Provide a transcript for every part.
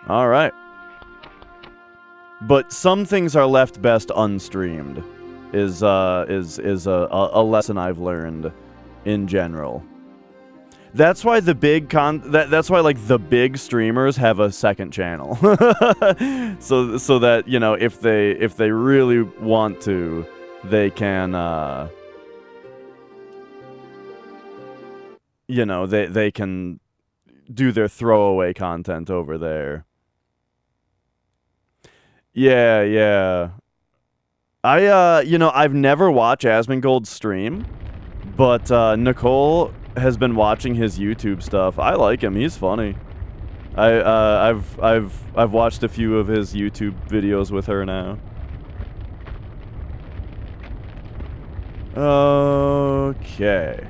All right. But some things are left best unstreamed. Is a lesson I've learned in general. That's why the big that's why like the big streamers have a second channel. so that, you know, if they really want to, they can you know, they can do their throwaway content over there. Yeah, yeah. You know, I've never watched Asmongold's stream, but Nicole has been watching his YouTube stuff. I like him. He's funny. I've watched a few of his YouTube videos with her now. Okay.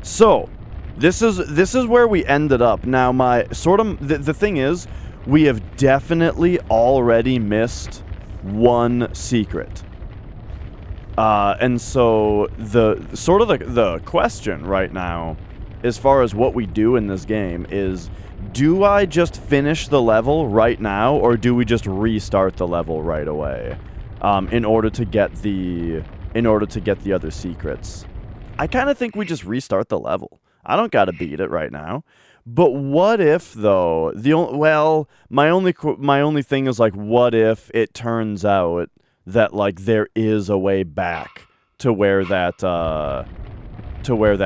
So this is where we ended up. Now my the thing is, we have definitely already missed one secret. And so the question right now, as far as what we do in this game, is do I just finish the level right now, or do we just restart the level right away in order to get the other secrets? I kind of think we just restart the level. I don't gotta beat it right now. But what if, though, my only thing is, like, what if it turns out that, like, there is a way back to where that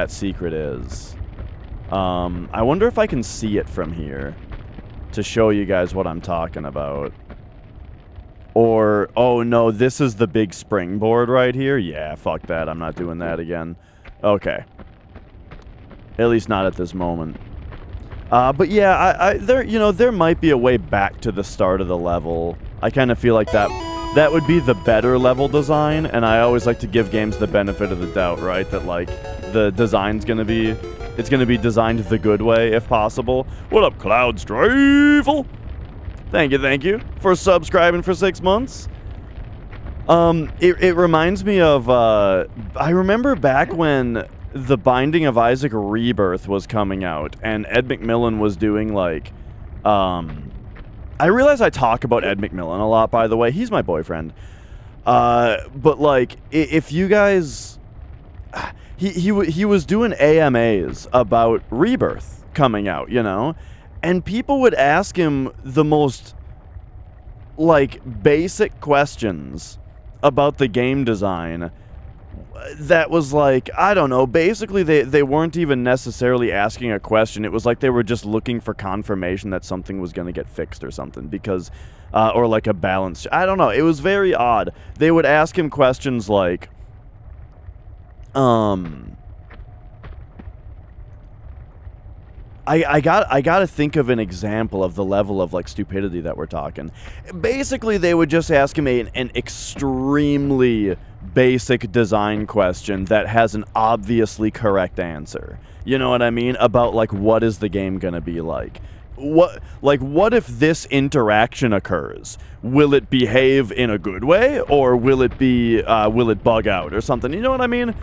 secret is? I wonder if I can see it from here to show you guys what I'm talking about. Or, oh no, this is the big springboard right here? Yeah, fuck that, I'm not doing that again. Okay. At least not at this moment. But yeah, there might be a way back to the start of the level. I kind of feel like that would be the better level design, and I always like to give games the benefit of the doubt, right? That, like, the design's gonna be designed the good way, if possible. What up, Cloud Strifle? Thank you for subscribing for 6 months. It reminds me of, I remember back when The Binding of Isaac Rebirth was coming out, and Ed McMillan was doing, like, I realize I talk about Ed McMillan a lot, by the way. He's my boyfriend. But, like, if you guys... He was doing AMAs about Rebirth coming out, you know? And people would ask him the most, like, basic questions about the game design that was like, I don't know, basically they weren't even necessarily asking a question. It was like they were just looking for confirmation that something was going to get fixed or something, because, or like a balance. I don't know, it was very odd. They would ask him questions like, I gotta think of an example of the level of, like, stupidity that we're talking. Basically, they would just ask him an extremely basic design question that has an obviously correct answer. You know what I mean? About, like, what is the game gonna be like? What if this interaction occurs? Will it behave in a good way, or will it bug out or something? You know what I mean?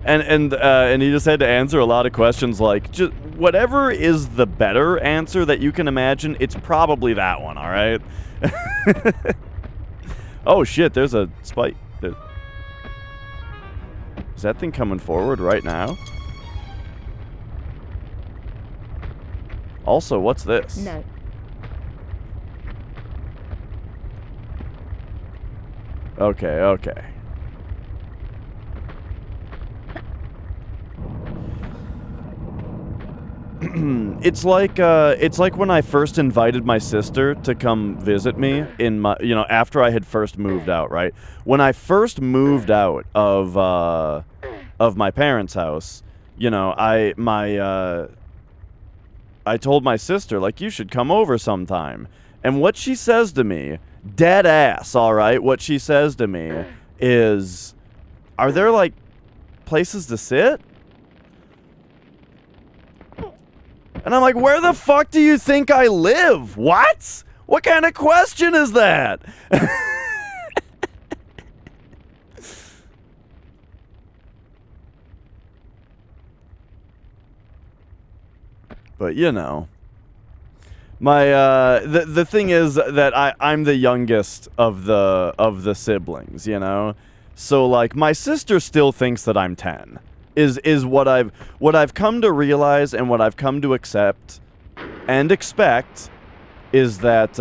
And he just had to answer a lot of questions, like, just whatever is the better answer that you can imagine, it's probably that one, alright? Oh shit, there's a spike. Is that thing coming forward right now? Also, what's this? No. Okay. It's like when I first invited my sister to come visit me in my, you know, after I had first moved out, right? When I first moved out of my parents' house, you know, I told my sister, like, you should come over sometime. And what she says to me, dead ass, all right? What she says to me is, are there, like, places to sit? And I'm like, where the fuck do you think I live? What? What kind of question is that? But, you know. My, the thing is that I'm the youngest of the siblings, you know? So, like, my sister still thinks that I'm 10. Is what I've come to realize and what I've come to accept and expect is that,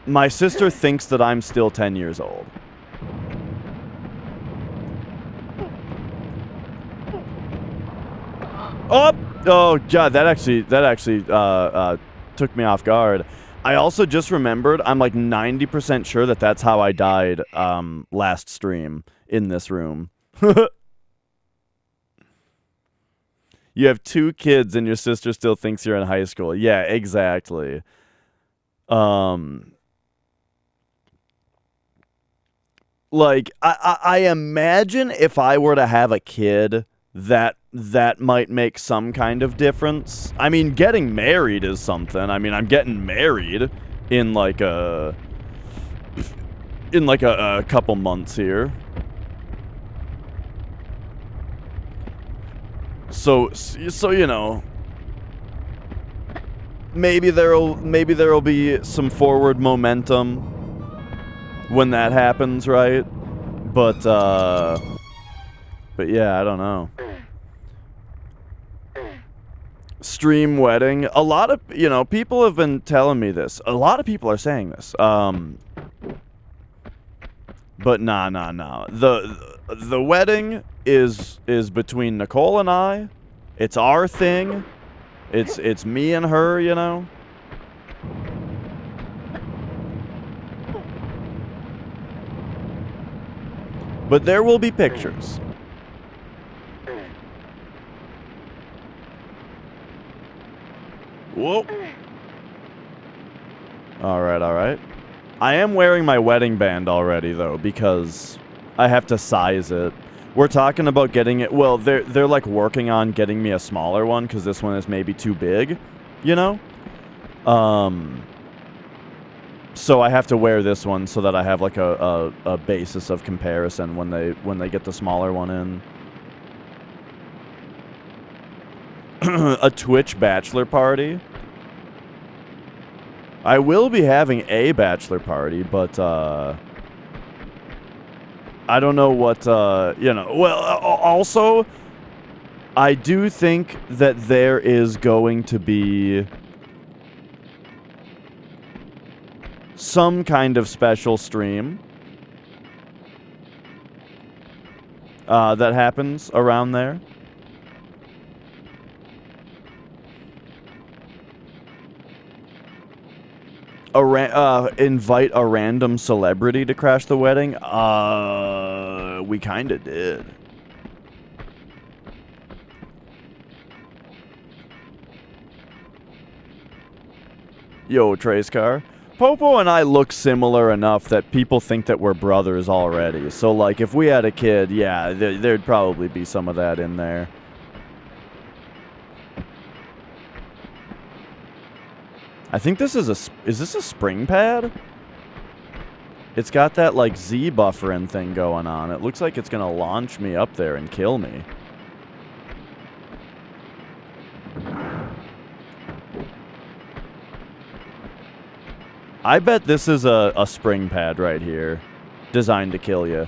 my sister thinks that I'm still 10 years old. Oh! Oh, God, that actually, took me off guard. I also just remembered, I'm like 90% sure that that's how I died, last stream in this room. You have 2 kids and your sister still thinks you're in high school. Yeah, exactly. Like, I imagine if I were to have a kid, that might make some kind of difference. I mean, getting married is something. I mean, I'm getting married in like a couple months here. So you know, maybe there'll be some forward momentum when that happens, right? But yeah, I don't know. Stream wedding. A lot of, you know, people have been telling me this. A lot of people are saying this. But nah. The wedding is between Nicole and I. It's our thing. It's me and her, you know. But there will be pictures. Whoa. Alright. I am wearing my wedding band already, though, because I have to size it. We're talking about getting it... Well, they're like, working on getting me a smaller one, because this one is maybe too big, you know? So I have to wear this one so that I have, like, a basis of comparison when they get the smaller one in. A Twitch bachelor party? I will be having a bachelor party, but, I don't know what, you know... Well, also, I do think that there is going to be some kind of special stream that happens around there. Invite a random celebrity to crash the wedding? We kinda did. Yo, Trace Car. Popo and I look similar enough that people think that we're brothers already. So, like, if we had a kid, yeah, there'd probably be some of that in there. I think this is is this a spring pad? It's got that, like, Z buffering thing going on. It looks like it's gonna launch me up there and kill me. I bet this is a spring pad right here. Designed to kill you.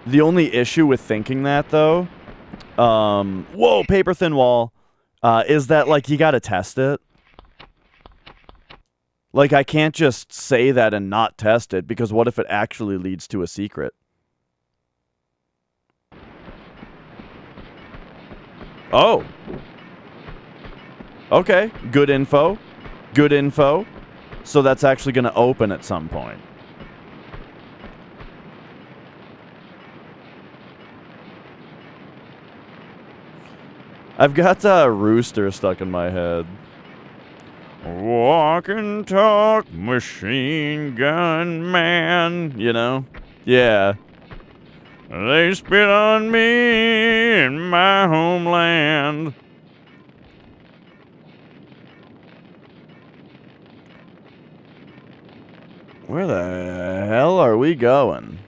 The only issue with thinking that, though... whoa, paper thin wall. Is that, like, you gotta test it. Like, I can't just say that and not test it, because what if it actually leads to a secret? Oh. Okay, good info. Good info. So that's actually gonna open at some point. I've got a rooster stuck in my head. Walk and talk, machine gun man. You know? Yeah. They spit on me in my homeland. Where the hell are we going?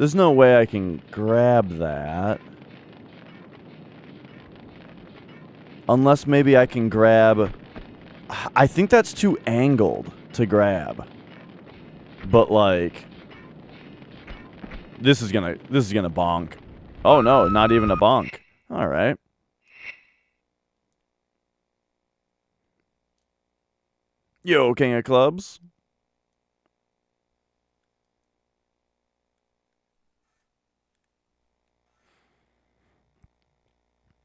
There's no way I can grab that. Unless maybe I can grab... I think that's too angled to grab. But, like... This is gonna bonk. Oh, no, not even a bonk. Alright. Yo, King of Clubs.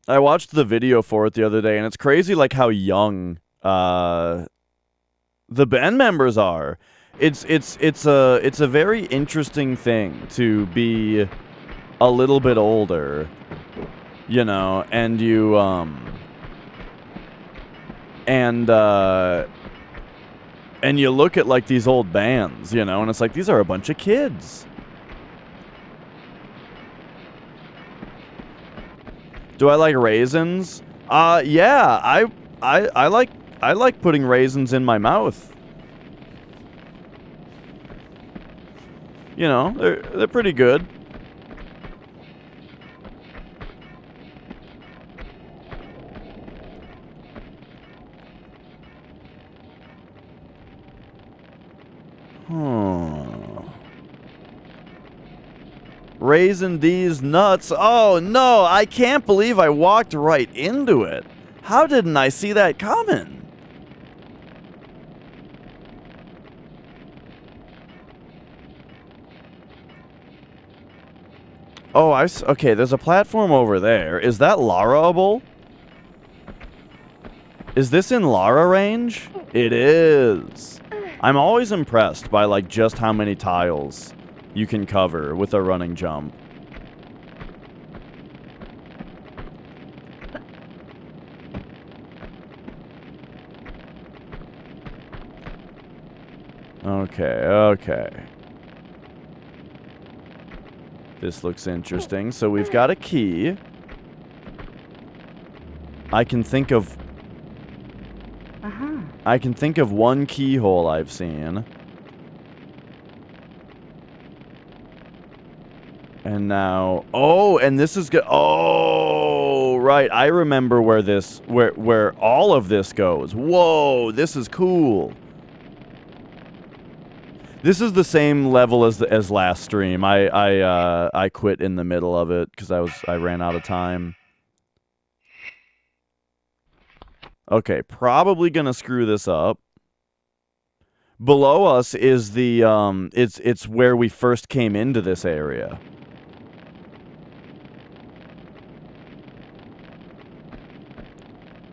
I watched the video for it the other day, and it's crazy, like, how young the band members are. It's a very interesting thing to be a little bit older, you know, and you and you look at, like, these old bands, you know, and it's like, these are a bunch of kids. Do I like raisins? Yeah, I like putting raisins in my mouth. You know, they're pretty good. Raisin these nuts. Oh, no, I can't believe I walked right into it. How didn't I see that coming? Oh, okay, there's a platform over there. Is that Lara-able? Is this in Lara range? It is. I'm always impressed by, like, just how many tiles you can cover with a running jump. Okay. This looks interesting. So we've got a key. I can think of one keyhole I've seen. And now, oh, and this is good. Oh, right. I remember where this, where all of this goes. Whoa, this is cool. This is the same level as last stream. I quit in the middle of it because I ran out of time. Okay, probably gonna screw this up. Below us is the it's where we first came into this area.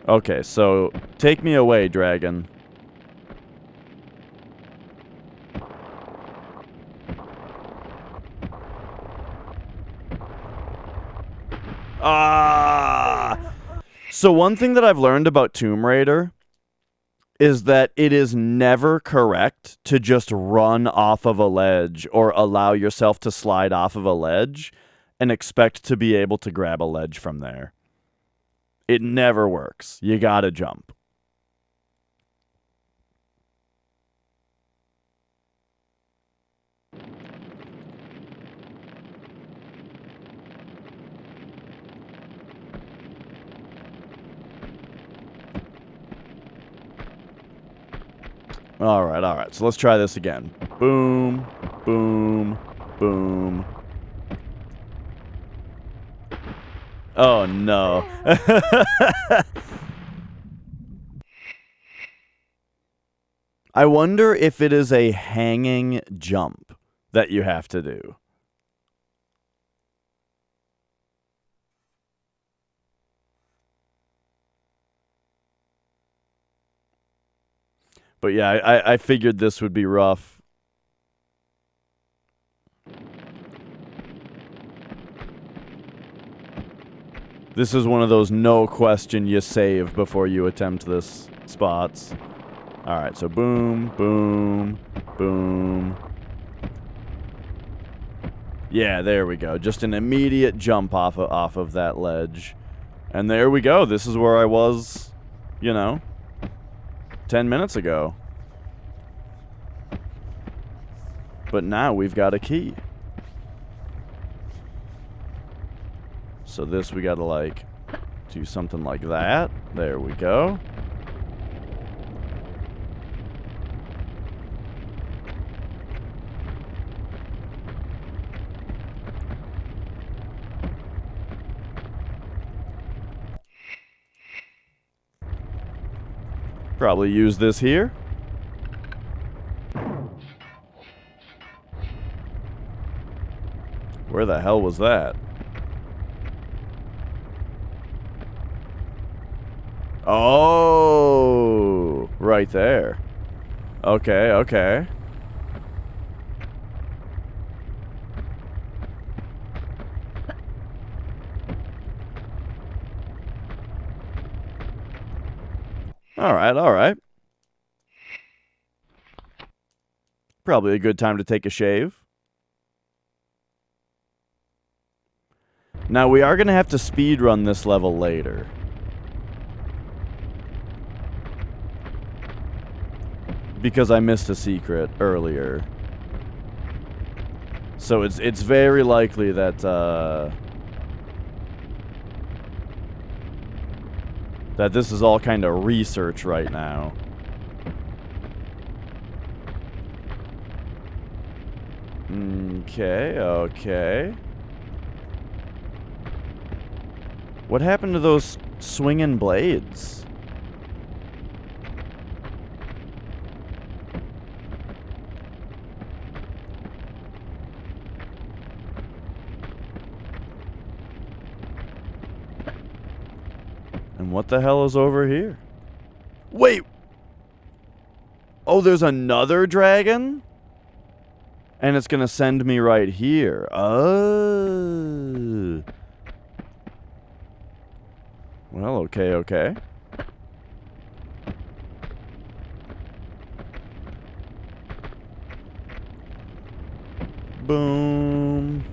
Okay, so take me away, dragon. So one thing that I've learned about Tomb Raider is that it is never correct to just run off of a ledge or allow yourself to slide off of a ledge and expect to be able to grab a ledge from there. It never works. You gotta jump. Alright. So let's try this again. Boom, boom, boom. Oh, no. I wonder if it is a hanging jump that you have to do. But yeah, I figured this would be rough. This is one of those no question you save before you attempt this spots. Alright, so boom, boom, boom. Yeah, there we go. Just an immediate jump off of that ledge. And there we go. This is where I was, you know, 10 minutes ago. But now we've got a key. So this we gotta, like, do something like that. There we go. Probably use this here. Where the hell was that? Oh, right there. Okay, okay. Alright, alright. Probably a good time to take a shave. Now, we are going to have to speedrun this level later. Because I missed a secret earlier. So it's very likely that, that this is all kind of research right now. Okay, okay. What happened to those swinging blades? And what the hell is over here? Wait! Oh, there's another dragon? And it's gonna send me right here. Oh. Well, okay, okay. Boom.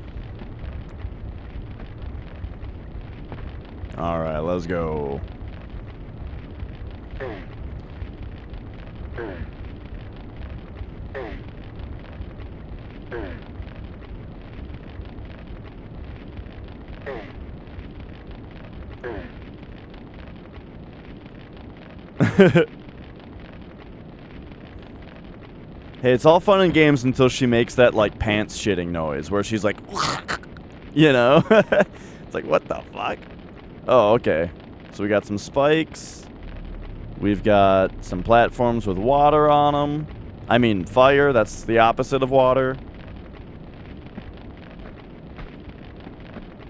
Alright, let's go. Hey, it's all fun and games until she makes that, like, pants shitting noise, where she's like, you know? It's like, what the fuck? Oh, okay. So we got some spikes. We've got some platforms with water on them. I mean, fire, that's the opposite of water.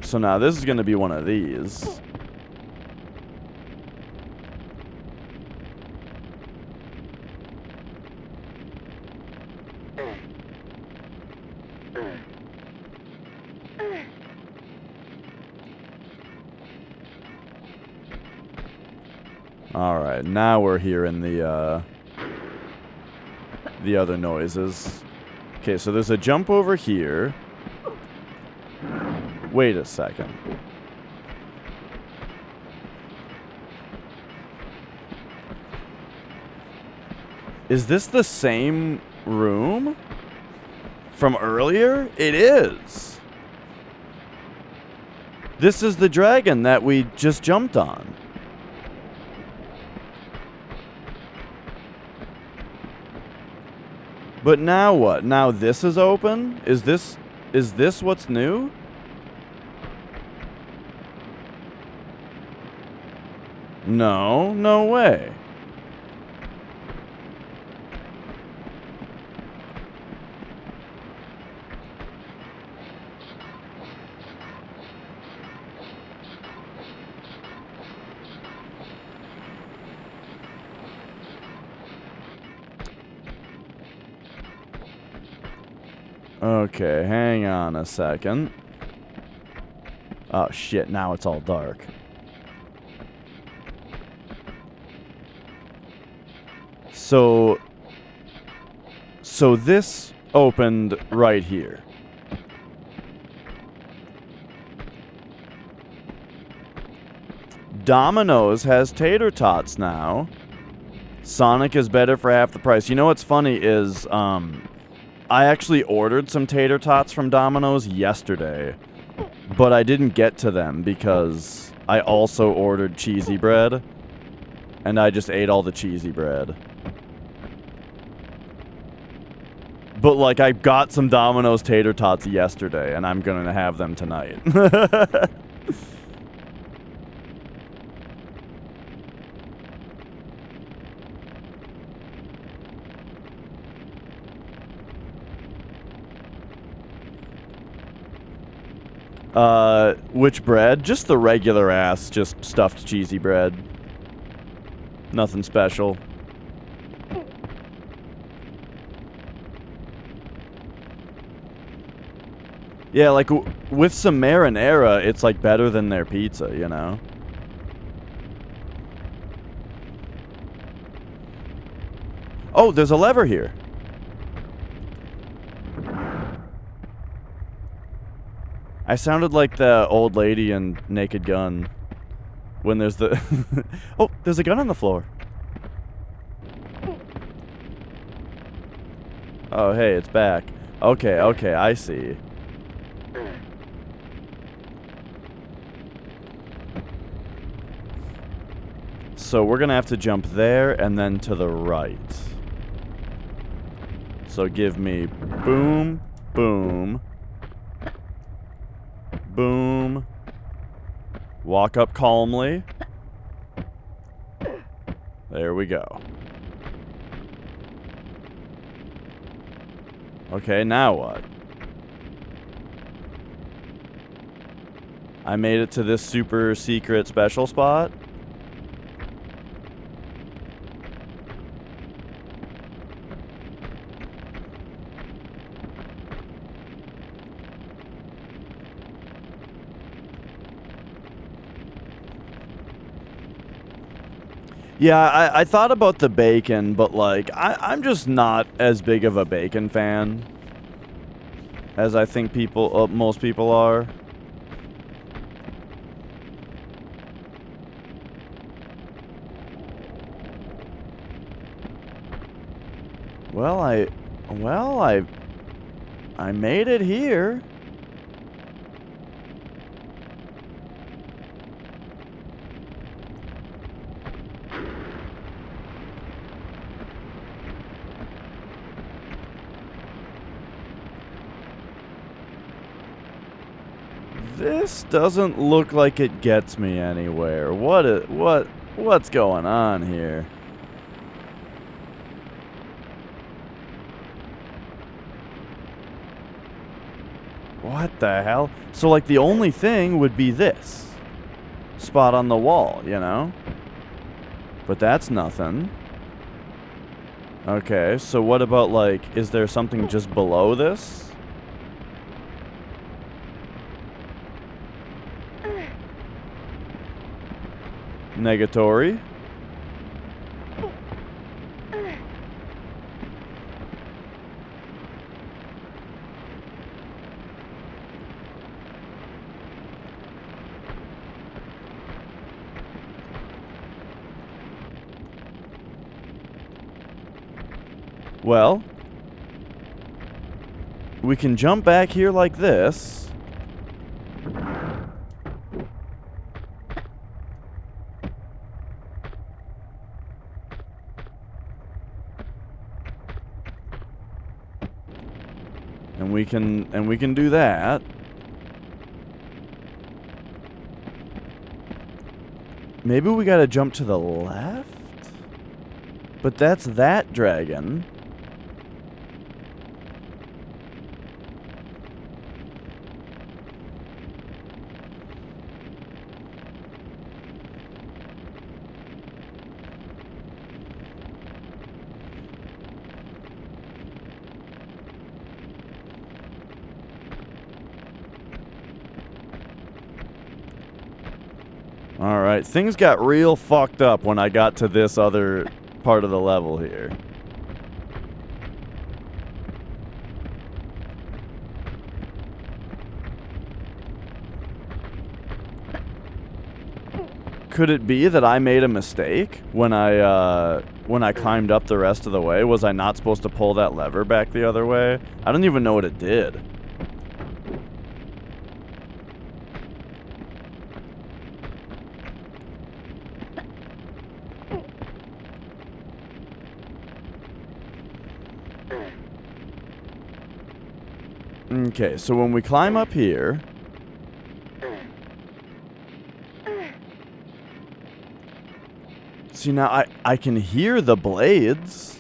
So now this is going to be one of these. Alright, now we're hearing the other noises. Okay, so there's a jump over here. Wait a second. Is this the same room from earlier? It is. This is the dragon that we just jumped on. But now what? Now this is open? Is this what's new? No, no way. Okay, hang on a second. Oh shit, now it's all dark. So this opened right here. Domino's has tater tots now. Sonic is better for half the price. You know what's funny is, I actually ordered some tater tots from Domino's yesterday But I didn't get to them because I also ordered cheesy bread. And I just ate all the cheesy bread. But, like, I got some Domino's tater tots yesterday, and I'm gonna have them tonight. Which bread? Just the regular ass, just stuffed cheesy bread. Nothing special. Yeah, like, with some marinara, it's, like, better than their pizza, you know? Oh, there's a lever here. I sounded like the old lady in Naked Gun. When there's the... Oh, there's a gun on the floor. Oh, hey, it's back. Okay, okay, I see. So we're gonna have to jump there and then to the right. So give me boom, boom, boom. Walk up calmly. There we go. Okay, now what? I made it to this super secret special spot. Yeah, I thought about the bacon, but, like, I'm just not as big of a bacon fan as I think most people are. Well, I made it here. This doesn't look like it gets me anywhere. What's going on here? What the hell? So, like, the only thing would be this spot on the wall, you know? But that's nothing. Okay, so what about, like, is there something just below this? Negatory. Well, we can jump back here like this. And we can do that. Maybe we gotta jump to the left? But that's that dragon. Alright, things got real fucked up when I got to this other part of the level here. Could it be that I made a mistake when I climbed up the rest of the way? Was I not supposed to pull that lever back the other way? I don't even know what it did. Okay, so when we climb up here... See, now I can hear the blades.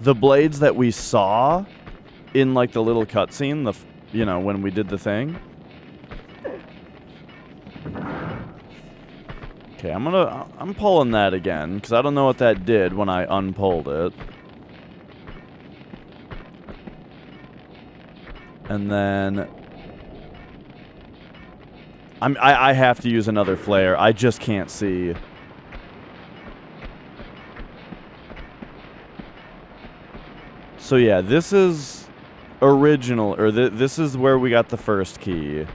The blades that we saw in, like, the little cutscene, you know, when we did the thing. Okay, I'm pulling that again, because I don't know what that did when I unpulled it. And then... I have to use another flare. I just can't see. So yeah, this is original, or this is where we got the first key.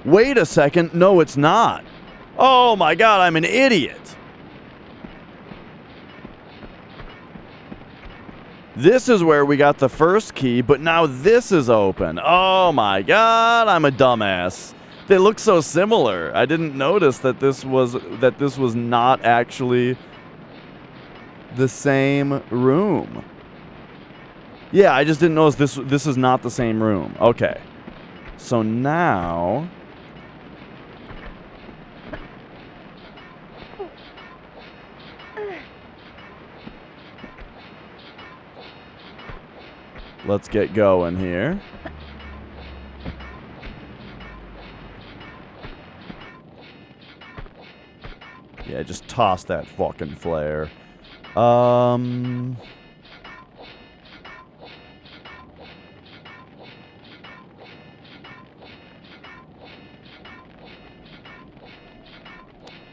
Wait a second. No, it's not. Oh my god, I'm an idiot. This is where we got the first key, but now this is open. Oh my god, I'm a dumbass. They look so similar. I didn't notice that this was not actually the same room. Yeah, I just didn't notice this is not the same room. Okay. So now... let's get going here. Yeah, just toss that fucking flare.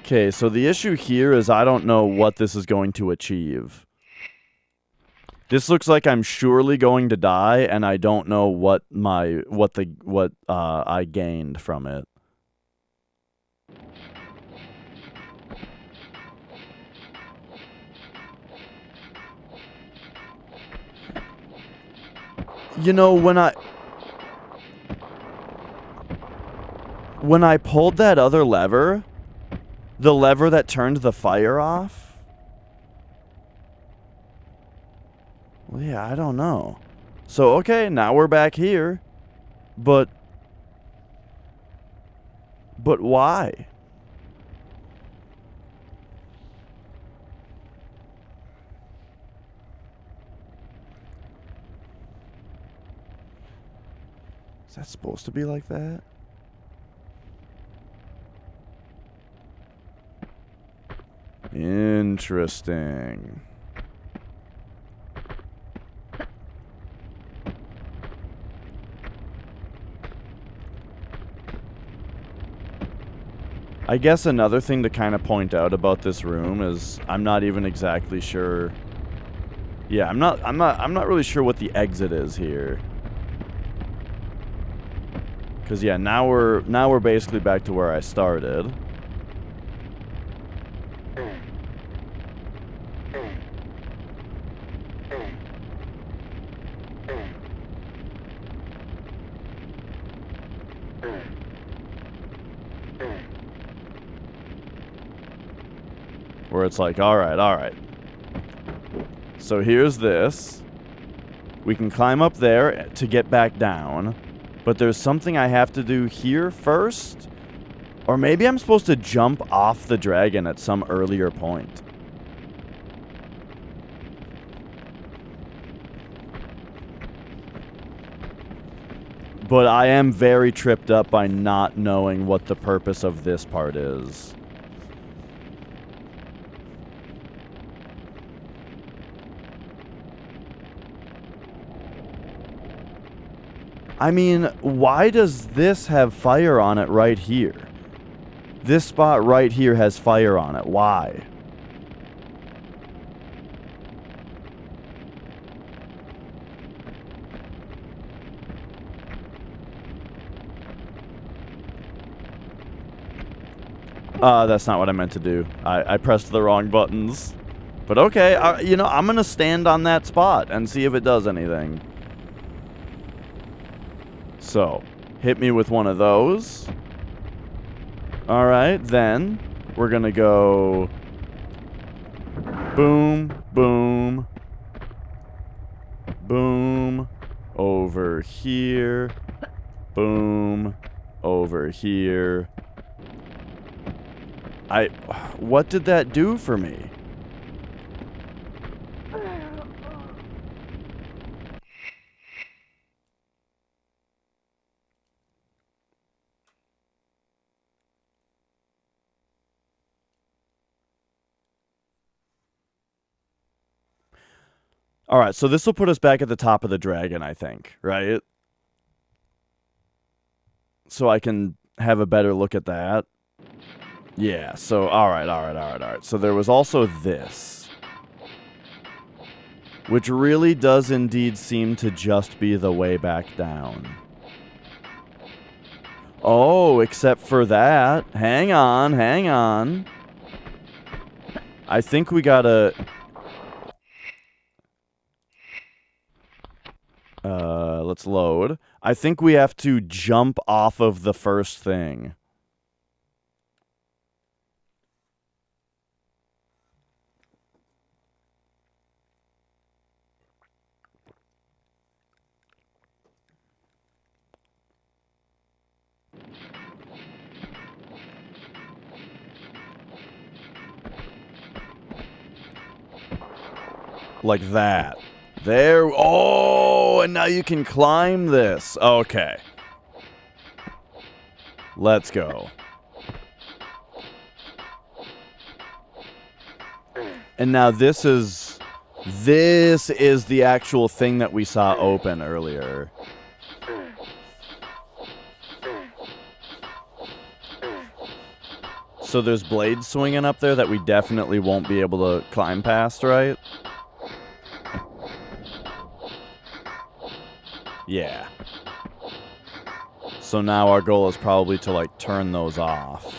Okay, so the issue here is I don't know what this is going to achieve. This looks like I'm surely going to die, and I don't know what I gained from it. You know, when I pulled that other lever, the lever that turned the fire off. Well, yeah, I don't know. So, okay, now we're back here. But why? Is that supposed to be like that? Interesting. I guess another thing to kind of point out about this room is I'm not even exactly sure. Yeah, I'm not really sure what the exit is here. Cause yeah, now we're basically back to where I started. Where it's like, all right. So here's this. We can climb up there to get back down. But there's something I have to do here first. Or maybe I'm supposed to jump off the dragon at some earlier point. But I am very tripped up by not knowing what the purpose of this part is. I mean, why does this have fire on it right here? This spot right here has fire on it. Why? That's not what I meant to do. I pressed the wrong buttons. But okay, you know, I'm gonna stand on that spot and see if it does anything. So, hit me with one of those. Alright, then we're gonna go boom, boom, boom, over here, boom, over here. What did that do for me? Alright, so this will put us back at the top of the dragon, I think, right? So I can have a better look at that. Yeah, so alright. So there was also this, which really does indeed seem to just be the way back down. Oh, except for that. Hang on. I think we gotta... let's load. I think we have to jump off of the first thing. Like that. There. Oh, and now you can climb this. Okay. Let's go. And now this is the actual thing that we saw open earlier. So there's blades swinging up there that we definitely won't be able to climb past, right? Yeah. So now our goal is probably to, like, turn those off.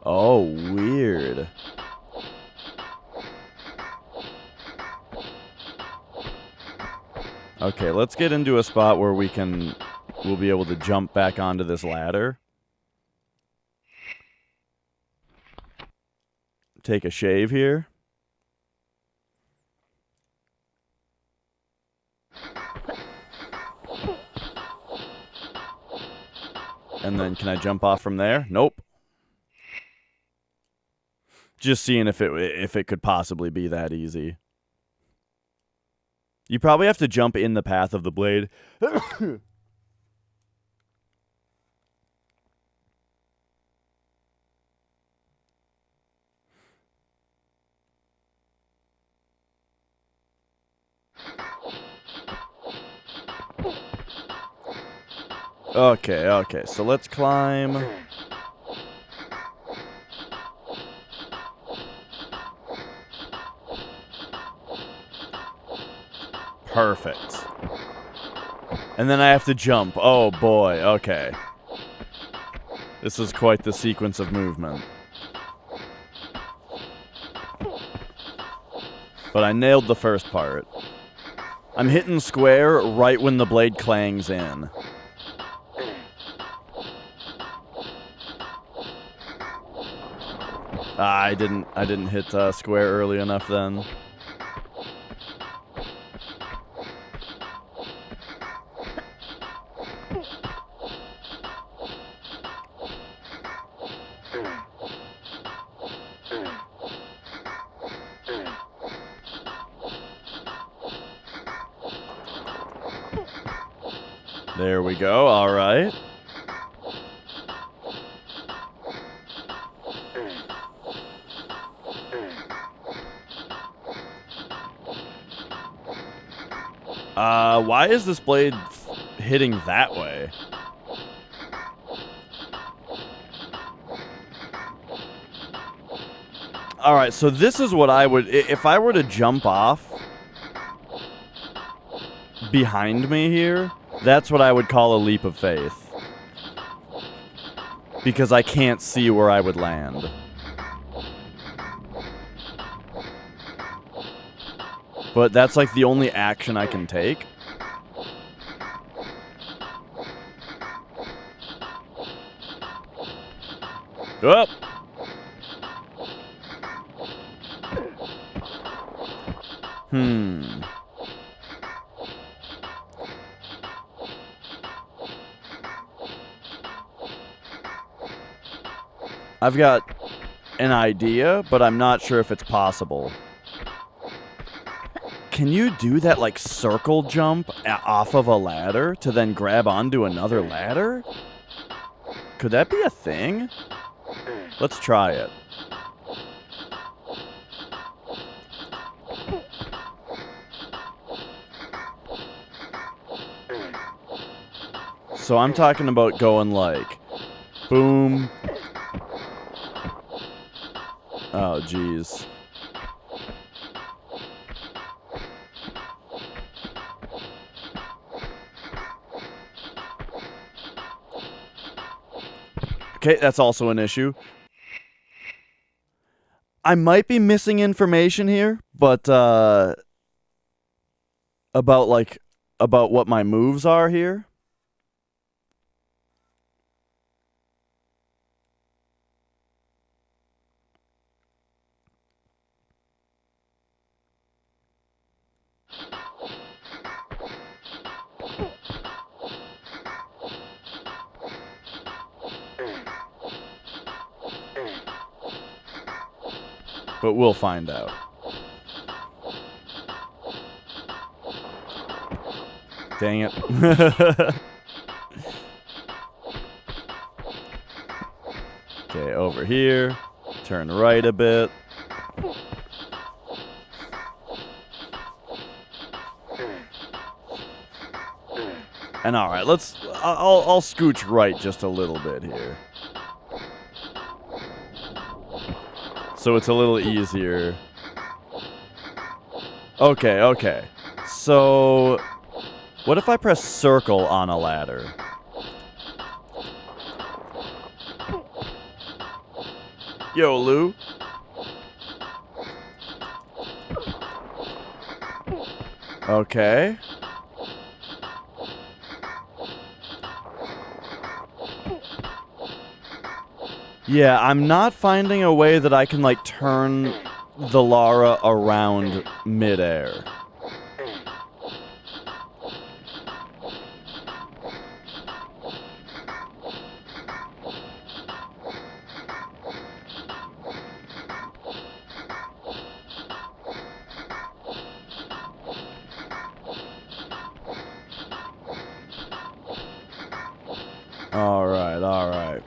Oh, weird. Okay, let's get into a spot where we'll be able to jump back onto this ladder. Take a shave here. And then can I jump off from there? Nope. Just seeing if it could possibly be that easy. You probably have to jump in the path of the blade. Okay, so let's climb. Perfect. And then I have to jump. Oh boy, okay. This is quite the sequence of movement. But I nailed the first part. I'm hitting square right when the blade clangs in. I didn't hit square early enough then. There we go, alright. Why is this blade hitting that way? Alright, so this is what I would... If I were to jump off behind me here, that's what I would call a leap of faith. Because I can't see where I would land. But that's like the only action I can take. Up. I've got an idea, but I'm not sure if it's possible. Can you do that, like, circle jump off of a ladder to then grab onto another ladder? Could that be a thing? Let's try it. So I'm talking about going like, boom. Oh, jeez. Okay, that's also an issue. I might be missing information here, but about what my moves are here. But we'll find out. Dang it. Okay, over here. Turn right a bit. And alright, I'll scooch right just a little bit here. So it's a little easier. Okay, okay. So, what if I press circle on a ladder? Yo, Lou. Okay. Yeah, I'm not finding a way that I can, like, turn the Lara around midair. Alright, alright.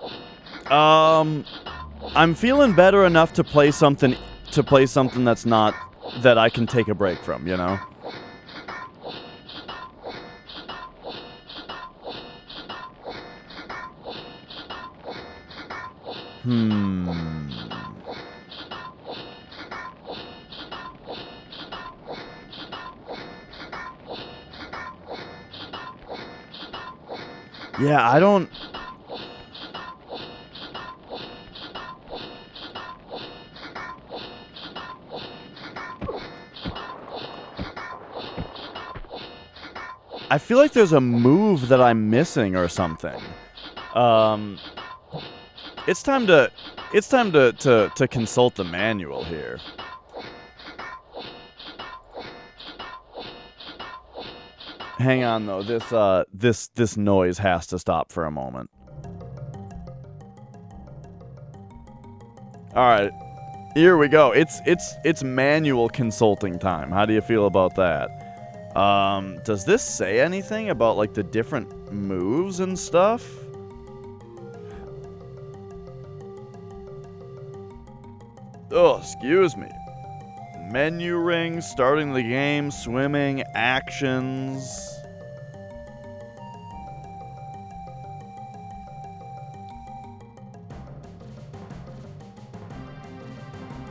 I'm feeling better enough to play something that's not, that I can take a break from, you know? Yeah, I don't... I feel like there's a move that I'm missing or something. It's time to consult the manual here. Hang on though, this noise has to stop for a moment. Alright. Here we go. It's manual consulting time. How do you feel about that? Does this say anything about, like, the different moves and stuff? Oh, excuse me. Menu ring, starting the game, swimming, actions.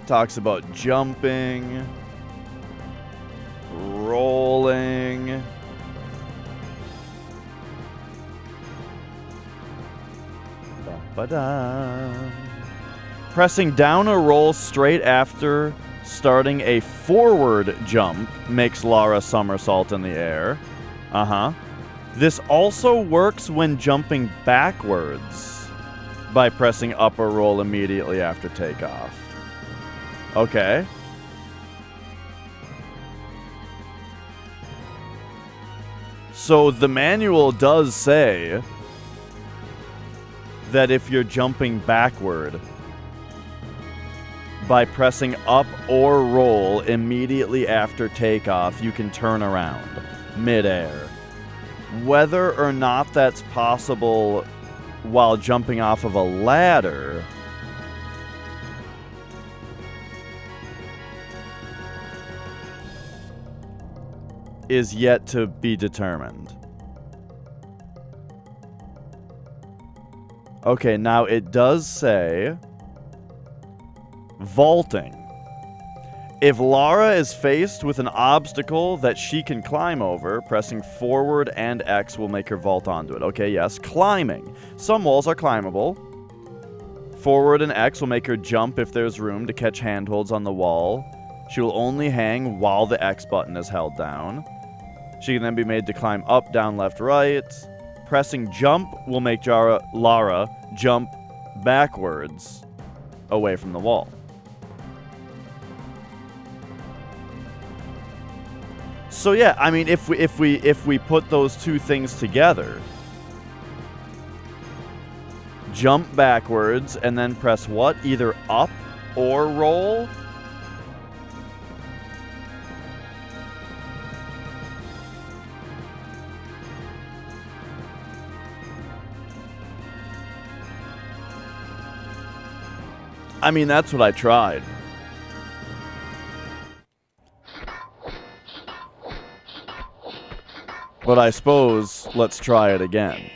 Talks about jumping, rolling. Ba-da. Pressing down a roll straight after starting a forward jump makes Lara somersault in the air. This also works when jumping backwards by pressing up or roll immediately after takeoff. Okay. So the manual does say that if you're jumping backward, by pressing up or roll immediately after takeoff, you can turn around midair. Whether or not that's possible while jumping off of a ladder is yet to be determined. Okay, now it does say vaulting. If Lara is faced with an obstacle that she can climb over, pressing forward and X will make her vault onto it. Okay, yes, climbing. Some walls are climbable. Forward and X will make her jump if there's room to catch handholds on the wall. She will only hang while the X button is held down. She can then be made to climb up, down, left, right. Pressing jump will make Lara jump backwards away from the wall. So yeah, I mean, if we put those two things together, jump backwards and then press what? Either up or roll. I mean, that's what I tried. But I suppose let's try it again.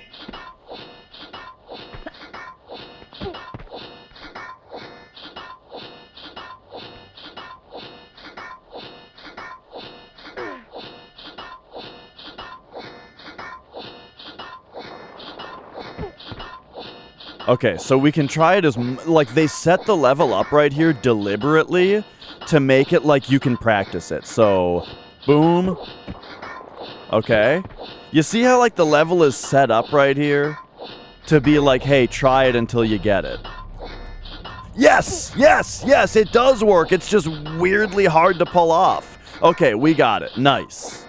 Okay, so we can try it as, like, they set the level up right here deliberately to make it like you can practice it. So, boom. Okay. You see how, like, the level is set up right here? To be like, hey, try it until you get it. Yes! Yes! Yes! It does work! It's just weirdly hard to pull off. Okay, we got it. Nice.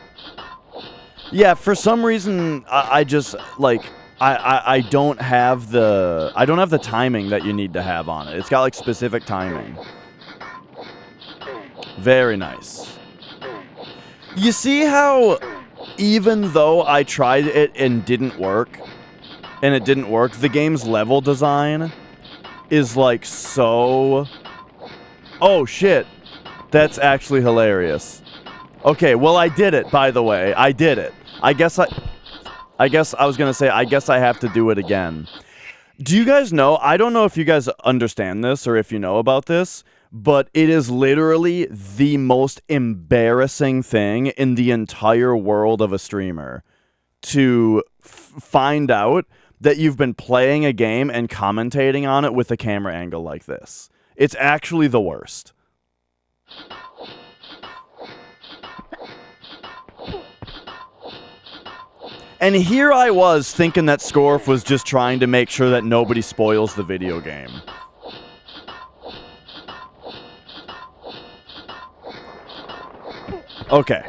Yeah, for some reason, I just, like... I don't have the timing that you need to have on it. It's got like specific timing. Very nice. You see how even though I tried it and didn't work, the game's level design is like so... Oh shit. That's actually hilarious. Okay, well I did it, by the way. I did it. I guess I was going to say, I guess I have to do it again. Do you guys know, I don't know if you guys understand this or if you know about this, but it is literally the most embarrassing thing in the entire world of a streamer to find out that you've been playing a game and commentating on it with a camera angle like this. It's actually the worst. And here I was thinking that Scorf was just trying to make sure that nobody spoils the video game. Okay.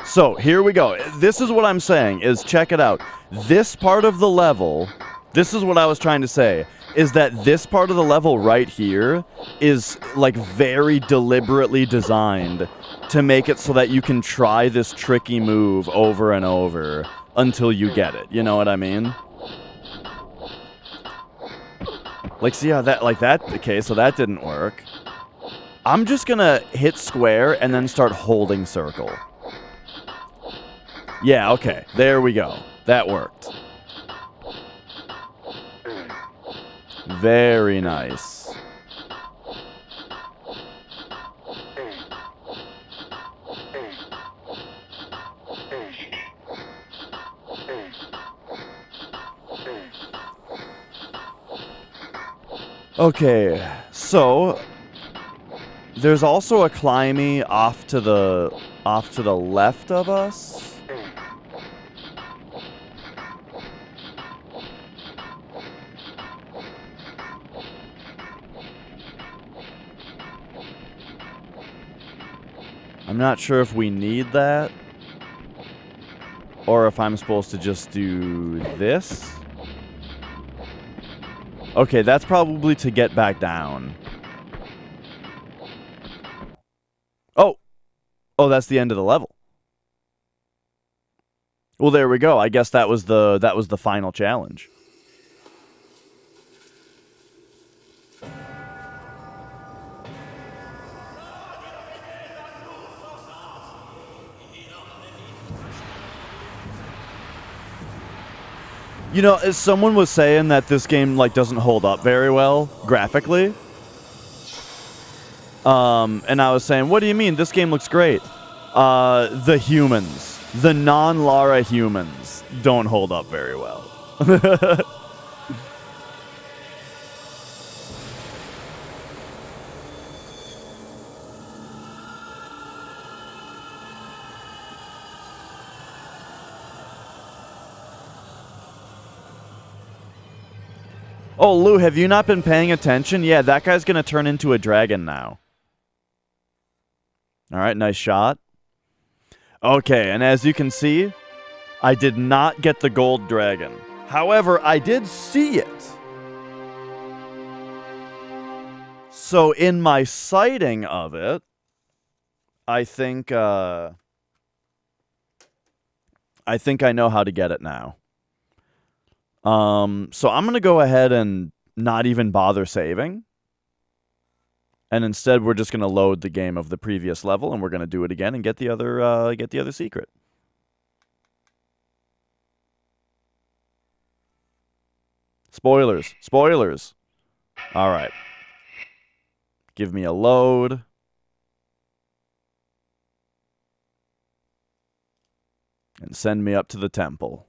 So, here we go. This is what I'm saying, is check it out. This part of the level, this is what I was trying to say, is that this part of the level right here is, like, very deliberately designed to make it so that you can try this tricky move over and over until you get it. You know what I mean? Like, see how that, like that, okay, so that didn't work. I'm just gonna hit square and then start holding circle. Yeah, okay, there we go. That worked. Very nice. Okay, so There's also a climby off to the left of us. I'm not sure if we need that. Or if I'm supposed to just do this. Okay, that's probably to get back down. Oh! Oh, that's the end of the level. Well, there we go. I guess that was the final challenge. You know, as someone was saying that this game like doesn't hold up very well graphically. And I was saying, what do you mean? This game looks great. The humans, the non-Lara humans, don't hold up very well. Oh, Lou, have you not been paying attention? Yeah, that guy's gonna turn into a dragon now. Alright, nice shot. Okay, and as you can see, I did not get the gold dragon. However, I did see it. So in my sighting of it, I think I know how to get it now. So I'm going to go ahead and not even bother saving. And instead, we're just going to load the game of the previous level, and we're going to do it again and get the other secret. Spoilers. Spoilers. All right. Give me a load. And send me up to the temple.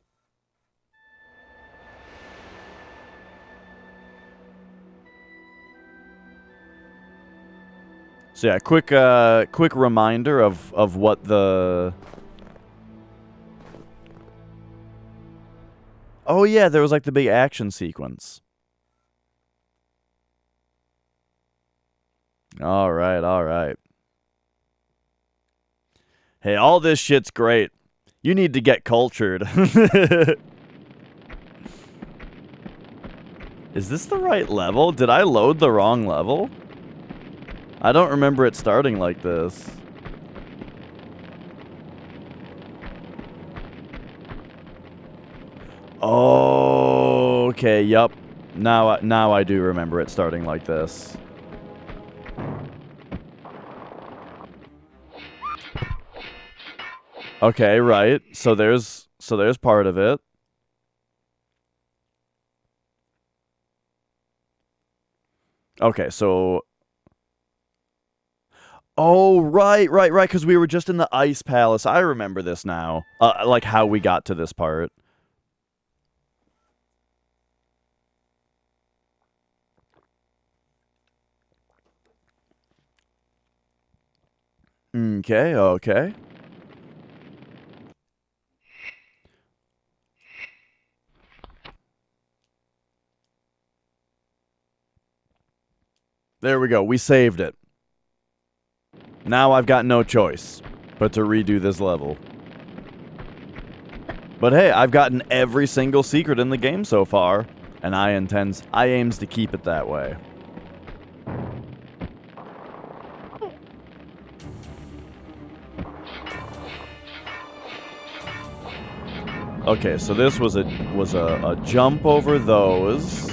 So yeah, quick reminder of what the... Oh yeah, there was like the big action sequence. All right, all right. Hey, all this shit's great. You need to get cultured. Is this the right level? Did I load the wrong level? I don't remember it starting like this. Oh, okay, yup. Now I do remember it starting like this. Okay, right. So there's part of it. Okay, so... Oh, right, because we were just in the Ice Palace. I remember this now. Like how we got to this part. Okay, okay. There we go. We saved it. Now I've got no choice but to redo this level. But hey, I've gotten every single secret in the game so far, and I aims to keep it that way. Okay, so this was a jump over those.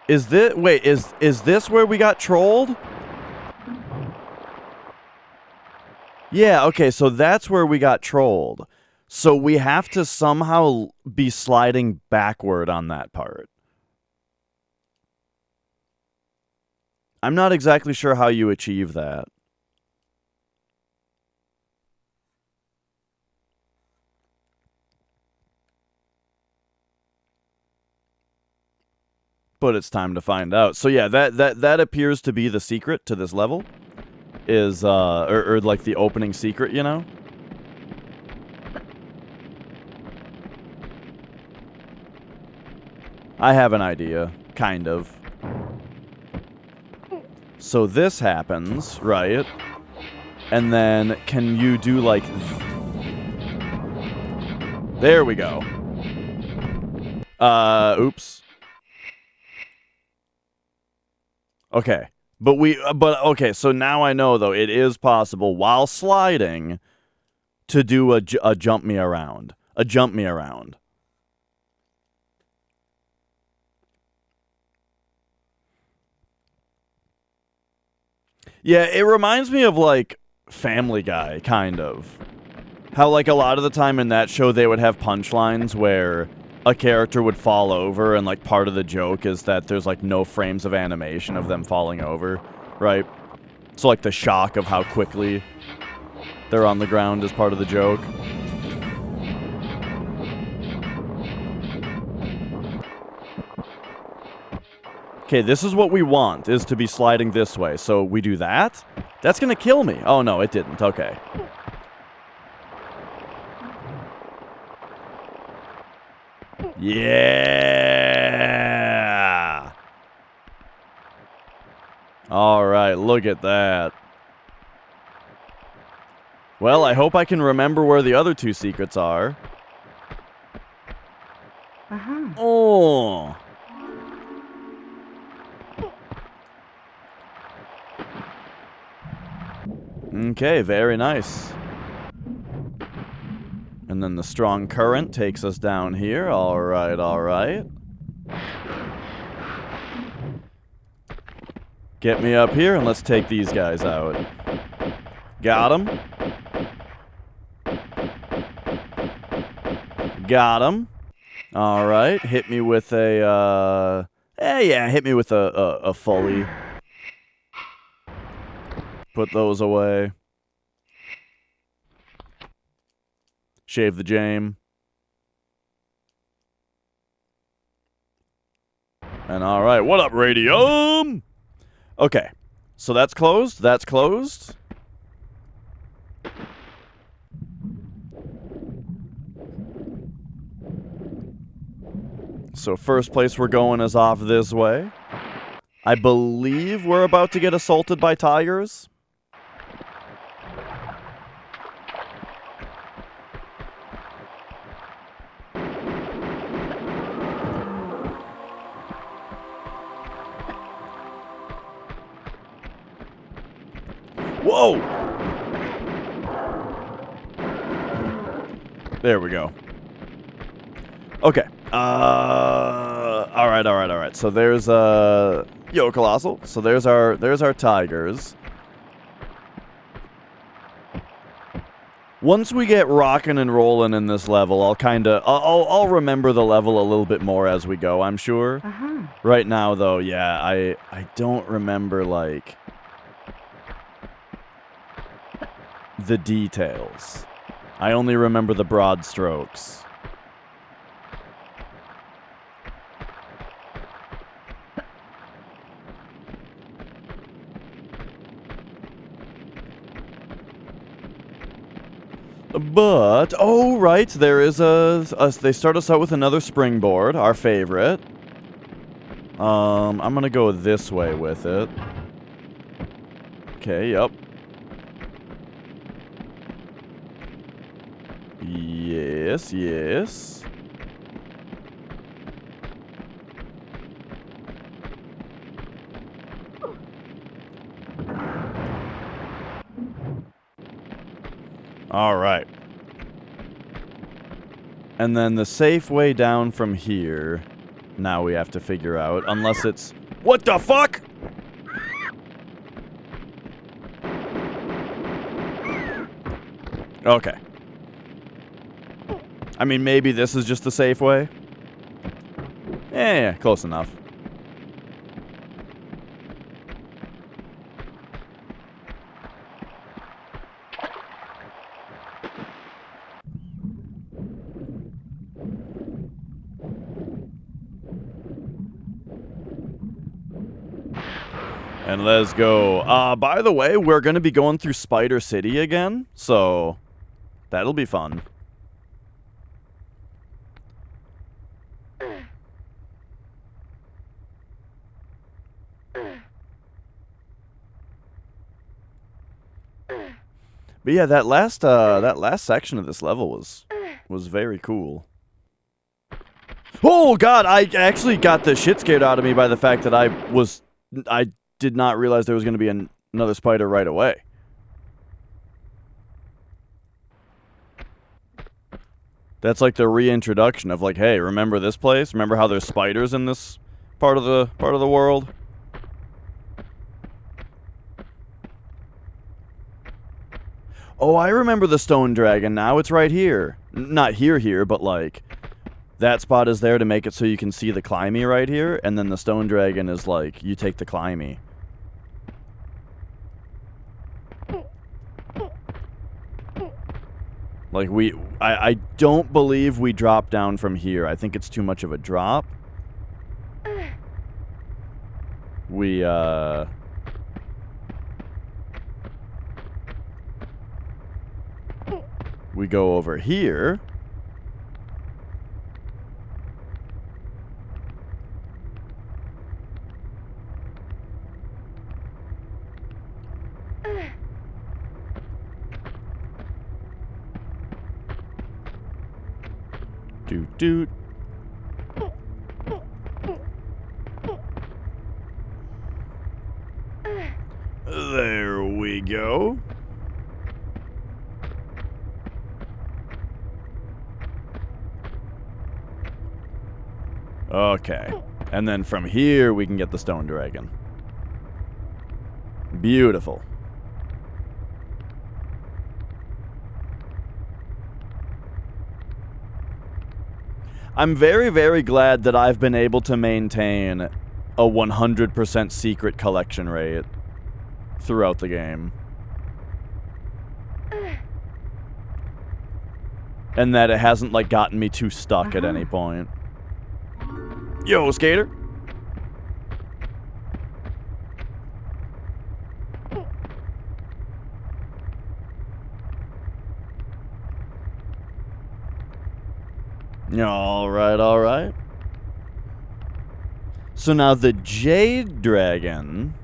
Is this where we got trolled? Yeah, okay, so that's where we got trolled. So we have to somehow be sliding backward on that part. I'm not exactly sure how you achieve that. But it's time to find out. So yeah, that appears to be the secret to this level. Is, or like the opening secret, you know? I have an idea. Kind of. So this happens, right? And then, can you do like... There we go. Oops. Okay. But okay, so now I know, though, it is possible, while sliding, to do a jump me around. A jump me around. Yeah, it reminds me of, like, Family Guy, kind of. How, like, a lot of the time in that show, they would have punchlines where a character would fall over, and, like, part of the joke is that there's, like, no frames of animation of them falling over, right? So, like, the shock of how quickly they're on the ground is part of the joke. Okay, this is what we want, is to be sliding this way. So we do that? That's gonna kill me. Oh, no, it didn't. Okay. Yeah! Alright, look at that. Well, I hope I can remember where the other two secrets are. Oh! Okay, very nice. And then the strong current takes us down here. Alright, alright. Get me up here and let's take these guys out. Got him. Got him. Alright, hit me with a, yeah, hit me with a fully. Put those away. Shave the jam. And alright, what up, Radium? Okay, so that's closed, that's closed. So first place we're going is off this way. I believe we're about to get assaulted by tigers. Whoa! There we go. Okay. Alright. So there's, Yo, Colossal. So there's our tigers. Once we get rocking and rolling in this level, I'll remember the level a little bit more as we go, I'm sure. Right now, though, yeah, I don't remember, like, the details. I only remember the broad strokes. But, oh, right, there is they start us out with another springboard, our favorite. I'm gonna go this way with it. Okay, yep. Yes. Alright. And then the safe way down from here, now we have to figure out, unless it's... What the fuck?! Okay. I mean, maybe this is just the safe way? Yeah, close enough. And let's go. By the way, we're going to be going through Spider City again, so that'll be fun. But yeah, that last section of this level was very cool. Oh god, I actually got the shit scared out of me by the fact that I did not realize there was going to be another spider right away. That's like the reintroduction of like, hey, remember this place? Remember how there's spiders in this part of the world? Oh, I remember the stone dragon now. It's right here. Not here, but like that spot is there to make it so you can see the climby right here, and then the stone dragon is like you take the climby. Like I don't believe we drop down from here. I think it's too much of a drop. We go over here. Doot doot. There we go. Okay. And then from here, we can get the stone dragon. Beautiful. I'm very, very glad that I've been able to maintain a 100% secret collection rate throughout the game. And that it hasn't, like, gotten me too stuck at any point. Yo, skater! Alright, alright. So now the Jade Dragon...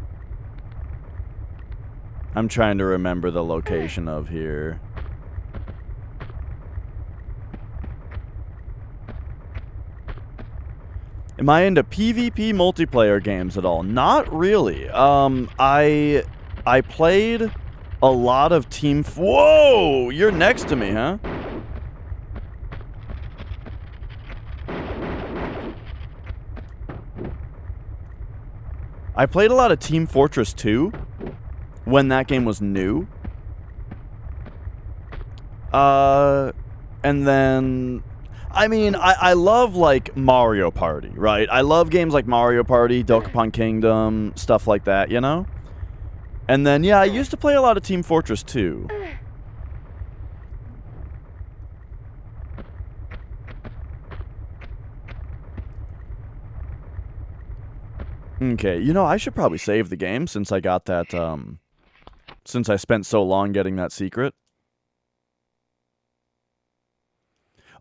I'm trying to remember the location of here. Am I into PvP multiplayer games at all? Not really. I played a lot of Team... Whoa! You're next to me, huh? I played a lot of Team Fortress 2 when that game was new. And then... I mean, I love, like, Mario Party, right? I love games like Mario Party, Dokapon Kingdom, stuff like that, you know? And then, yeah, I used to play a lot of Team Fortress 2. Okay, you know, I should probably save the game since I got that, since I spent so long getting that secret.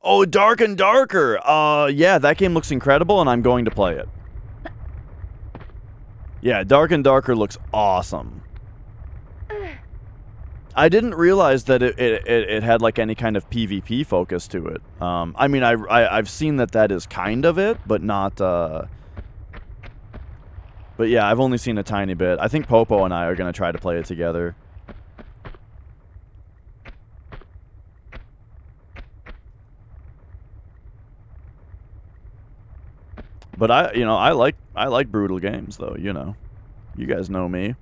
Oh, Dark and Darker! Yeah, that game looks incredible, and I'm going to play it. Yeah, Dark and Darker looks awesome. I didn't realize that it had, like, any kind of PvP focus to it. I mean, I've seen that is kind of it, but not, But yeah, I've only seen a tiny bit. I think Popo and I are going to try to play it together. But I like brutal games though, you know. You guys know me.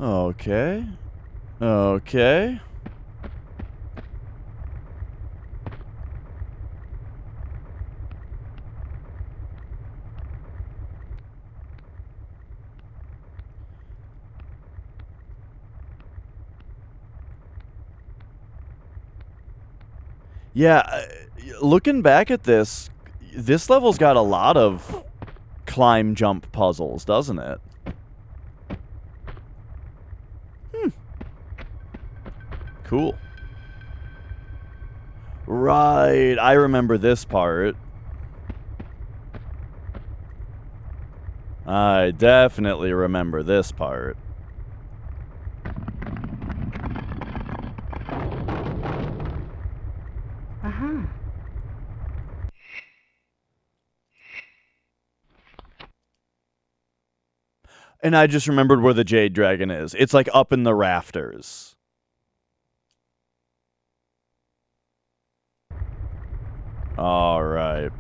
Okay. Okay. Yeah, looking back at this level's got a lot of climb jump puzzles, doesn't it? Cool. Right, I remember this part. I definitely remember this part. Uh-huh. And I just remembered where the Jade Dragon is. It's like up in the rafters. All right.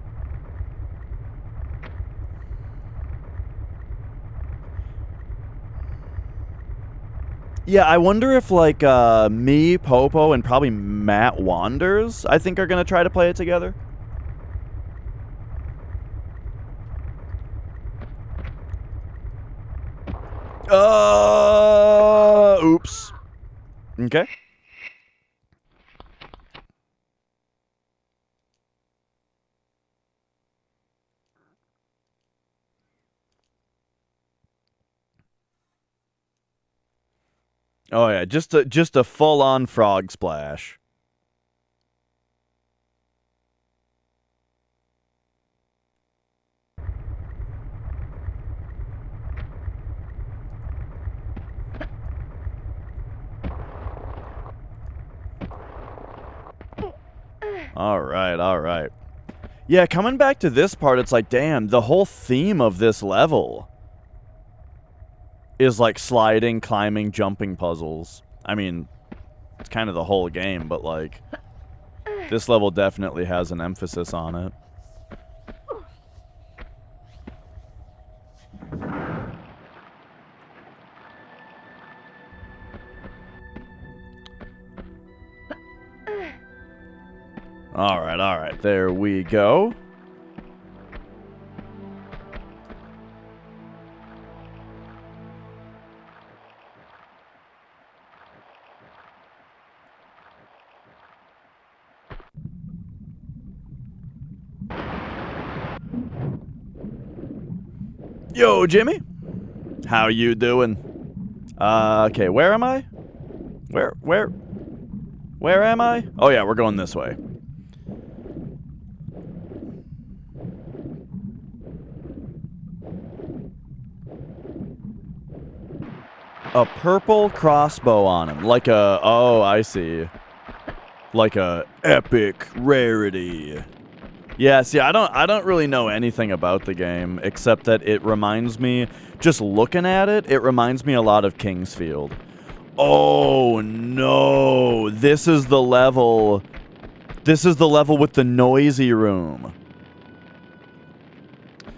Yeah, I wonder if, like, me, Popo, and probably Matt Wanders, I think, are going to try to play it together. Oops. Okay. Oh yeah, just a full-on frog splash. All right, all right. Yeah, coming back to this part, it's like, damn, the whole theme of this level is like sliding, climbing, jumping puzzles. I mean, it's kind of the whole game, but like, this level definitely has an emphasis on it. All right, there we go. Yo, Jimmy. How you doing? Okay, where am I? Where am I? Oh yeah, we're going this way. A purple crossbow on him. Like a... Oh, I see. Like a epic rarity. Yeah, see, I don't really know anything about the game, except that it reminds me... Just looking at it, it reminds me a lot of Kingsfield. Oh, no. This is the level... This is the level with the noisy room.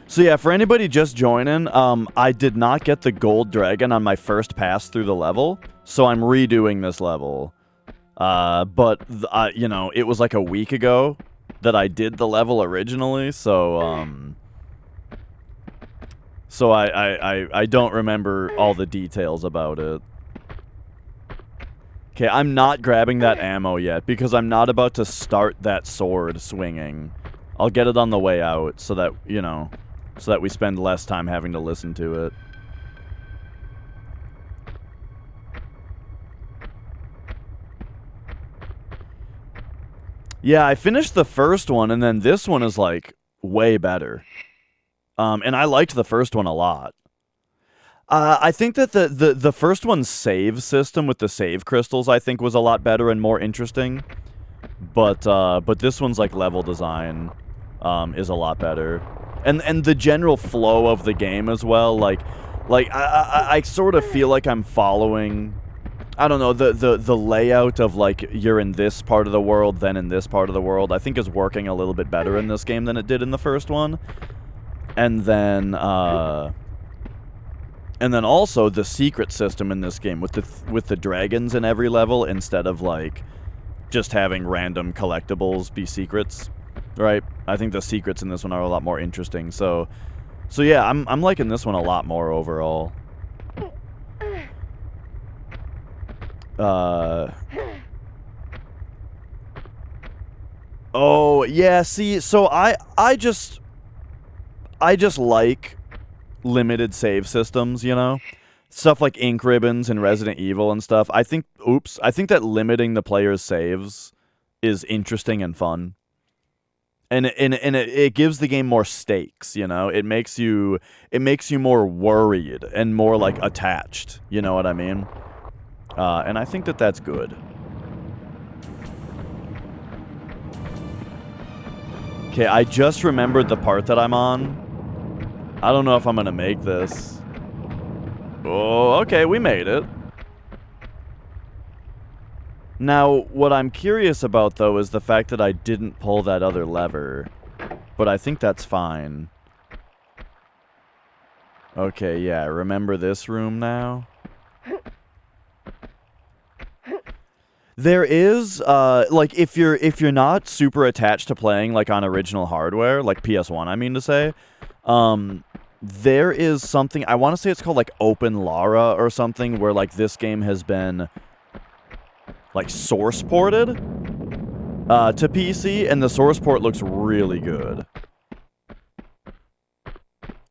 So yeah, for anybody just joining, I did not get the gold dragon on my first pass through the level, so I'm redoing this level. But, you know, it was like a week ago that I did the level originally, so, so I don't remember all the details about it. Okay, I'm not grabbing that ammo yet, because I'm not about to start that sword swinging. I'll get it on the way out, so that, you know... So that we spend less time having to listen to it. Yeah, I finished the first one, and then this one is, like, way better. And I liked the first one a lot. I think that the first one's save system with the save crystals, I think, was a lot better and more interesting. But this one's, like, level design is a lot better. And the general flow of the game as well, like I sort of feel like I'm following, I don't know, the layout of, like, you're in this part of the world, then in this part of the world, I think is working a little bit better in this game than it did in the first one. And then also the secret system in this game with the dragons in every level instead of, like, just having random collectibles be secrets. Right, I think the secrets in this one are a lot more interesting. So yeah, I'm liking this one a lot more overall. Oh, yeah, see, so I just like limited save systems, you know? Stuff like ink ribbons and Resident Evil and stuff. I think that limiting the player's saves is interesting and fun. And it gives the game more stakes, you know? It makes you more worried and more, like, attached, you know what I mean? And I think that that's good. Okay, I just remembered the part that I'm on. I don't know if I'm gonna make this. Oh, okay, we made it. Now, what I'm curious about, though, is the fact that I didn't pull that other lever. But I think that's fine. Okay, yeah, remember this room now? There is, like, if you're not super attached to playing, like, on original hardware, like PS1, I mean to say, there is something, I want to say it's called, like, Open Lara or something, where, like, this game has been, like, source ported to PC, and the source port looks really good.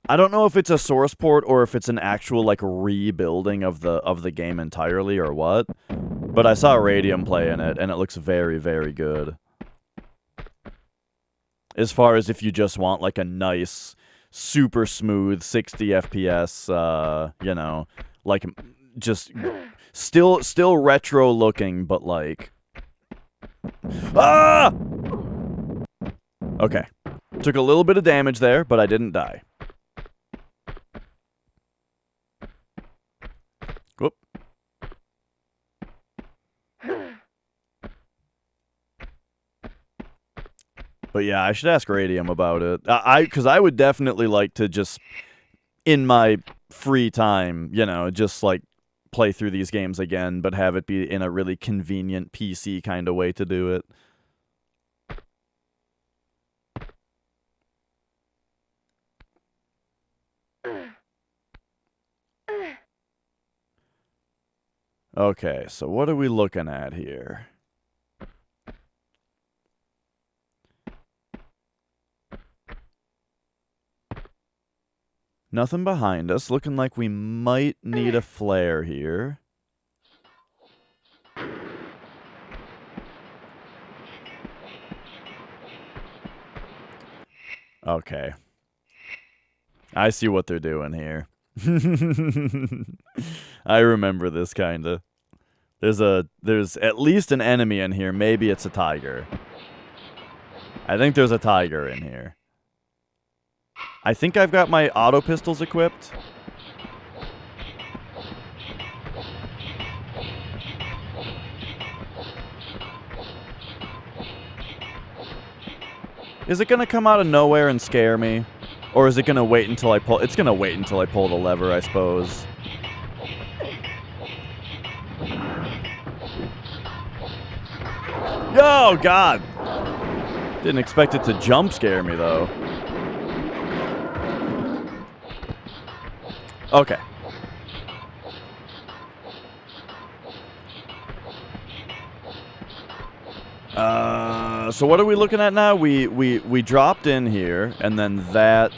I don't know if it's a source port or if it's an actual, like, rebuilding of the game entirely or what, but I saw Radium play in it, and it looks very, very good. As far as if you just want, like, a nice, super smooth 60 FPS, you know, like, just still retro looking, but, like... Ah! Okay. Took a little bit of damage there, but I didn't die. Whoop. But yeah, I should ask Radium about it. Because I would definitely like to just, in my free time, you know, just like play through these games again, but have it be in a really convenient PC kind of way to do it. Okay, so what are we looking at here? Nothing behind us. Looking like we might need a flare here. Okay. I see what they're doing here. I remember this kinda. There's at least an enemy in here. Maybe it's a tiger. I think there's a tiger in here. I think I've got my auto pistols equipped. Is it gonna come out of nowhere and scare me? Or is it gonna wait until I pull... It's gonna wait until I pull the lever, I suppose. Oh, God! Didn't expect it to jump scare me, though. Okay. So what are we looking at now? We dropped in here, and then that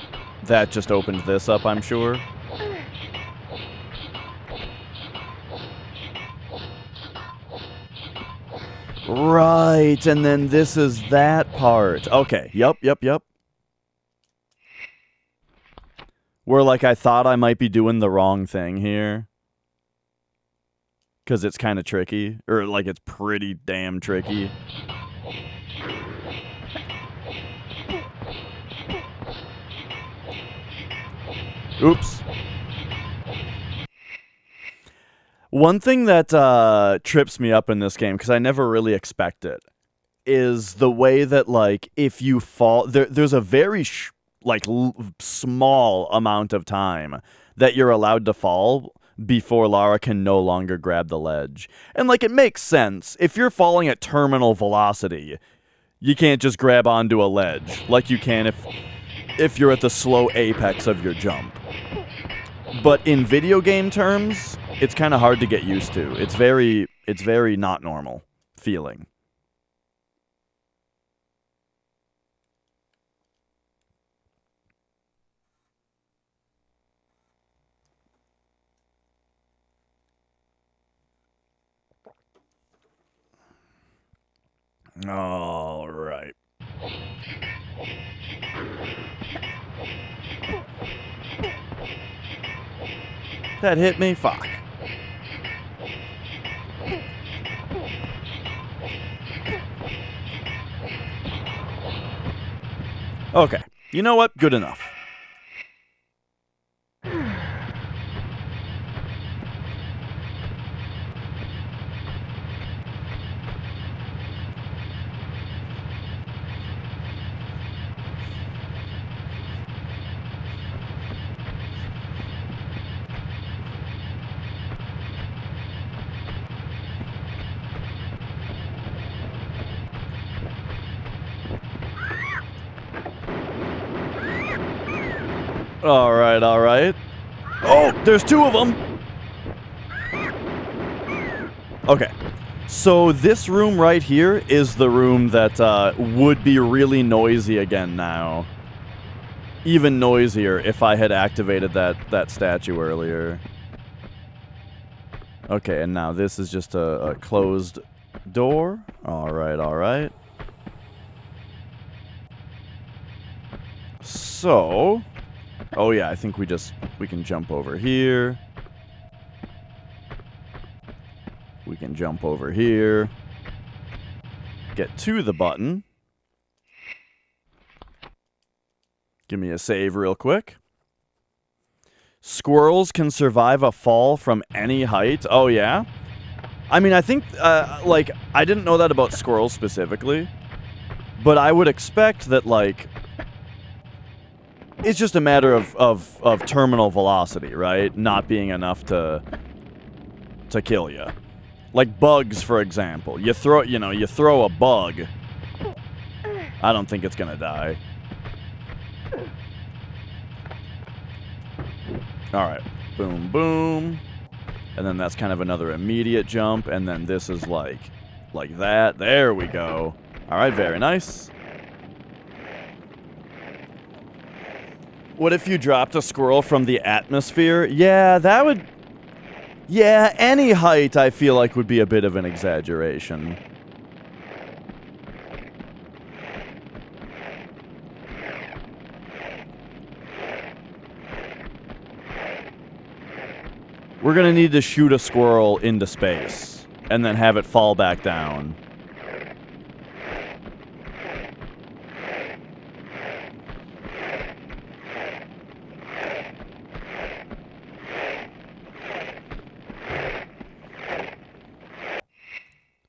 just opened this up, I'm sure. Right, and then this is that part. Okay, yep. Where, like, I thought I might be doing the wrong thing here. Because it's kind of tricky. Or, like, it's pretty damn tricky. Oops. One thing that trips me up in this game, because I never really expect it, is the way that, like, if you fall... There's a very, small amount of time that you're allowed to fall before Lara can no longer grab the ledge. And, like, it makes sense. If you're falling at terminal velocity, you can't just grab onto a ledge like you can if you're at the slow apex of your jump. But in video game terms, it's kind of hard to get used to. It's very not normal feeling. All right. That hit me? Fuck. Okay. You know what? Good enough. All right, all right. Oh, there's two of them. Okay. So this room right here is the room that would be really noisy again now. Even noisier if I had activated that statue earlier. Okay, and now this is just a closed door. All right, all right. So, oh yeah, I think we can jump over here. We can jump over here. Get to the button. Give me a save real quick. Squirrels can survive a fall from any height. Oh, yeah? I mean, I think, like, I didn't know that about squirrels specifically. But I would expect that, like, it's just a matter of terminal velocity, right? Not being enough to kill you. Like bugs, for example. You throw a bug. I don't think it's gonna die. Alright. Boom, boom. And then that's kind of another immediate jump. And then this is like that. There we go. Alright, very nice. What if you dropped a squirrel from the atmosphere? Yeah, that would... Yeah, any height I feel like would be a bit of an exaggeration. We're gonna need to shoot a squirrel into space, and then have it fall back down.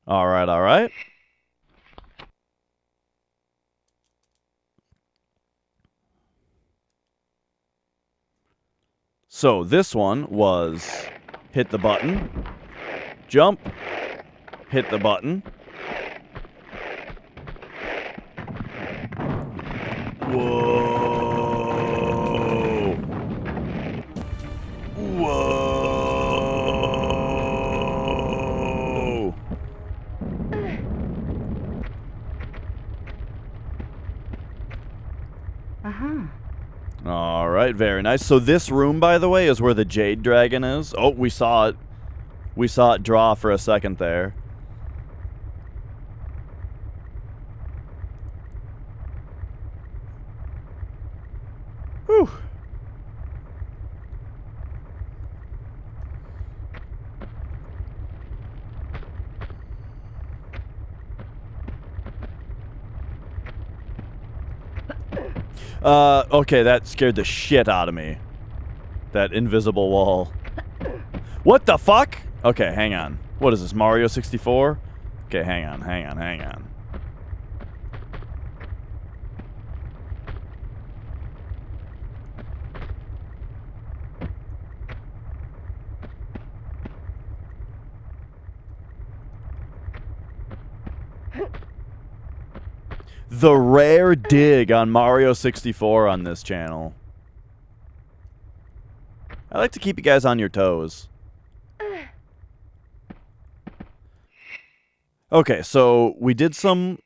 Alright, alright. So this one was hit the button, jump, hit the button. Whoa. Whoa. All right, very nice. So this room, by the way, is where the Jade Dragon is. Oh, we saw it. We saw it draw for a second there. Whew. Okay, that scared the shit out of me. That invisible wall. What the fuck? Okay, hang on. What is this, Mario 64? Okay, hang on. The rare dig on Mario 64 on this channel. I like to keep you guys on your toes. Okay, so we did some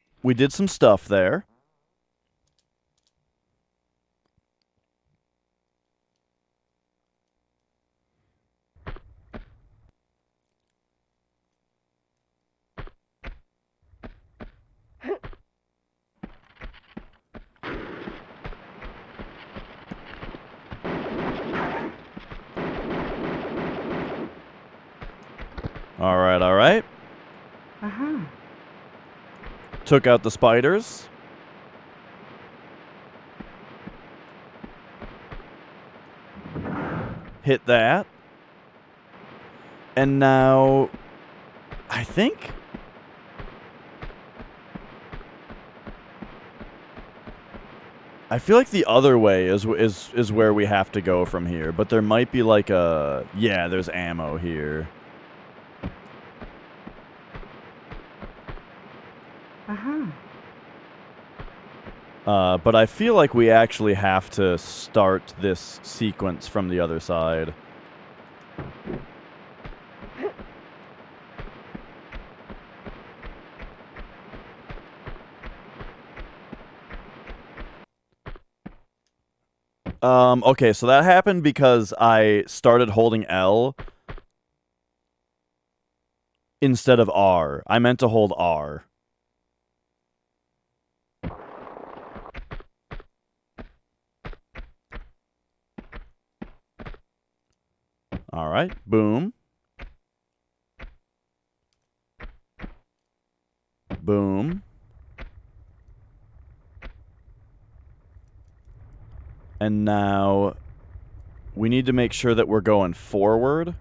stuff there. All right, all right. Uh-huh. Took out the spiders. Hit that. And now, I think... I feel like the other way is where we have to go from here, but there might be like a... Yeah, there's ammo here. Uh-huh. But I feel like we actually have to start this sequence from the other side. Okay, so that happened because I started holding L instead of R. I meant to hold R. All right, boom. Boom. And now we need to make sure that we're going forward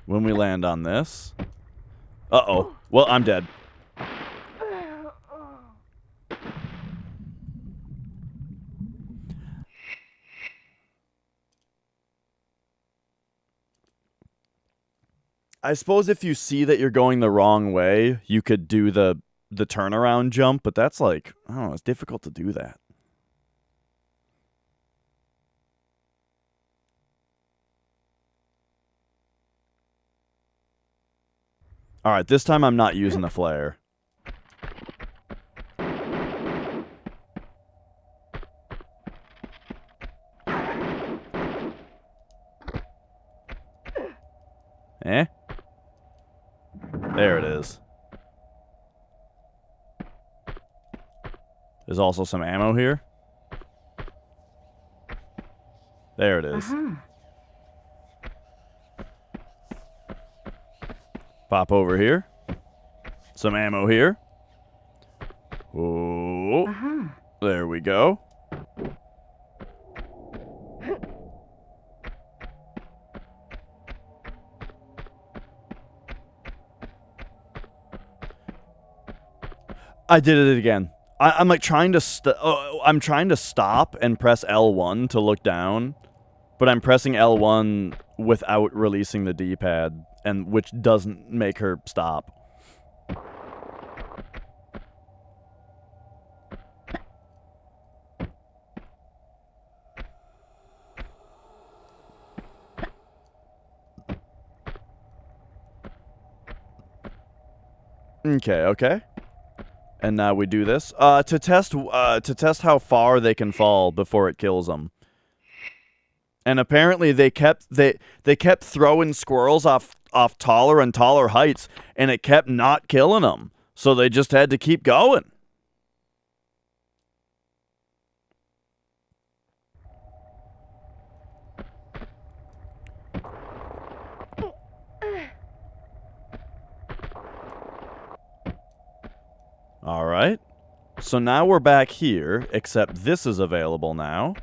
when we land on this. Uh-oh. Well, I'm dead. I suppose if you see that you're going the wrong way, you could do the turnaround jump, but that's like, I don't know, it's difficult to do that. All right, this time I'm not using the flare. Eh? There it is. There's also some ammo here. There it is. Uh-huh. Pop over here. Some ammo here. Oh, Uh-huh. there we go. I did it again. I'm like trying to I'm trying to stop and press L1 to look down, but I'm pressing L1 without releasing the D-pad, and which doesn't make her stop. Okay. And now we do this to test how far they can fall before it kills them. And apparently they kept throwing squirrels off taller and taller heights, and it kept not killing them. So they just had to keep going. All right. So now we're back here, except this is available now.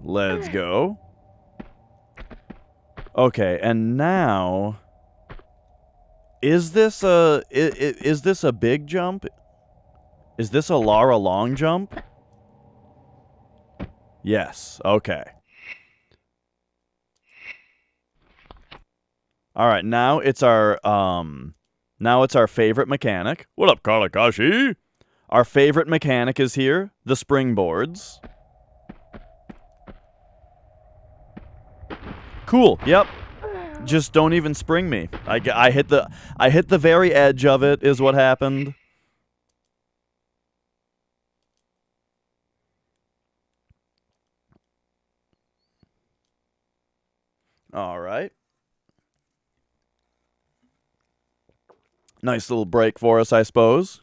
Let's go. Okay, and now is this a big jump? Is this a Lara long jump? Yes. Okay. All right, now it's our favorite mechanic. What up, Kalakashi? Our favorite mechanic is here, the springboards. Cool. Yep. Just don't even spring me. I hit the very edge of it is what happened. All right. Nice little break for us, I suppose.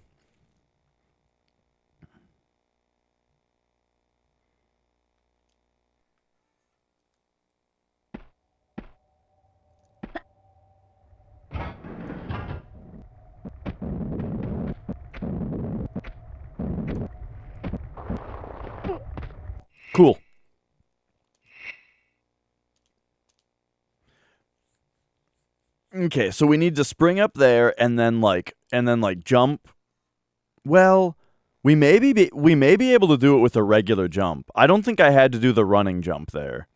Cool. Okay, so we need to spring up there and then jump. Well, we may be able to do it with a regular jump. I don't think I had to do the running jump there.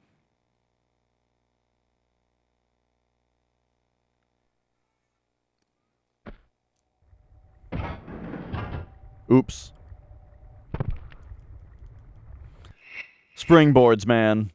Oops. Springboards, man.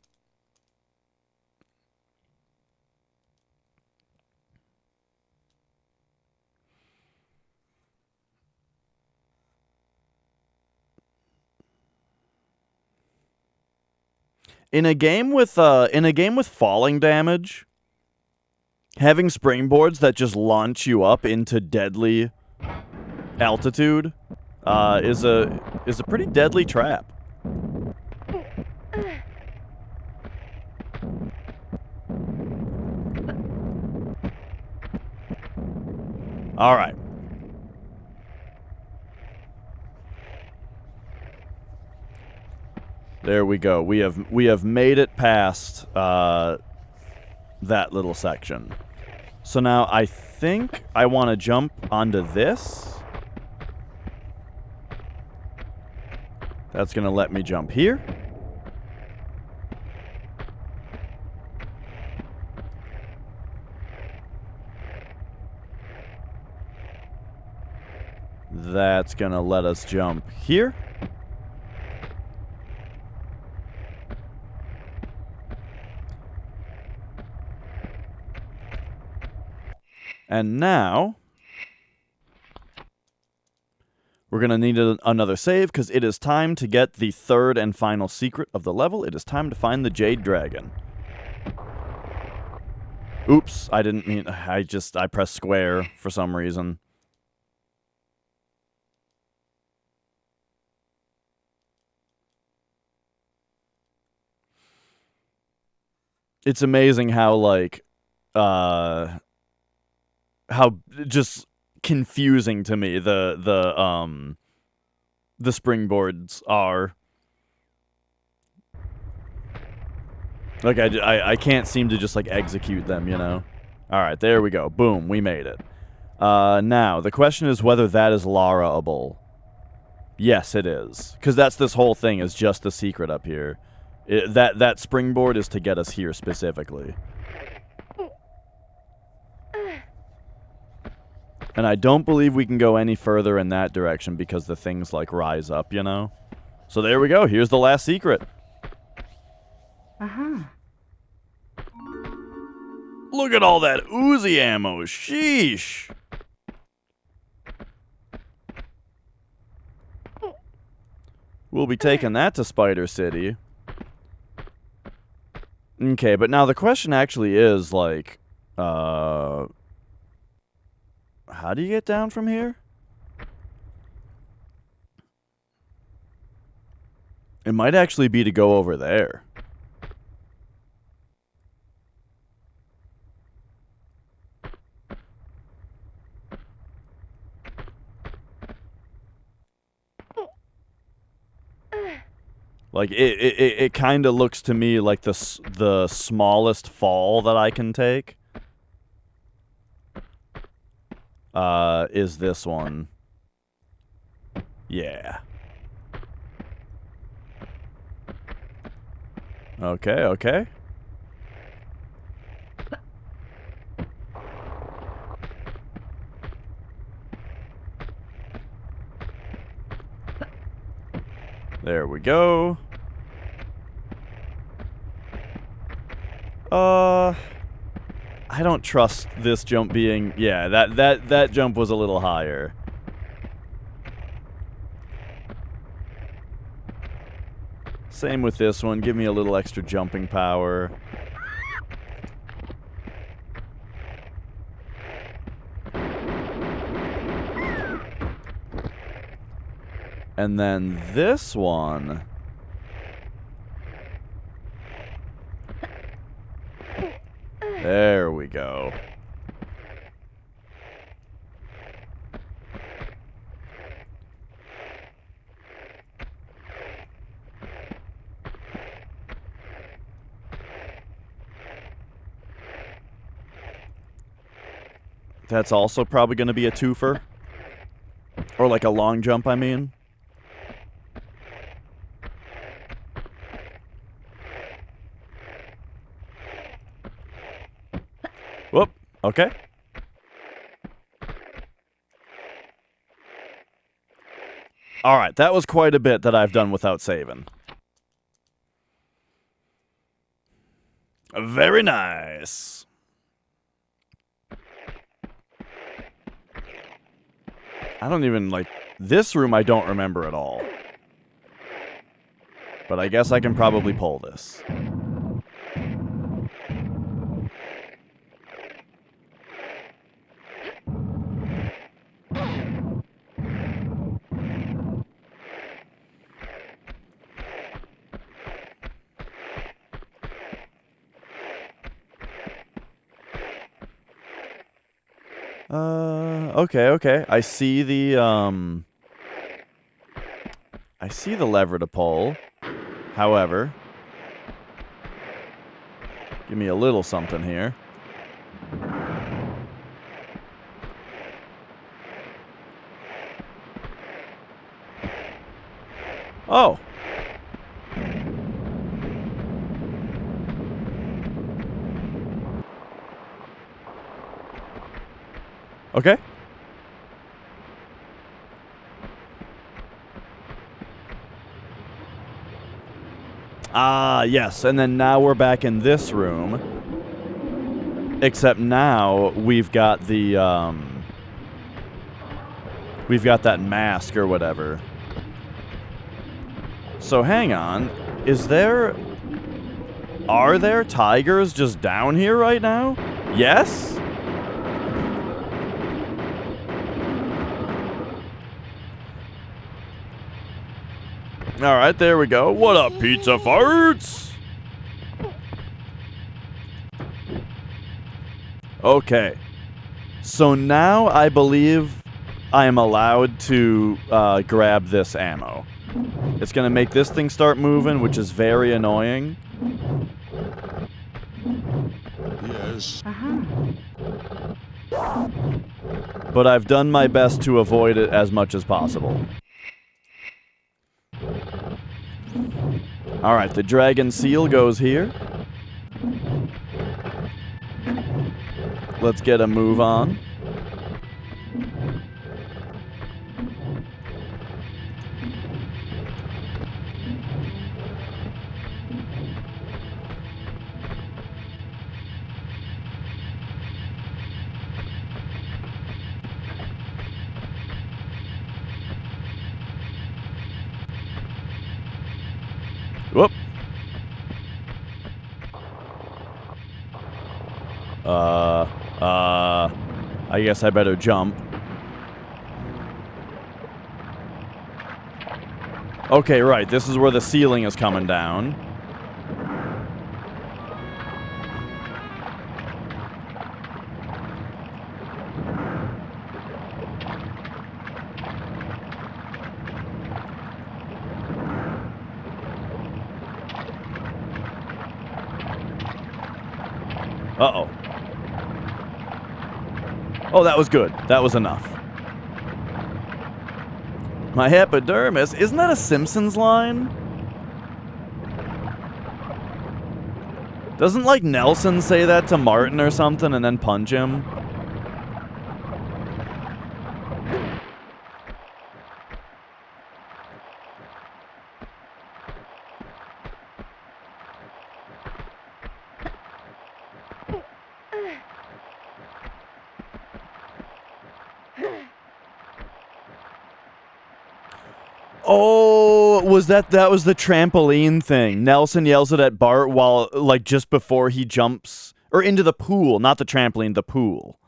In a game with falling damage, having springboards that just launch you up into deadly altitude is a pretty deadly trap. All right. There we go. We have made it past that little section. So now I think I want to jump onto this. That's going to let me jump here. That's going to let us jump here. And now, we're going to need another save because it is time to get the third and final secret of the level. It is time to find the Jade Dragon. Oops, I didn't mean... I pressed square for some reason. It's amazing how, like, how just confusing to me the springboards are. Like, I can't seem to just, like, execute them, you know? Alright, there we go. Boom, we made it. Now, the question is whether that is Lara-able. Yes, it is. Because that's this whole thing, is just the secret up here. That springboard is to get us here specifically. And I don't believe we can go any further in that direction because the things, like, rise up, you know? So there we go. Here's the last secret. Uh-huh. Look at all that Uzi ammo. Sheesh. We'll be taking that to Spider City. Okay, but now the question actually is, like, how do you get down from here? It might actually be to go over there. Like, it kind of looks to me like the smallest fall that I can take. Is this one. Yeah. Okay, okay. There we go. I don't trust this jump being... Yeah, that jump was a little higher. Same with this one. Give me a little extra jumping power. And then this one... There we go. That's also probably going to be a twofer. Or like a long jump, I mean. Whoop. Okay. Alright, that was quite a bit that I've done without saving. Very nice. I don't even, like... This room I don't remember at all. But I guess I can probably pull this. Okay. I see the lever to pull. However, give me a little something here. Oh. Okay. Ah, yes. And then now we're back in this room. Except now we've got the, we've got that mask or whatever. So hang on. Are there tigers just down here right now? Yes? Alright, there we go. What up, pizza farts? Okay. So now I believe I am allowed to grab this ammo. It's gonna make this thing start moving, which is very annoying. Yes. But I've done my best to avoid it as much as possible. Alright, the dragon seal goes here. Let's get a move on. Whoop. I guess I better jump. Okay, right. This is where the ceiling is coming down. Uh-oh. Oh, that was good. That was enough. My epidermis? Isn't that a Simpsons line? Doesn't, like, Nelson say that to Martin or something and then punch him? Oh, that was the trampoline thing. Nelson yells it at Bart while, like, just before he jumps, or into the pool, not the trampoline, the pool.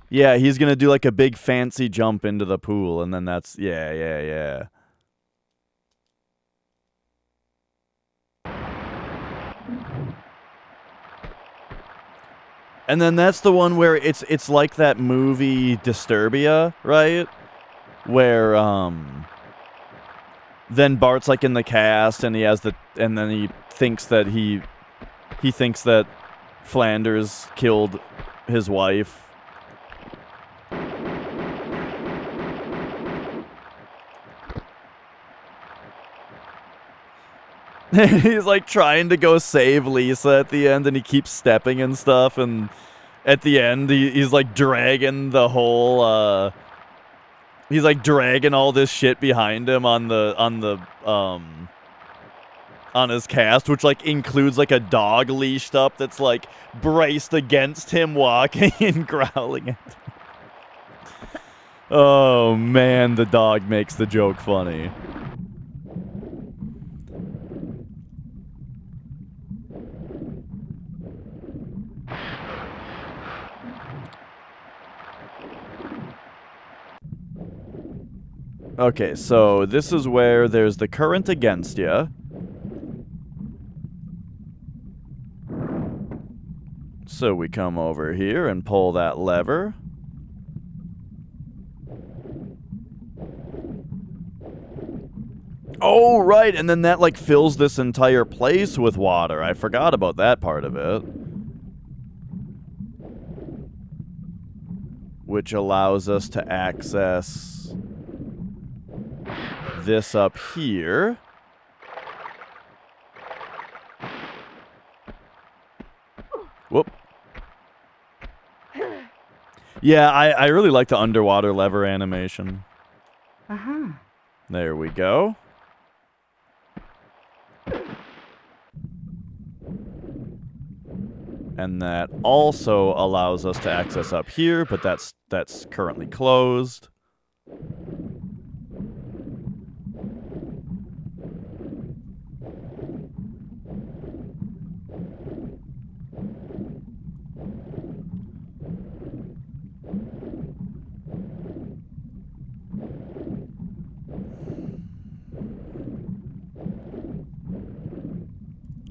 Yeah, he's gonna do, like, a big fancy jump into the pool, and then that's, yeah. And then that's the one where it's like that movie Disturbia, right? Where then Bart's like in the cast and he has and then he thinks that Flanders killed his wife. He's like trying to go save Lisa at the end, and he keeps stepping and stuff, and at the end he's like dragging the whole he's like dragging all this shit behind him on his cast, which like includes like a dog leashed up that's like braced against him walking and growling at him. Oh man, the dog makes the joke funny. Okay, so this is where there's the current against you. So we come over here and pull that lever. Oh, right, and then that, like, fills this entire place with water. I forgot about that part of it. Which allows us to access this up here. Whoop. Yeah, I really like the underwater lever animation. Uh-huh. There we go. And that also allows us to access up here, but that's currently closed.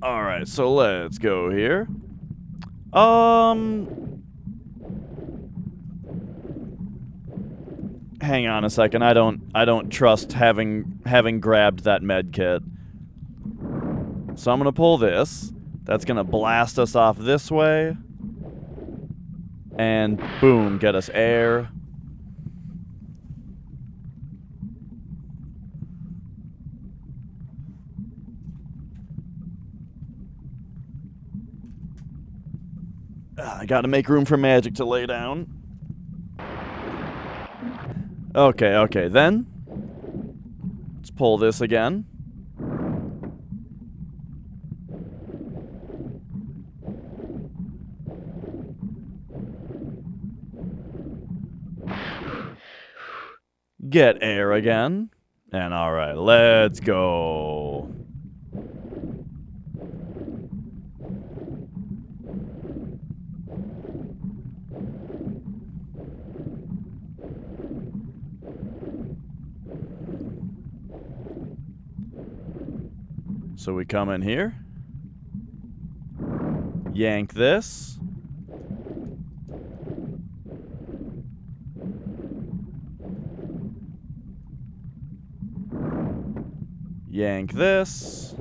Alright, so let's go here. Hang on a second. I don't trust having grabbed that med kit. So I'm gonna pull this. That's gonna blast us off this way. And boom, get us air. I gotta make room for magic to lay down. Okay, then. Let's pull this again. Get air again. And alright, let's go. So we come in here. Yank this. Yank this.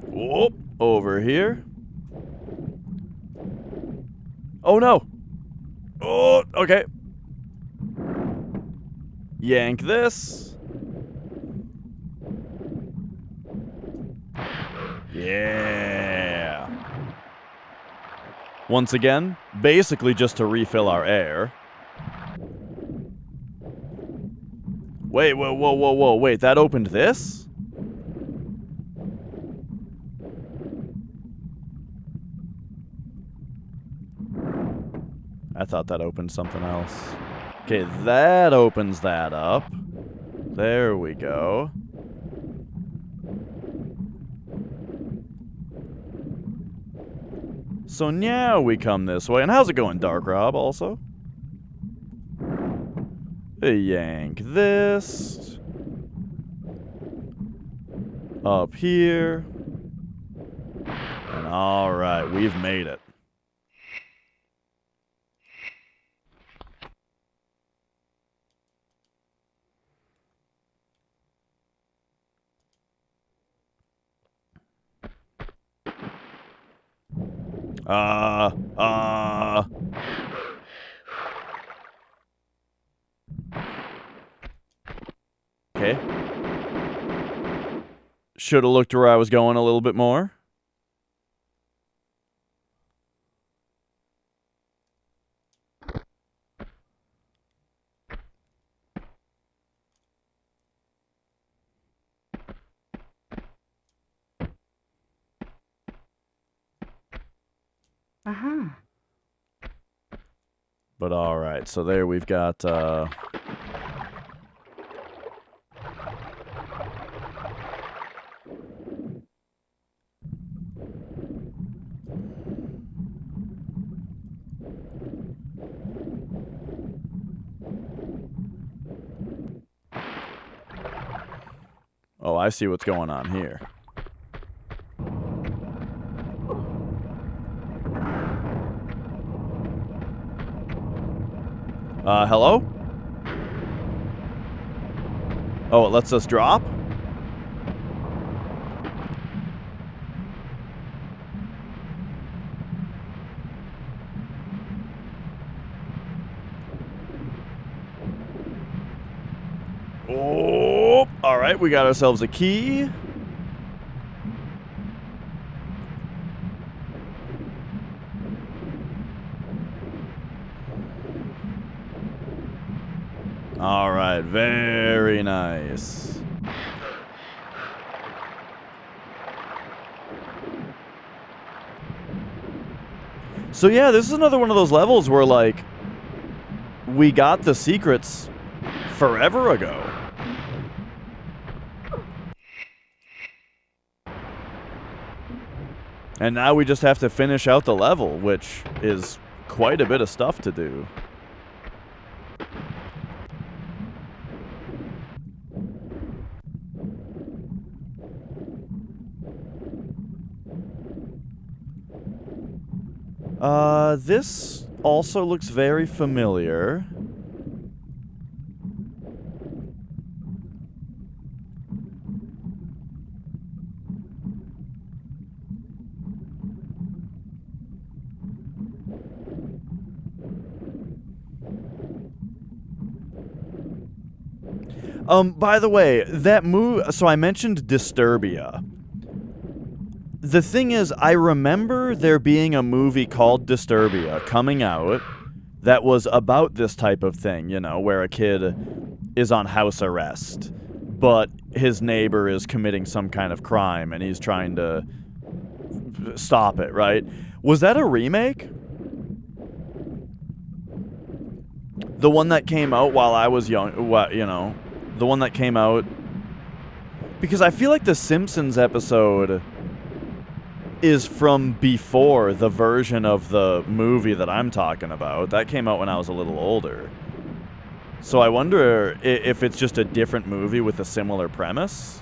Whoop, over here. Oh no. Oh, okay. Yank this. Yeah. Once again, basically just to refill our air. Wait, whoa, wait, that opened this? I thought that opened something else. Okay, that opens that up. There we go. So now we come this way. And how's it going, Dark Rob, also? Yank this. Up here. And alright, we've made it. Okay. Should have looked where I was going a little bit more. Uh-huh. But alright, so there we've got, oh, I see what's going on here. Hello? Oh, it lets us drop? Oh, alright, we got ourselves a key. Alright, very nice. So yeah, this is another one of those levels where, like, we got the secrets forever ago. And now we just have to finish out the level, which is quite a bit of stuff to do. This also looks very familiar. By the way, that so I mentioned Disturbia. The thing is, I remember there being a movie called Disturbia coming out that was about this type of thing, you know, where a kid is on house arrest, but his neighbor is committing some kind of crime and he's trying to stop it, right? Was that a remake? The one that came out while I was young, you know, the one that came out... Because I feel like the Simpsons episode is from before the version of the movie that I'm talking about. That came out when I was a little older. So I wonder if it's just a different movie with a similar premise,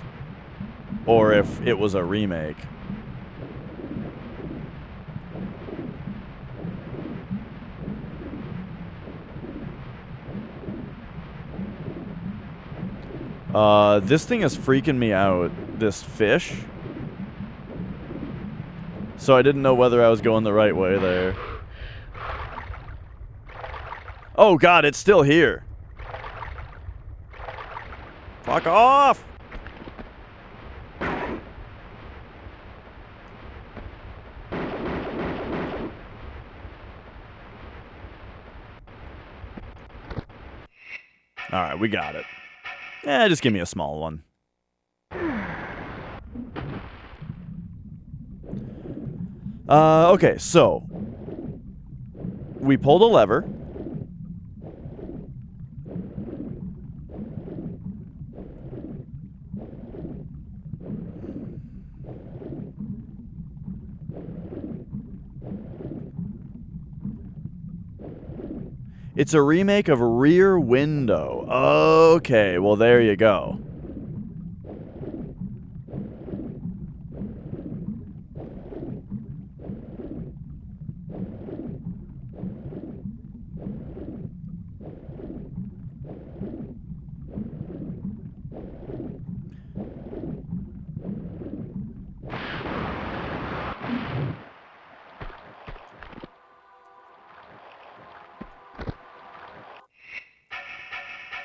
or if it was a remake. This thing is freaking me out, this fish. So I didn't know whether I was going the right way there. Oh god, it's still here. Fuck off! Alright, we got it. Eh, just give me a small one. Okay, so we pulled a lever. It's a remake of Rear Window. Okay, well there you go.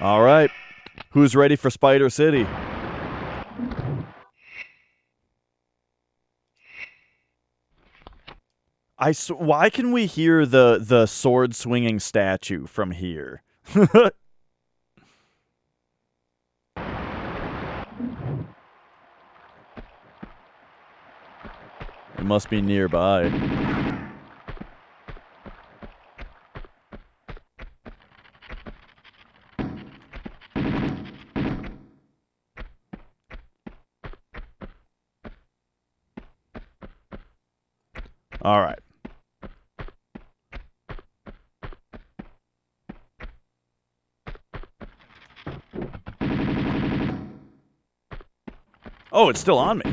All right. Who's ready for Spider City? Why can we hear the sword swinging statue from here? It must be nearby. All right. Oh, it's still on me.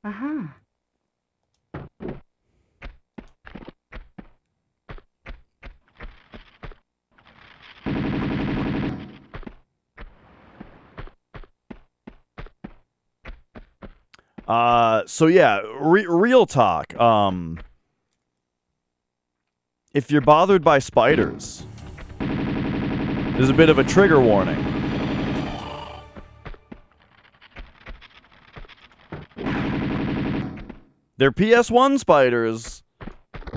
Uh-huh. So yeah, real talk. If you're bothered by spiders, there's a bit of a trigger warning. They're PS1 spiders,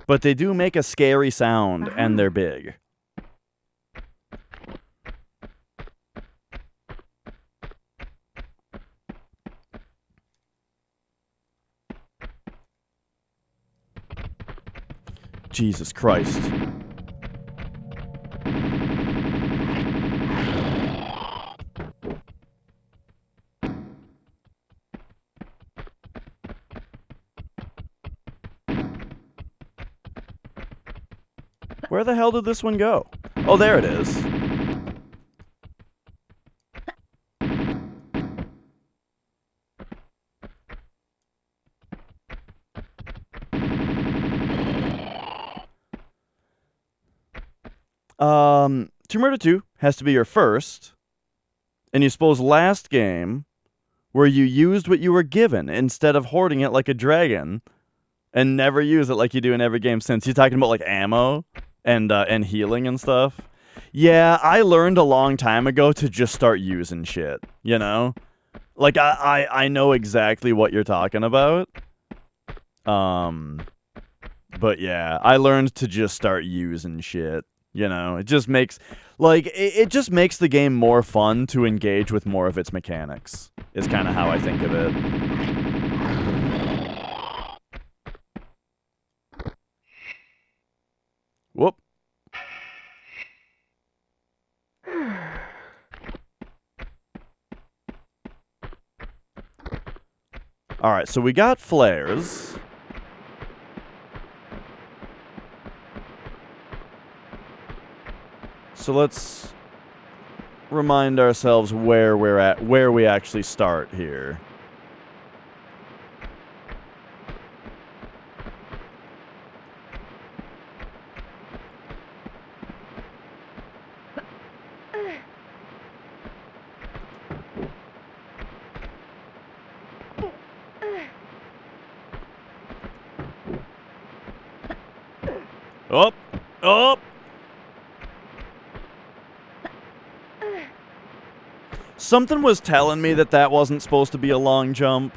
but they do make a scary sound, and they're big. Jesus Christ. Where the hell did this one go? Oh, there it is. Tomb Raider 2 has to be your first. And you suppose last game, where you used what you were given instead of hoarding it like a dragon, and never use it like you do in every game since. You're talking about like ammo and healing and stuff. Yeah, I learned a long time ago to just start using shit, you know? Like I know exactly what you're talking about. But yeah, I learned to just start using shit. You know, it just makes, like, it just makes the game more fun to engage with more of its mechanics, is kind of how I think of it. Whoop. Alright, so we got flares. So let's remind ourselves where we're at, where we actually start here. Up, up. Something was telling me that that wasn't supposed to be a long jump,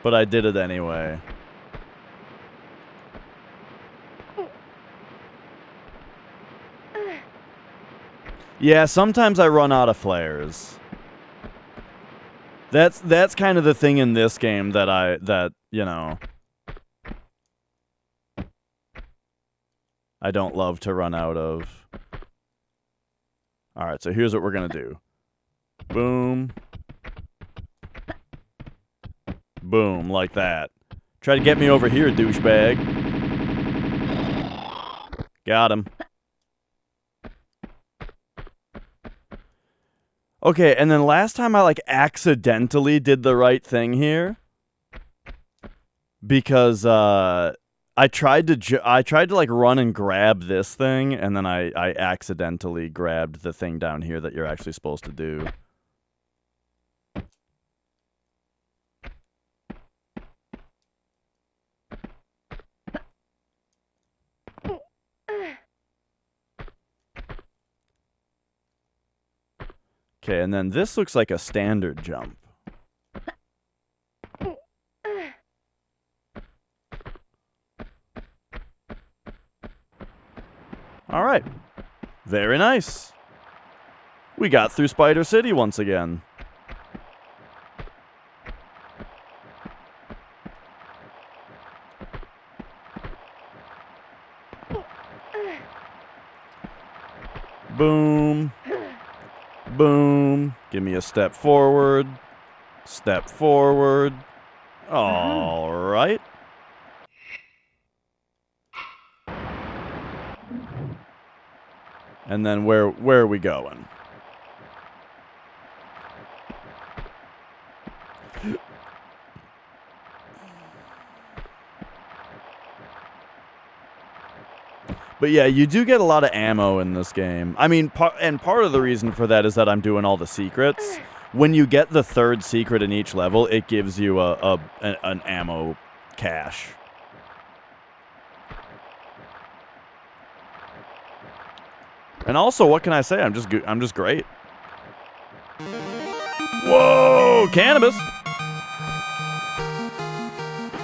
but I did it anyway. Yeah, sometimes I run out of flares. That's kind of the thing in this game that you know, I don't love to run out of. Alright, so here's what we're gonna do. Boom. Boom, like that. Try to get me over here, douchebag. Got him. Okay, and then last time I, like, accidentally did the right thing here. Because, I tried to like run and grab this thing, and then I accidentally grabbed the thing down here that you're actually supposed to do. Okay, and then this looks like a standard jump. All right. Very nice. We got through Spider City once again. Boom. Boom. Give me a step forward. Step forward. All right. And then where are we going? But yeah, you do get a lot of ammo in this game. I mean, part of the reason for that is that I'm doing all the secrets. When you get the third secret in each level, it gives you an ammo cache. And also, what can I say? I'm just great. Whoa, cannabis!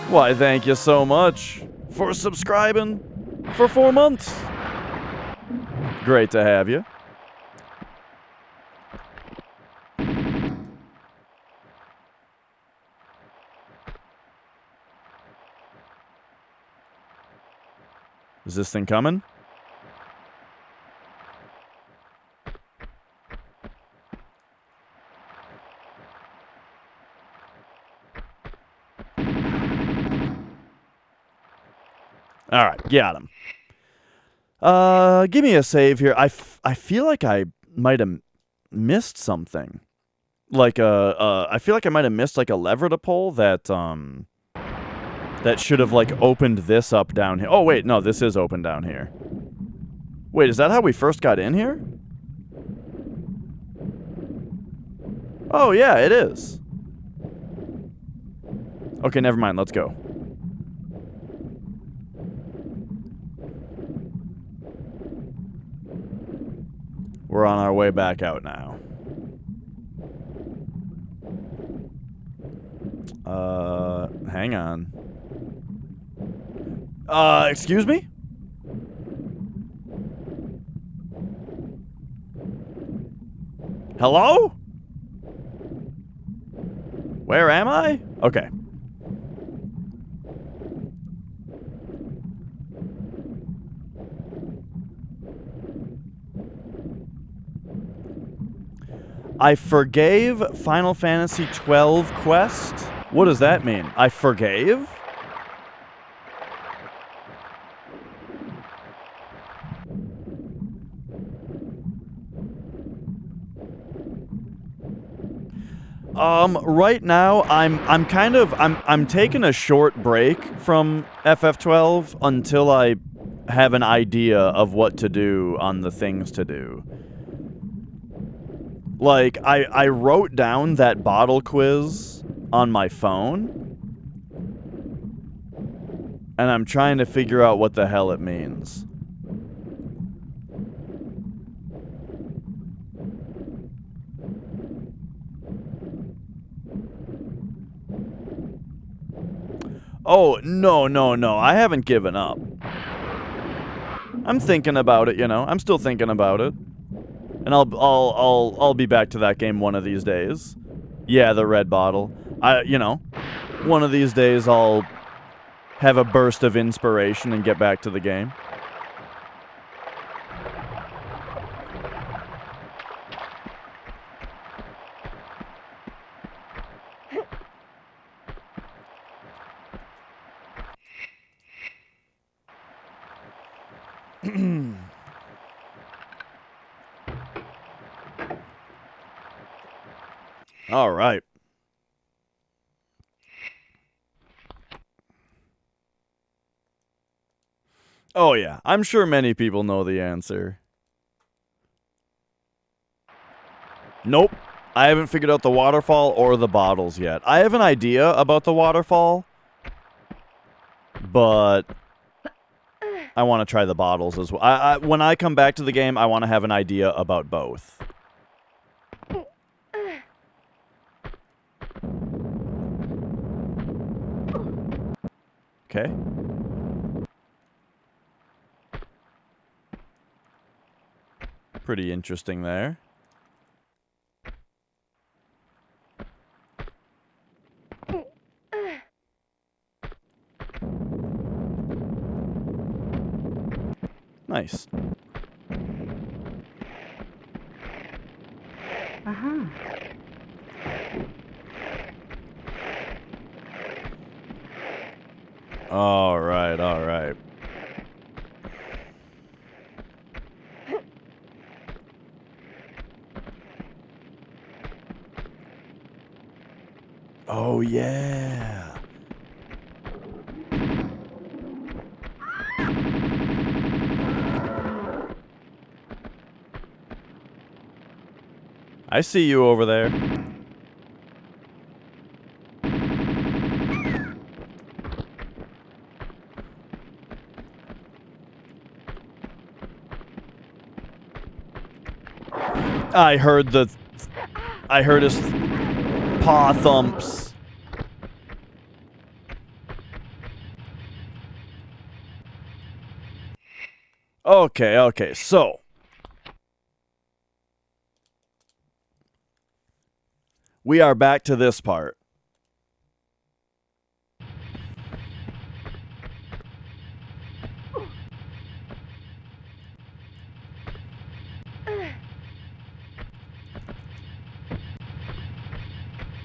Why, thank you so much for subscribing for 4 months. Great to have you. Is this thing coming? Alright, got him. Give me a save here. I feel like I might have missed something. Like, I feel like I might have missed, like, a lever to pull that should have, like, opened this up down here. Oh, wait, no, this is open down here. Wait, is that how we first got in here? Oh, yeah, it is. Okay, never mind, let's go. We're on our way back out now. Hang on. Excuse me? Hello? Where am I? Okay. I forgave Final Fantasy XII quest? What does that mean? I forgave? Right now I'm taking a short break from FF12 until I have an idea of what to do on the things to do. Like, I wrote down that bottle quiz on my phone, and I'm trying to figure out what the hell it means. Oh, no, I haven't given up. I'm thinking about it, you know. I'm still thinking about it. And I'll be back to that game one of these days. Yeah, the red bottle. You know, one of these days I'll have a burst of inspiration and get back to the game. All right. Oh yeah, I'm sure many people know the answer. Nope. I haven't figured out the waterfall or the bottles yet. I have an idea about the waterfall, but I want to try the bottles as well. When I come back to the game, I want to have an idea about both. Okay. Pretty interesting there. Nice. Uh-huh. All right, all right. Oh, yeah. I see you over there. I heard his paw thumps. Okay, okay, so. We are back to this part.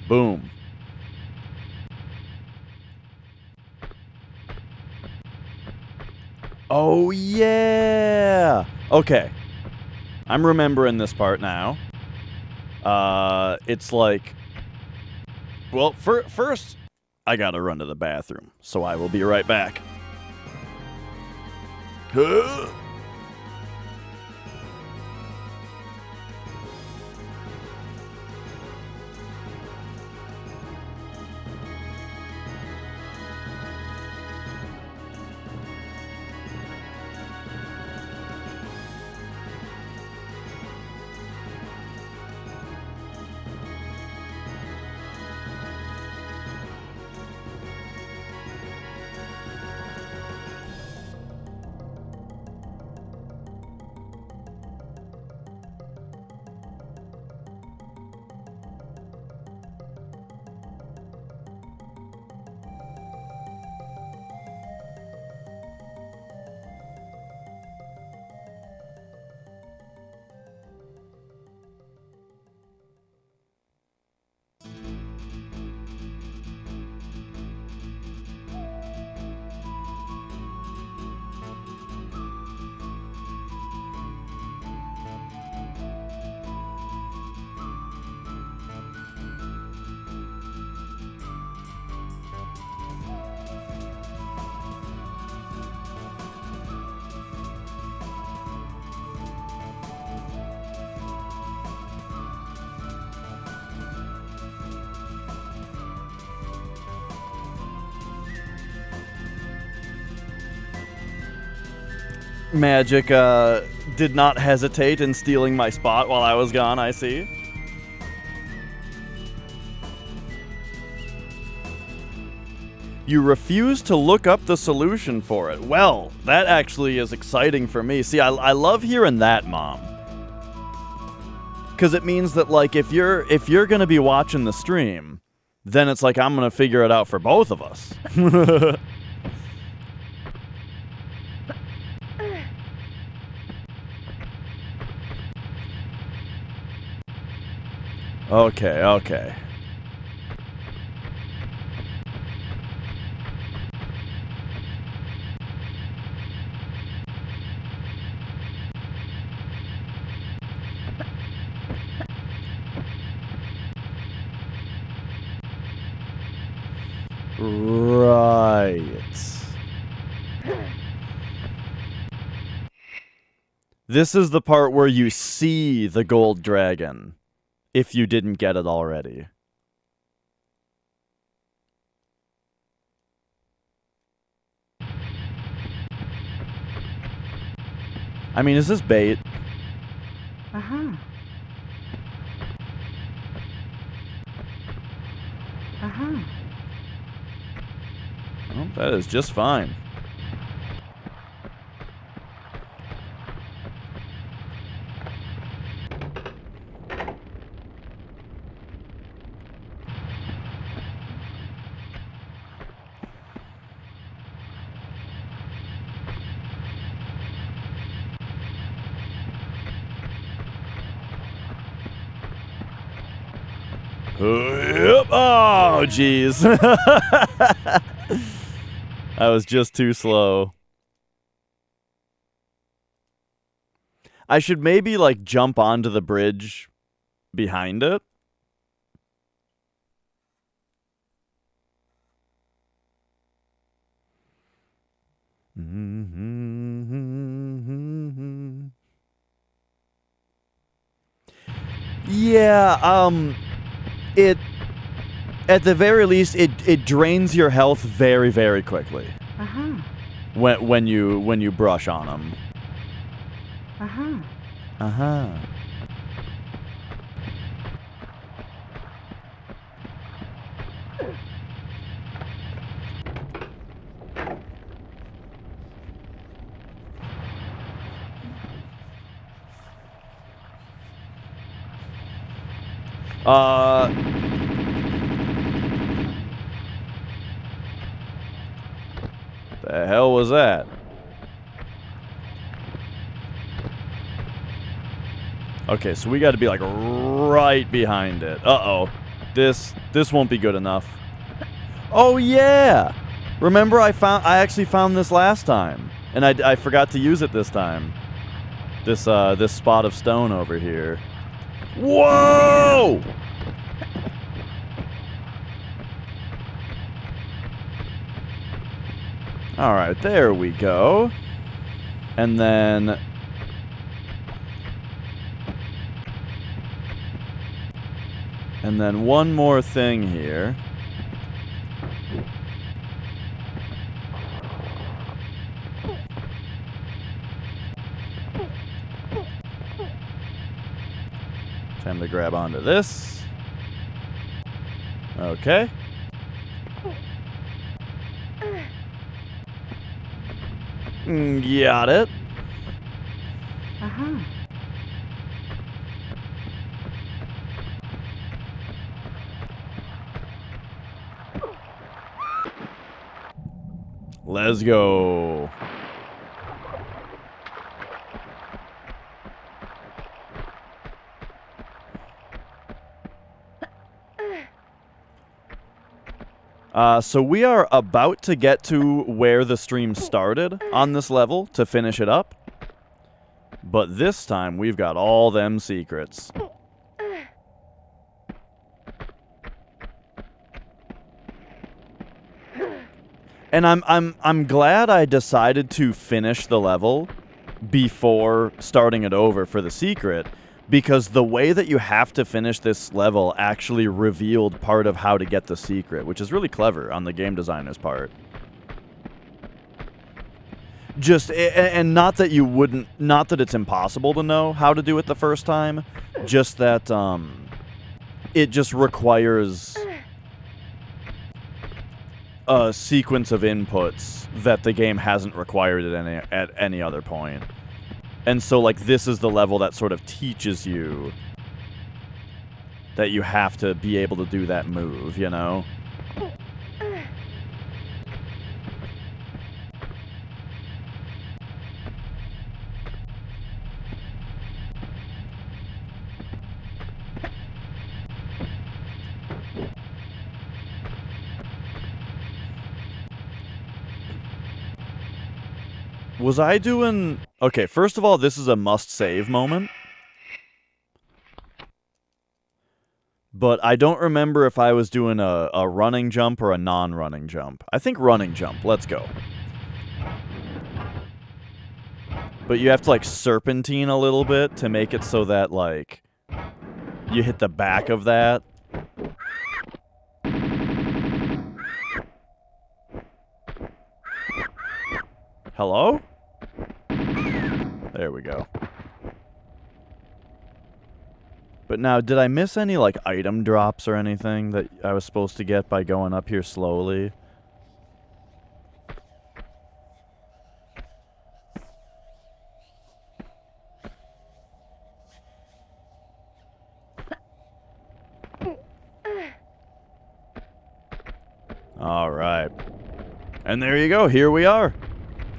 Boom. Oh, yeah. Okay. I'm remembering this part now. It's like... Well, first, I gotta run to the bathroom, so I will be right back. Magic did not hesitate in stealing my spot while I was gone, I see. You refuse to look up the solution for it. Well, that actually is exciting for me. See, I love hearing that, Mom. Because it means that, like, if you're going to be watching the stream, then it's like I'm going to figure it out for both of us. Okay, okay. Right. This is the part where you see the gold dragon, if you didn't get it already. I mean, is this bait? Uh-huh. Uh-huh. Well, that is just fine. Yep. Oh, jeez. I was just too slow. I should maybe, like, jump onto the bridge behind it. Yeah, it, at the very least, it drains your health very, very quickly. Uh-huh. When you brush on them. Uh-huh. Uh-huh. The hell was that? Okay, so we got to be like right behind it. Uh-oh. This won't be good enough. Oh yeah. Remember I actually found this last time, and I forgot to use it this time. This spot of stone over here. Whoa! All right, there we go. And then one more thing here. Time to grab onto this. Okay. Got it. Uh-huh. Let's go. So we are about to get to where the stream started on this level to finish it up. But this time we've got all them secrets. And I'm glad I decided to finish the level before starting it over for the secret, because the way that you have to finish this level actually revealed part of how to get the secret, which is really clever on the game designer's part. And not that you wouldn't, not that it's impossible to know how to do it the first time, just that it just requires a sequence of inputs that the game hasn't required at any other point. And so, like, this is the level that sort of teaches you that you have to be able to do that move, you know? Was I doing... Okay, first of all, this is a must-save moment. But I don't remember if I was doing a running jump or a non-running jump. I think running jump. Let's go. But you have to, like, serpentine a little bit to make it so that, like, you hit the back of that. Hello? There we go. But now, did I miss any, like, item drops or anything that I was supposed to get by going up here slowly? All right. And there you go. Here we are.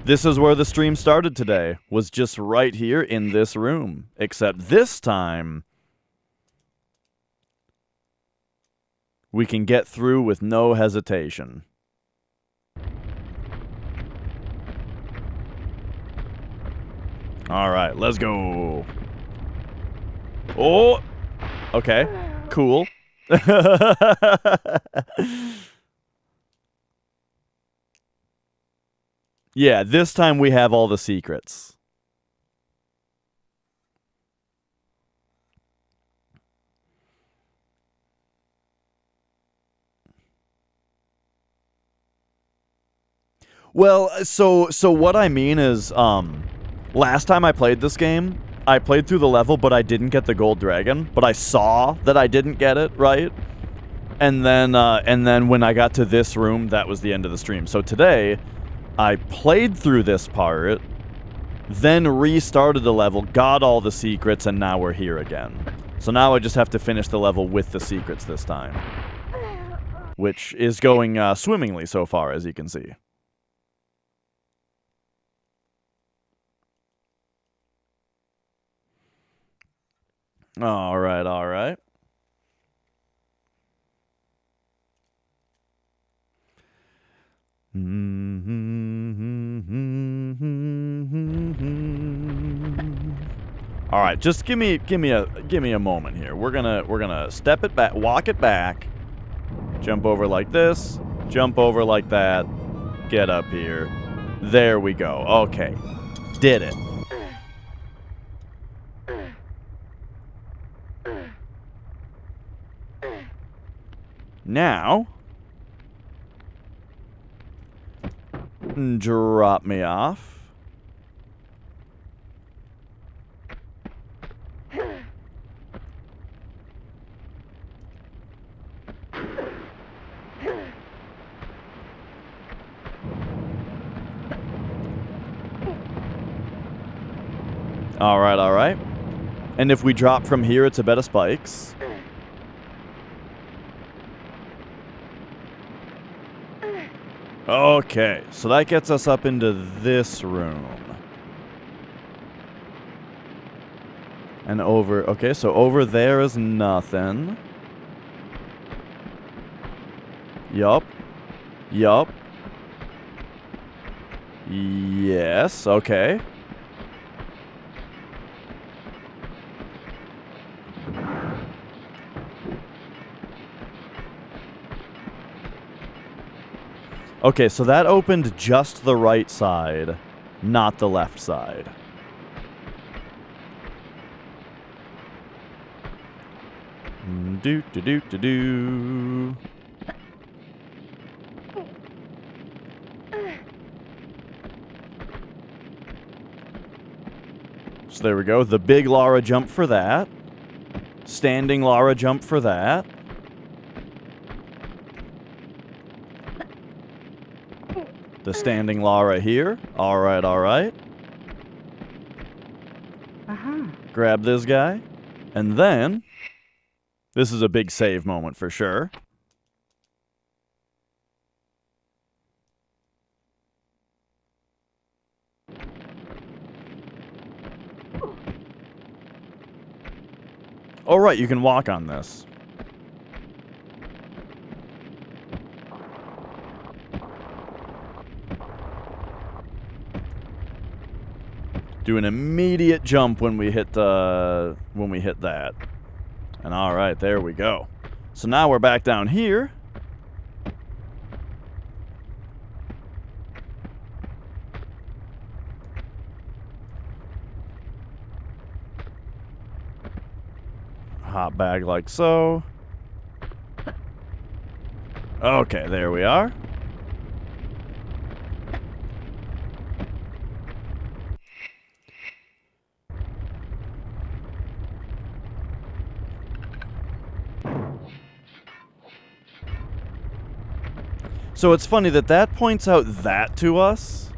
This is where the stream started today. Was just right here in this room. Except this time, we can get through with no hesitation. All right, let's go. Oh, okay, cool. Yeah, this time we have all the secrets. Well, so what I mean is, last time I played this game, I played through the level, but I didn't get the gold dragon. But I saw that I didn't get it, right? And then when I got to this room, that was the end of the stream. So today, I played through this part, then restarted the level, got all the secrets, and now we're here again. So now I just have to finish the level with the secrets this time. Which is going swimmingly so far, as you can see. All right, all right. All right, just give me a moment here. We're gonna step it back, walk it back, jump over like this, jump over like that, get up here. There we go. Okay, did it. Now, drop me off. All right, all right. And if we drop from here, it's a bed of spikes. Okay, so that gets us up into this room. And over, okay, so over there is nothing. Yup. Yup. Yes, okay. Okay, so that opened just the right side, not the left side. Do. So there we go. The big Lara jump for that. Standing Lara jump for that. The standing Lara here. All right, all right. Grab this guy. And then, this is a big save moment for sure. All right, you can walk on this. Do an immediate jump when we hit that. And all right, there we go. So now we're back down here. Hop back like so. Okay, there we are. So it's funny that that points out that to us,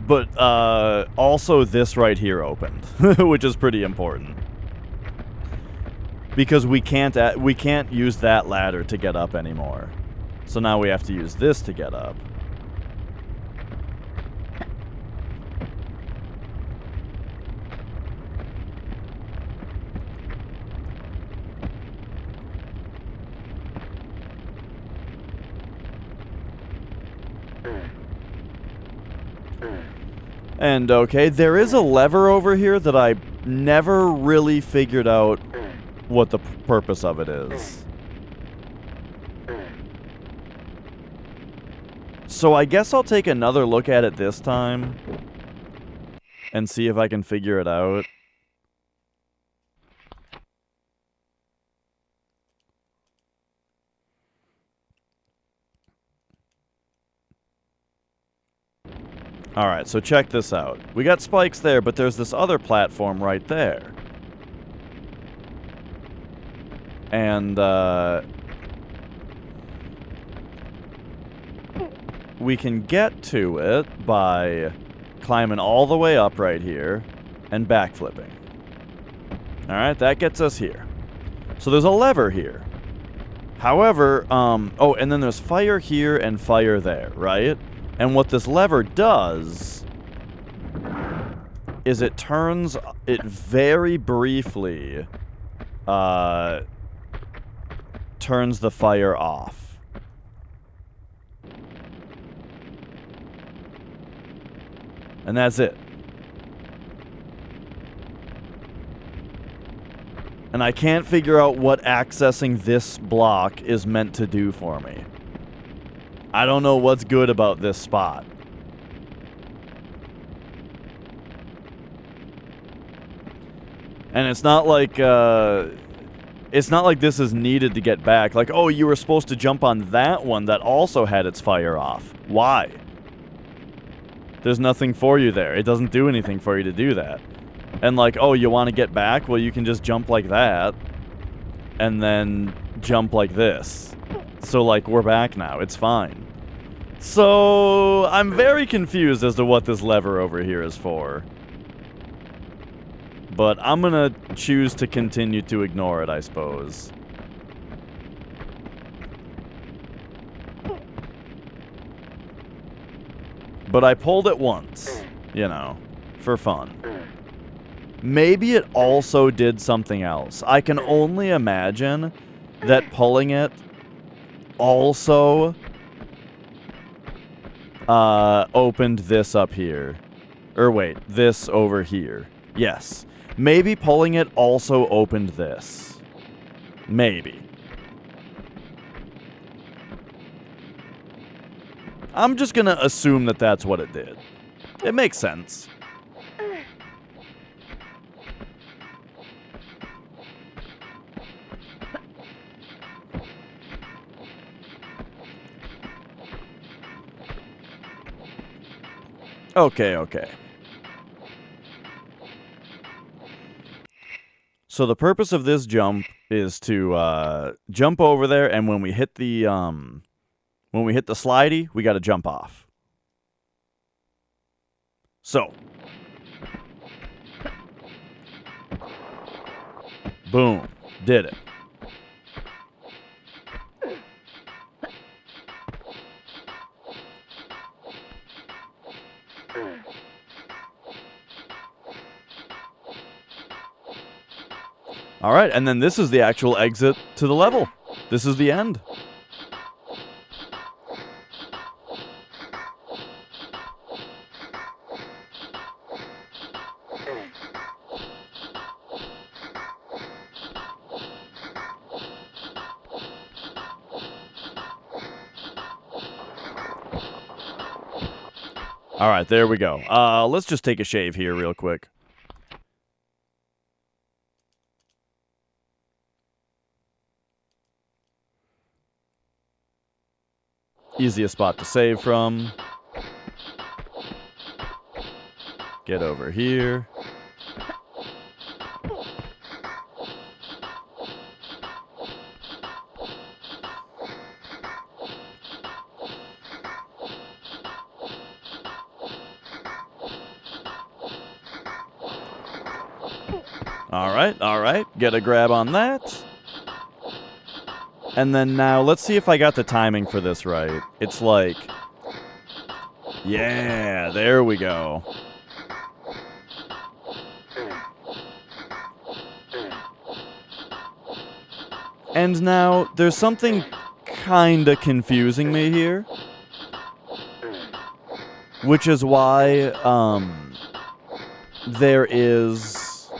but also this right here opened, which is pretty important. Because we can't use that ladder to get up anymore. So now we have to use this to get up. And okay, there is a lever over here that I never really figured out what the purpose of it is. So I guess I'll take another look at it this time and see if I can figure it out. Alright, so check this out. We got spikes there, but there's this other platform right there. And, we can get to it by climbing all the way up right here and backflipping. Alright, that gets us here. So there's a lever here. However, oh, and then there's fire here and fire there, right? And what this lever does is it turns it very briefly, turns the fire off. And that's it. And I can't figure out what accessing this block is meant to do for me. I don't know what's good about this spot. And it's not like this is needed to get back. Like, oh, you were supposed to jump on that one that also had its fire off. Why? There's nothing for you there. It doesn't do anything for you to do that. And like, oh, you want to get back? Well, you can just jump like that. And then jump like this. So, like, we're back now. It's fine. So, I'm very confused as to what this lever over here is for. But I'm gonna choose to continue to ignore it, I suppose. But I pulled it once, you know, for fun. Maybe it also did something else. I can only imagine that pulling it also opened this up here. Or wait, this over here. Yes. Maybe pulling it also opened this. Maybe. I'm just gonna assume that that's what it did. It makes sense. Okay. So the purpose of this jump is to jump over there, and when we hit the slidey, we got to jump off. So, boom, did it. Alright, and then this is the actual exit to the level. This is the end. Alright, there we go. Let's just take a shave here real quick. Easiest spot to save from. Get over here. Alright. Get a grab on that. And then now, let's see if I got the timing for this right. It's like... Yeah, there we go. And now, there's something kinda confusing me here. Which is why, there is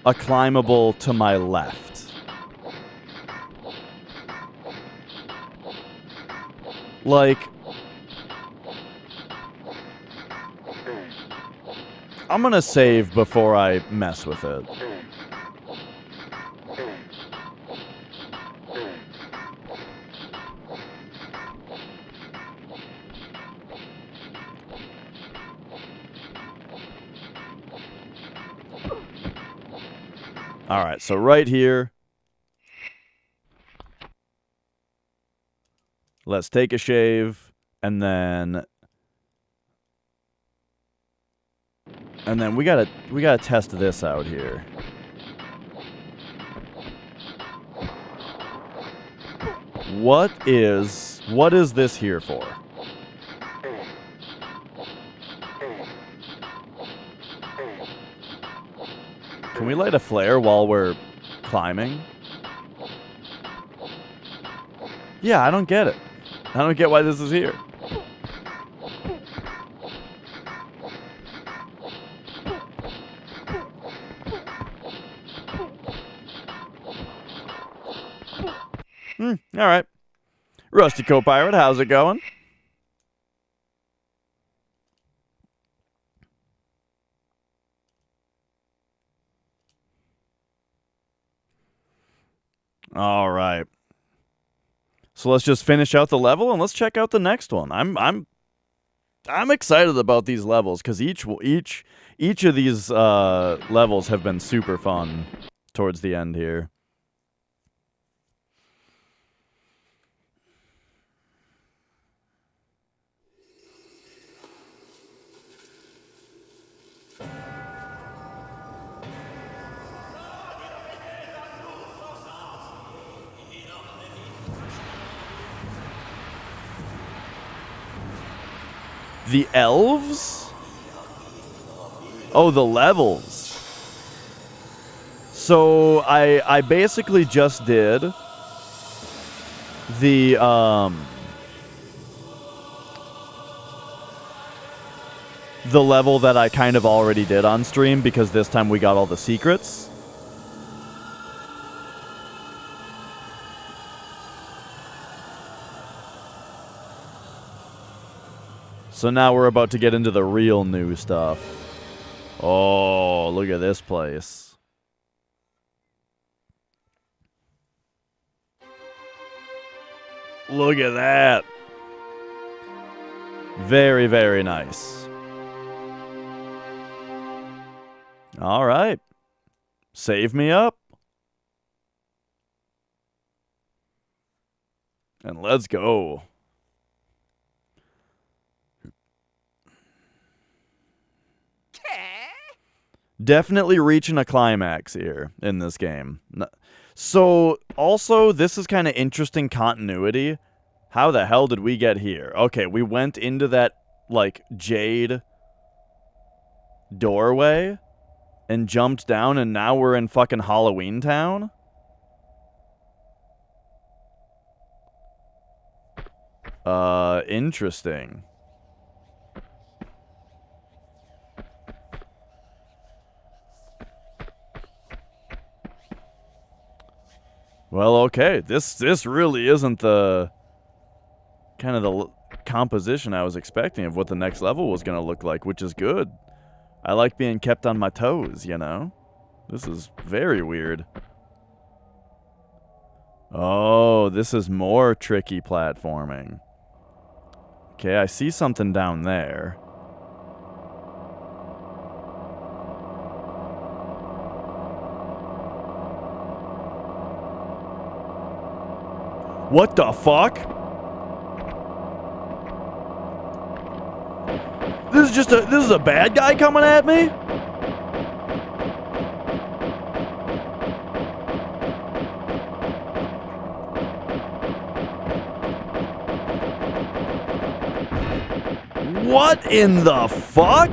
a climbable to my left. Like, I'm gonna save before I mess with it. Alright, so right here. Let's take a shave, and then we gotta test this out here. What is this here for? Can we light a flare while we're climbing? Yeah, I don't get it. I don't get why this is here. Alright. Rusty Co-Pirate, how's it going? Alright. So let's just finish out the level and let's check out the next one. I'm excited about these levels because each of these levels have been super fun towards the end here. The elves? Oh, the levels. So I basically just did the level that I kind of already did on stream because this time we got all the secrets. So now we're about to get into the real new stuff. Oh, look at this place. Look at that. Very, very nice. All right. Save me up. And let's go. Definitely reaching a climax here in this game. So, also, this is kind of interesting continuity. How the hell did we get here? Okay, we went into that, like, jade doorway and jumped down, and now we're in fucking Halloween Town? Interesting. Well, okay, this really isn't the kind of the composition I was expecting of what the next level was going to look like, which is good. I like being kept on my toes, you know? This is very weird. Oh, this is more tricky platforming. Okay, I see something down there. What the fuck? This is a bad guy coming at me? What in the fuck?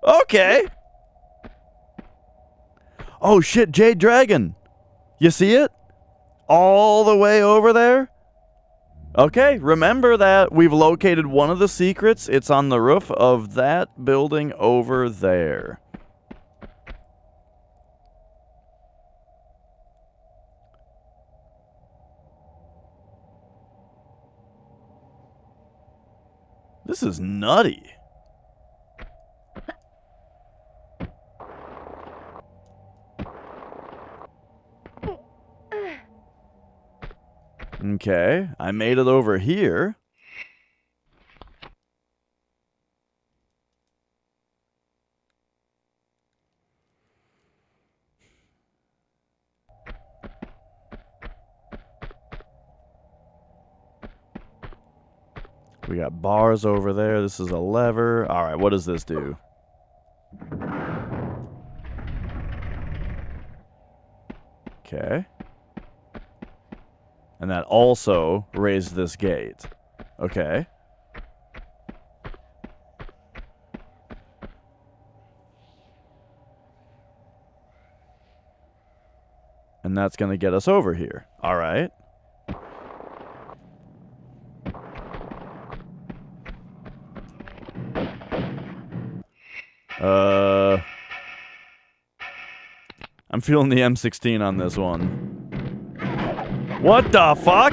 Okay. Oh shit, Jade Dragon. You see it? All the way over there? Okay, remember that we've located one of the secrets. It's on the roof of that building over there. This is nutty. Okay, I made it over here. We got bars over there. This is a lever. All right, what does this do? Okay. And that also raised this gate. Okay. And that's going to get us over here. All right. I'm feeling the M16 on this one. What the fuck?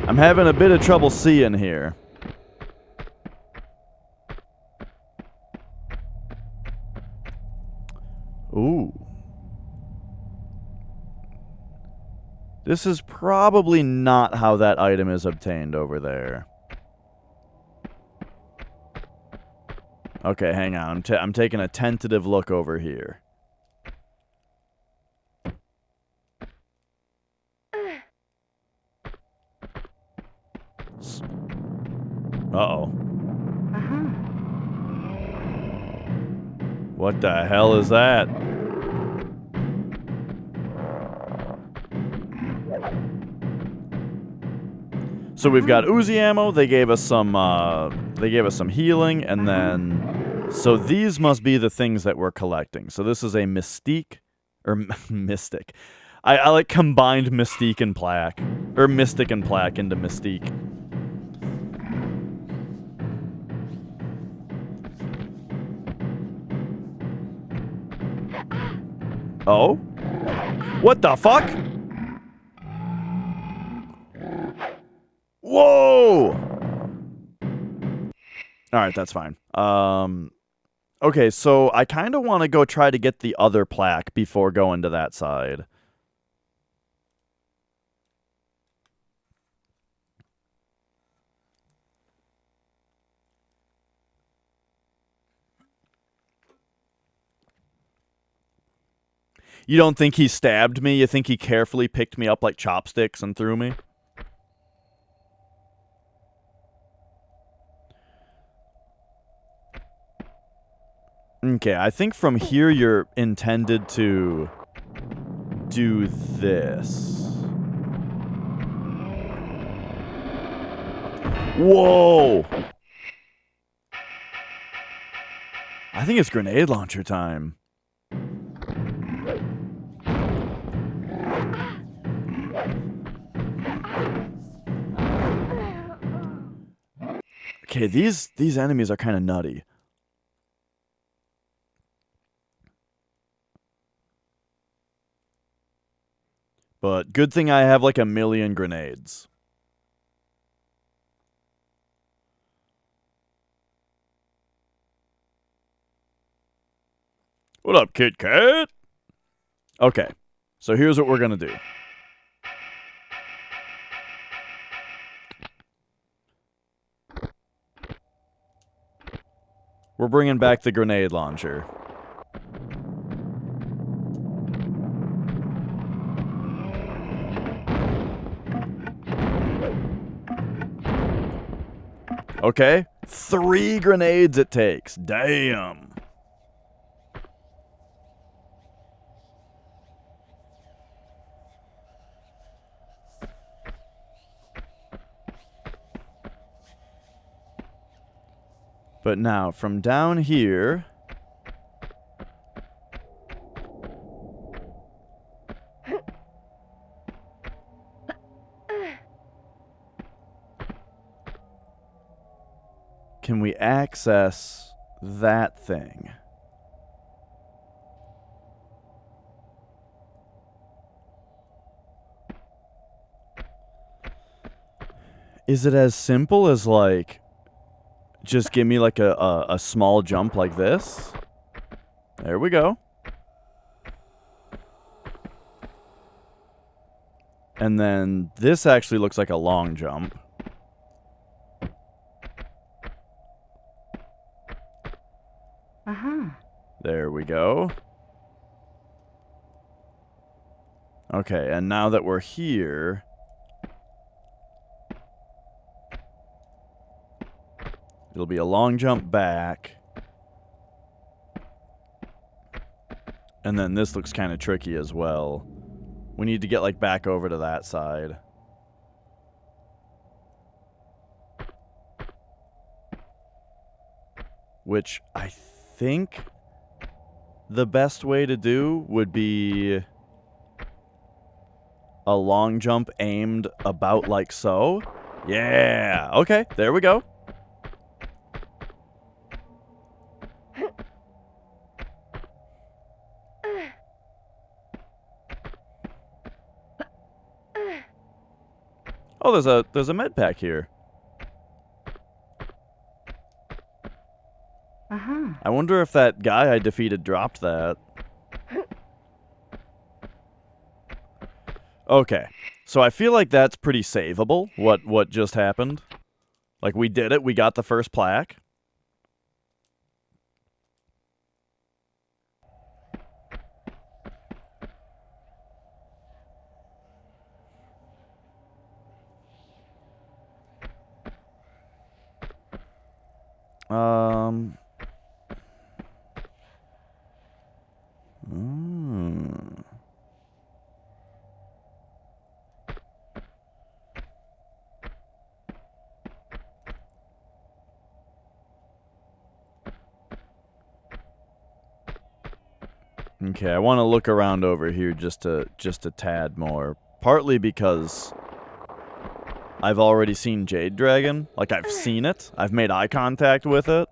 I'm having a bit of trouble seeing here. Ooh. This is probably not how that item is obtained over there. Okay, hang on. I'm taking a tentative look over here. Uh-oh. What the hell is that? So we've got Uzi ammo. They gave us some healing, and then so these must be the things that we're collecting. So this is a mystique or mystic. I like combined mystique and plaque, or mystic and plaque into mystique. Oh? What the fuck? Whoa! Alright, that's fine. Okay, so I kind of want to go try to get the other plaque before going to that side. You don't think he stabbed me? You think he carefully picked me up like chopsticks and threw me? Okay, I think from here you're intended to do this. Whoa! I think it's grenade launcher time. Okay, these enemies are kind of nutty. But good thing I have like 1,000,000 grenades. What up, Kit Kat? Okay, so here's what we're gonna do. We're bringing back the grenade launcher. Okay? 3 grenades it takes. Damn. But now, from down here... can we access that thing? Is it as simple as, like, just give me, like, a small jump like this? There we go. And then this actually looks like a long jump. Uh-huh. There we go. Okay, and now that we're here... it'll be a long jump back. And then this looks kind of tricky as well. We need to get, like, back over to that side. Which I think the best way to do would be a long jump aimed about like so. Yeah, okay, there we go. Oh, there's a med pack here. Uh-huh. I wonder if that guy I defeated dropped that. Okay. So I feel like that's pretty savable, what just happened. Like, we did it, we got the first plaque. Hmm. Okay, I want to look around over here just a tad more. Partly because I've already seen Jade Dragon. Like, I've seen it. I've made eye contact with it.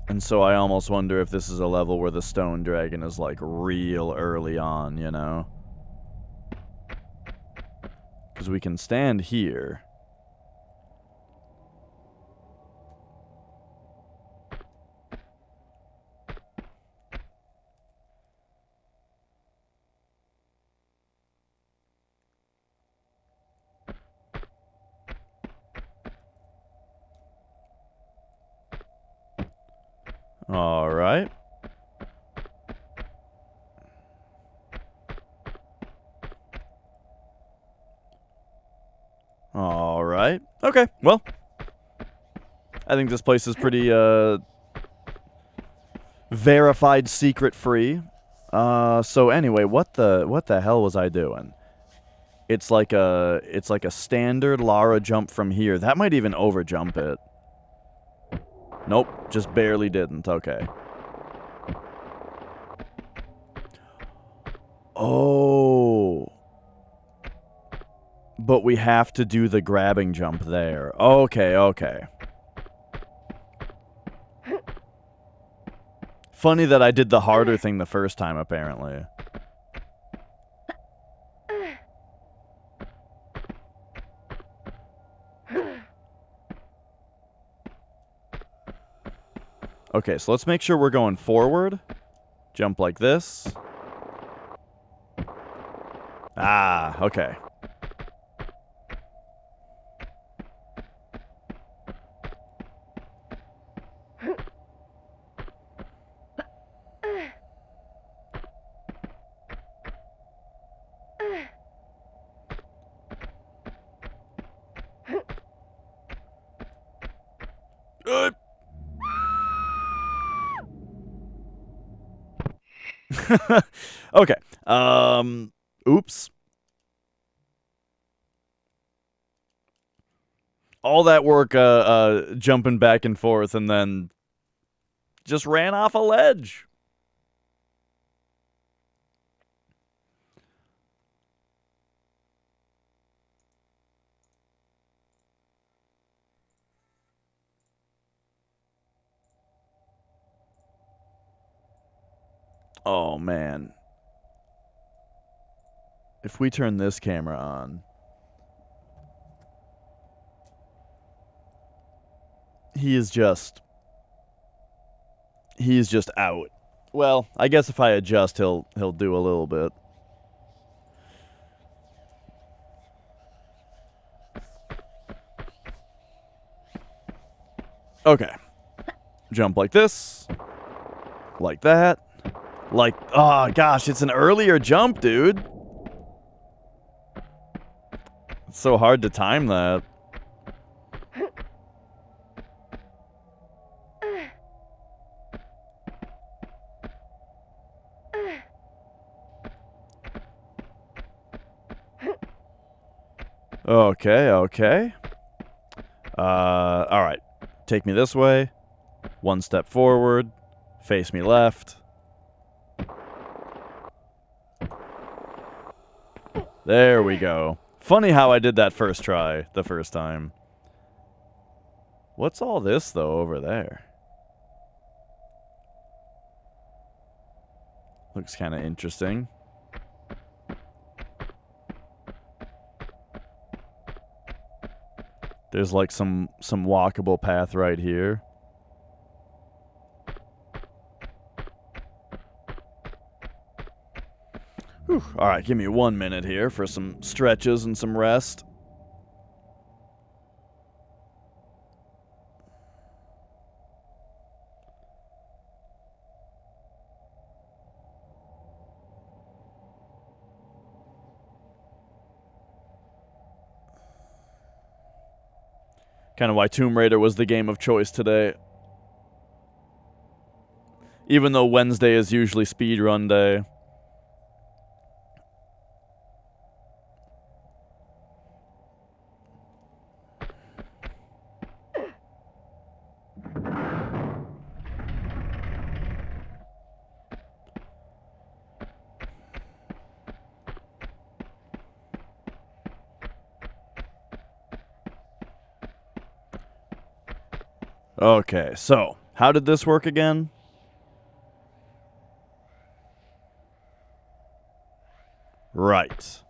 And so I almost wonder if this is a level where the Stone Dragon is, like, real early on, you know? Because we can stand here. Alright. Alright. Okay, well. I think this place is pretty, verified secret free. So anyway, what the hell was I doing? It's like a standard Lara jump from here. That might even over jump it. Nope, just barely didn't. Okay. Oh. But we have to do the grabbing jump there. Okay, okay. Funny that I did the harder thing the first time, apparently. Okay, so let's make sure we're going forward. Jump like this. Ah, okay. Okay. Oops. All that work jumping back and forth and then just ran off a ledge. Oh, man. If we turn this camera on, he's just out. Well, I guess if I adjust, he'll do a little bit. Okay. Jump like this. Like that. Like, oh gosh, it's an earlier jump, dude. It's so hard to time that. Okay, okay. Alright. Take me this way. One step forward. Face me left. There we go. Funny how I did that first try, the first time. What's all this, though, over there? Looks kind of interesting. There's like some walkable path right here. Whew. All right, give me 1 minute here for some stretches and some rest. Kind of why Tomb Raider was the game of choice today. Even though Wednesday is usually speedrun day. Okay, so, how did this work again? Right.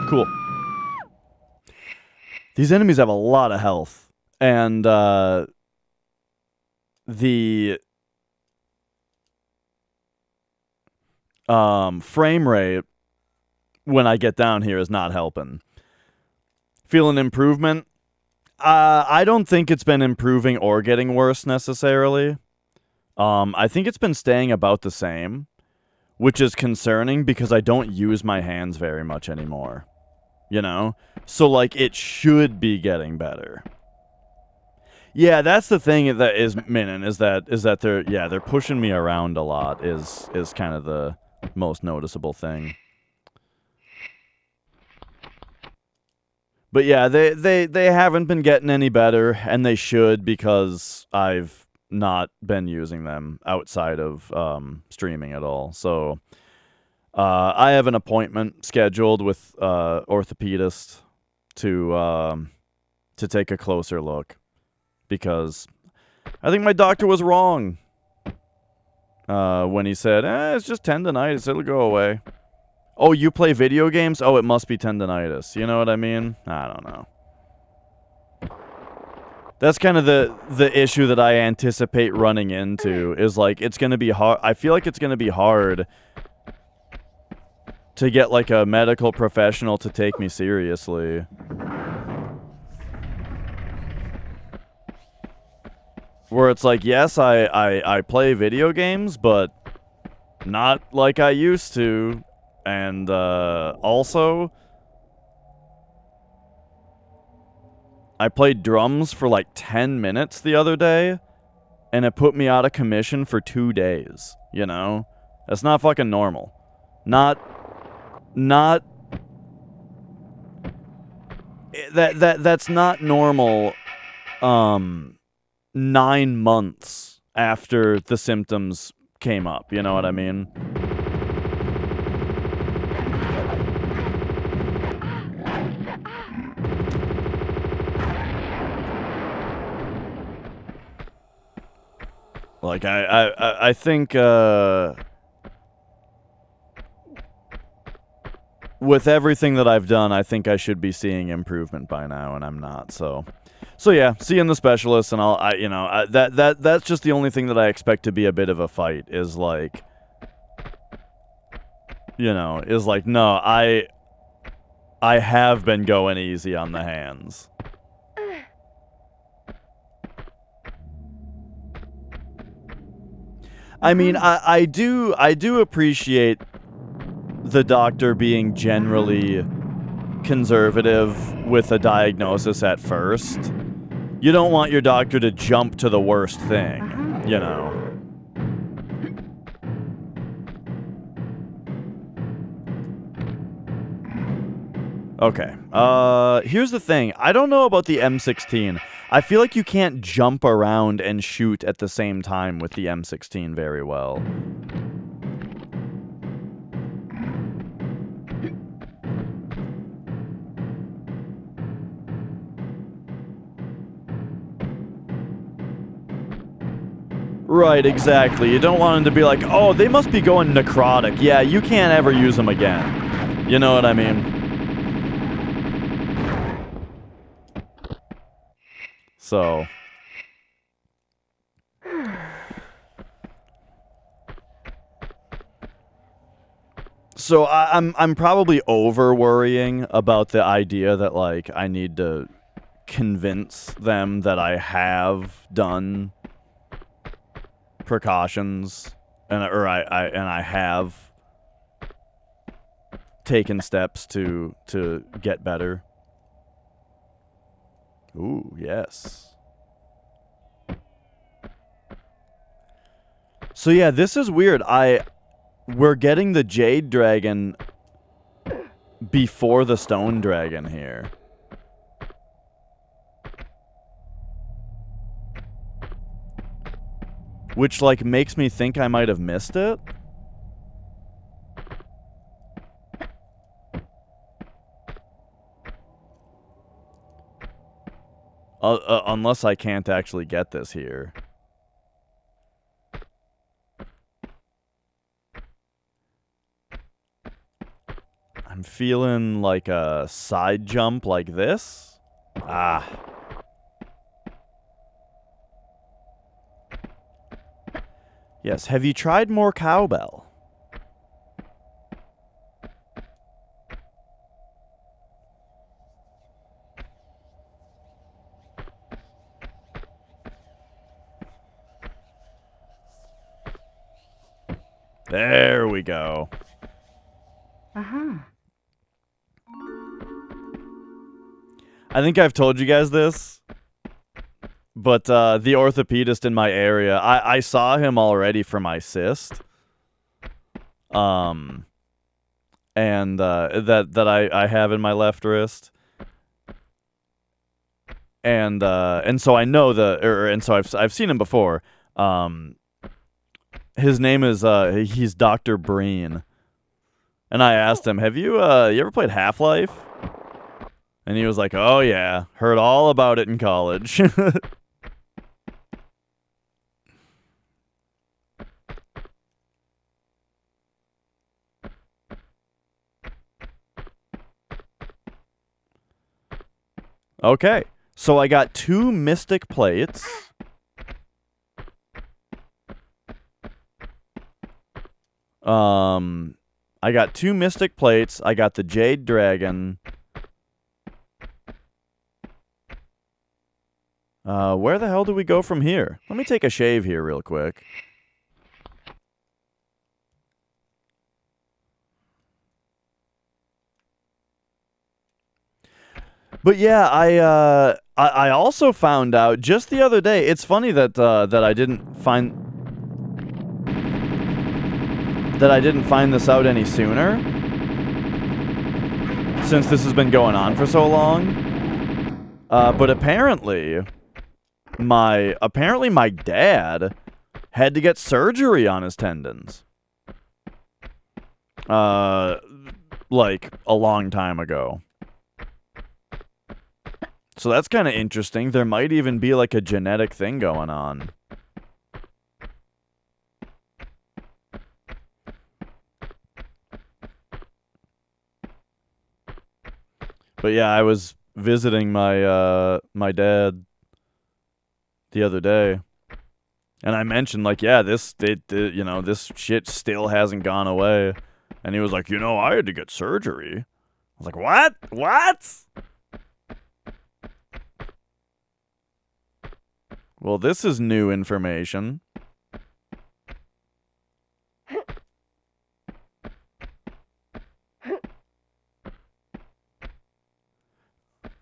Cool. These enemies have a lot of health, and, the frame rate when I get down here is not helping. Feel an improvement? I don't think it's been improving or getting worse necessarily. I think it's been staying about the same, which is concerning because I don't use my hands very much anymore. You know? So like it should be getting better. Yeah, that's the thing that is Minin, is that they're pushing me around a lot is kind of the most noticeable thing. But yeah, they haven't been getting any better, and they should because I've not been using them outside of streaming at all. So I have an appointment scheduled with orthopedist to take a closer look. Because I think my doctor was wrong when he said, it's just tendonitis, it'll go away. Oh, you play video games? Oh, it must be tendonitis. You know what I mean? I don't know. That's kind of the issue that I anticipate running into, is like, it's going to be hard. I feel like it's going to be hard to get like a medical professional to take me seriously. Where it's like, yes, I play video games, but not like I used to. And also, I played drums for like 10 minutes the other day, and it put me out of commission for 2 days, you know? That's not fucking normal. Not that's not normal 9 months after the symptoms came up, you know what I mean? Like, I think, with everything that I've done, I think I should be seeing improvement by now, and I'm not, so yeah, seeing the specialist, and that's just the only thing that I expect to be a bit of a fight, is like, no, I have been going easy on the hands. I mean, I do appreciate the doctor being generally conservative with a diagnosis at first. You don't want your doctor to jump to the worst thing, you know. Okay, here's the thing. I don't know about the M16. I feel like you can't jump around and shoot at the same time with the M16 very well. Right, exactly. You don't want them to be like, oh, they must be going necrotic. Yeah, you can't ever use them again. You know what I mean? So... So I'm probably over worrying about the idea that, like, I need to convince them that I have done precautions and I have taken steps to get better. Ooh, yes. So yeah, this is weird. We're getting the Jade Dragon before the Stone Dragon here. Which, like, makes me think I might have missed it. Unless I can't actually get this here. I'm feeling like a side jump like this. Ah. Yes, have you tried more cowbell? There we go. Uh-huh. I think I've told you guys this, but the orthopedist in my area, I saw him already for my cyst. And that I have in my left wrist. And so I know and so I've seen him before. His name is he's Dr. Breen. And I asked him, "Have you ever played Half-Life?" And he was like, "Oh yeah, heard all about it in college." Okay, so I got 2 Mystic Plates. I got 2 Mystic Plates. I got the Jade Dragon. Where the hell do we go from here? Let me take a shave here real quick. But yeah, I also found out just the other day. It's funny that that I didn't find this out any sooner, since this has been going on for so long. But apparently my dad had to get surgery on his tendons. Like a long time ago. So that's kind of interesting. There might even be like a genetic thing going on. But yeah, I was visiting my my dad the other day, and I mentioned like, yeah, this you know, this shit still hasn't gone away, and he was like, you know, I had to get surgery. I was like, what? What? Well, this is new information.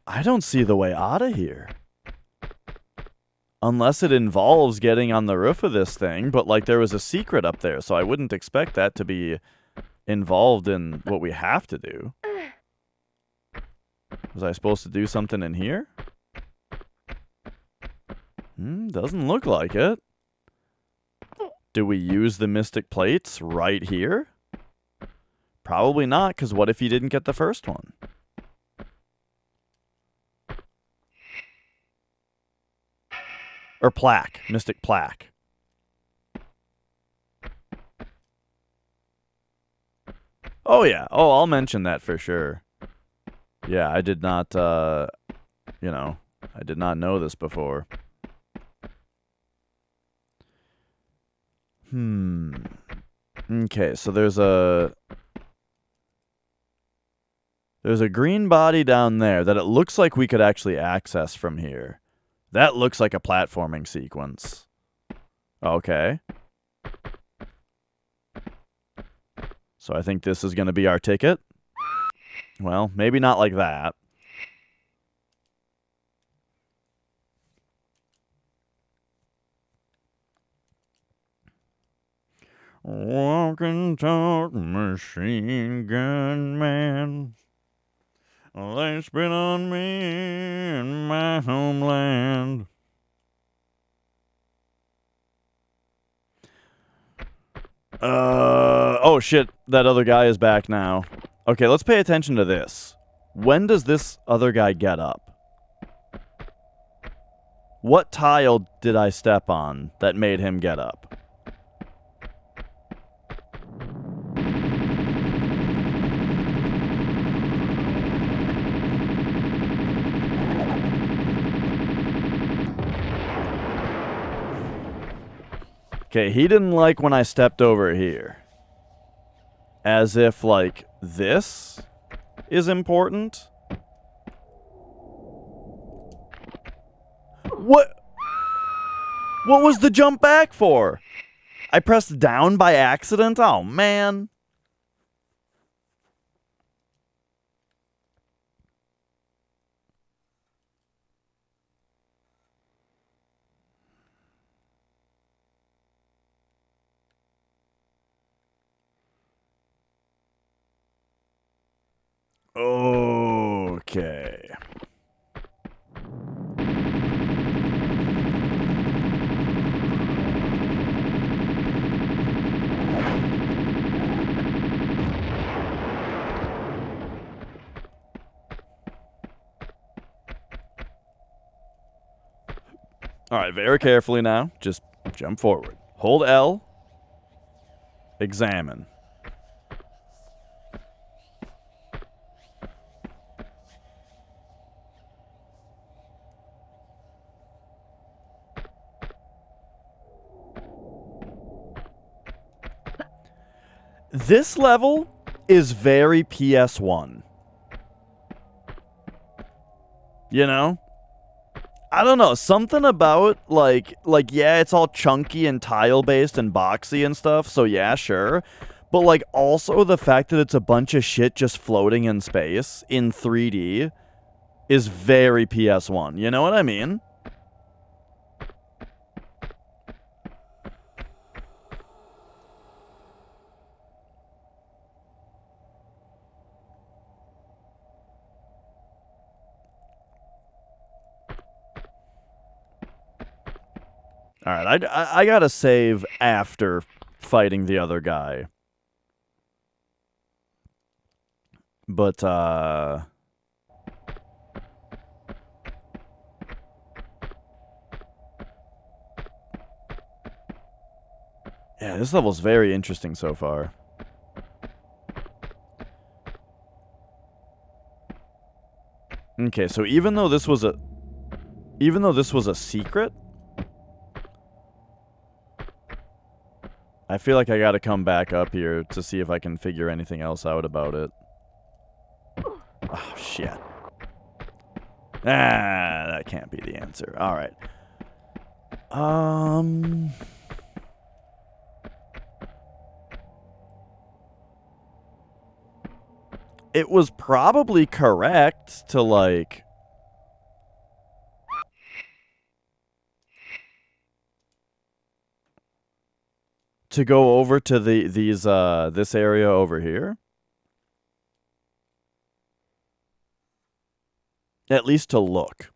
I don't see the way out of here. Unless it involves getting on the roof of this thing, but like there was a secret up there, so I wouldn't expect that to be involved in what we have to do. Was I supposed to do something in here? Doesn't look like it. Do we use the mystic plates right here? Probably not, because what if you didn't get the first one? Or plaque. Mystic plaque. Oh, yeah. Oh, I'll mention that for sure. Yeah, I did not, you know, I did not know this before. Okay, so there's a green body down there that it looks like we could actually access from here. That looks like a platforming sequence. Okay. So I think this is going to be our ticket. Well, maybe not like that. Walking, talk, machine gun man. They spit on me in my homeland. Oh shit, that other guy is back now. Okay, let's pay attention to this. When does this other guy get up? What tile did I step on that made him get up? Okay, he didn't like when I stepped over here. As if, like, this is important? What? What was the jump back for? I pressed down by accident? Oh, man. Okay. Alright, very carefully now. Just jump forward. Hold L. Examine. This level is very PS1. You know? I don't know, something about, like, yeah, it's all chunky and tile-based and boxy and stuff, so yeah, sure. But, like, also the fact that it's a bunch of shit just floating in space in 3D is very PS1. You know what I mean? Alright, I gotta save after fighting the other guy. But, yeah, this level's very interesting so far. Okay, so even though this was a secret, I feel like I gotta come back up here to see if I can figure anything else out about it. Oh, shit. Ah, that can't be the answer. Alright. It was probably correct to, like... to go over to this area over here. At least to look.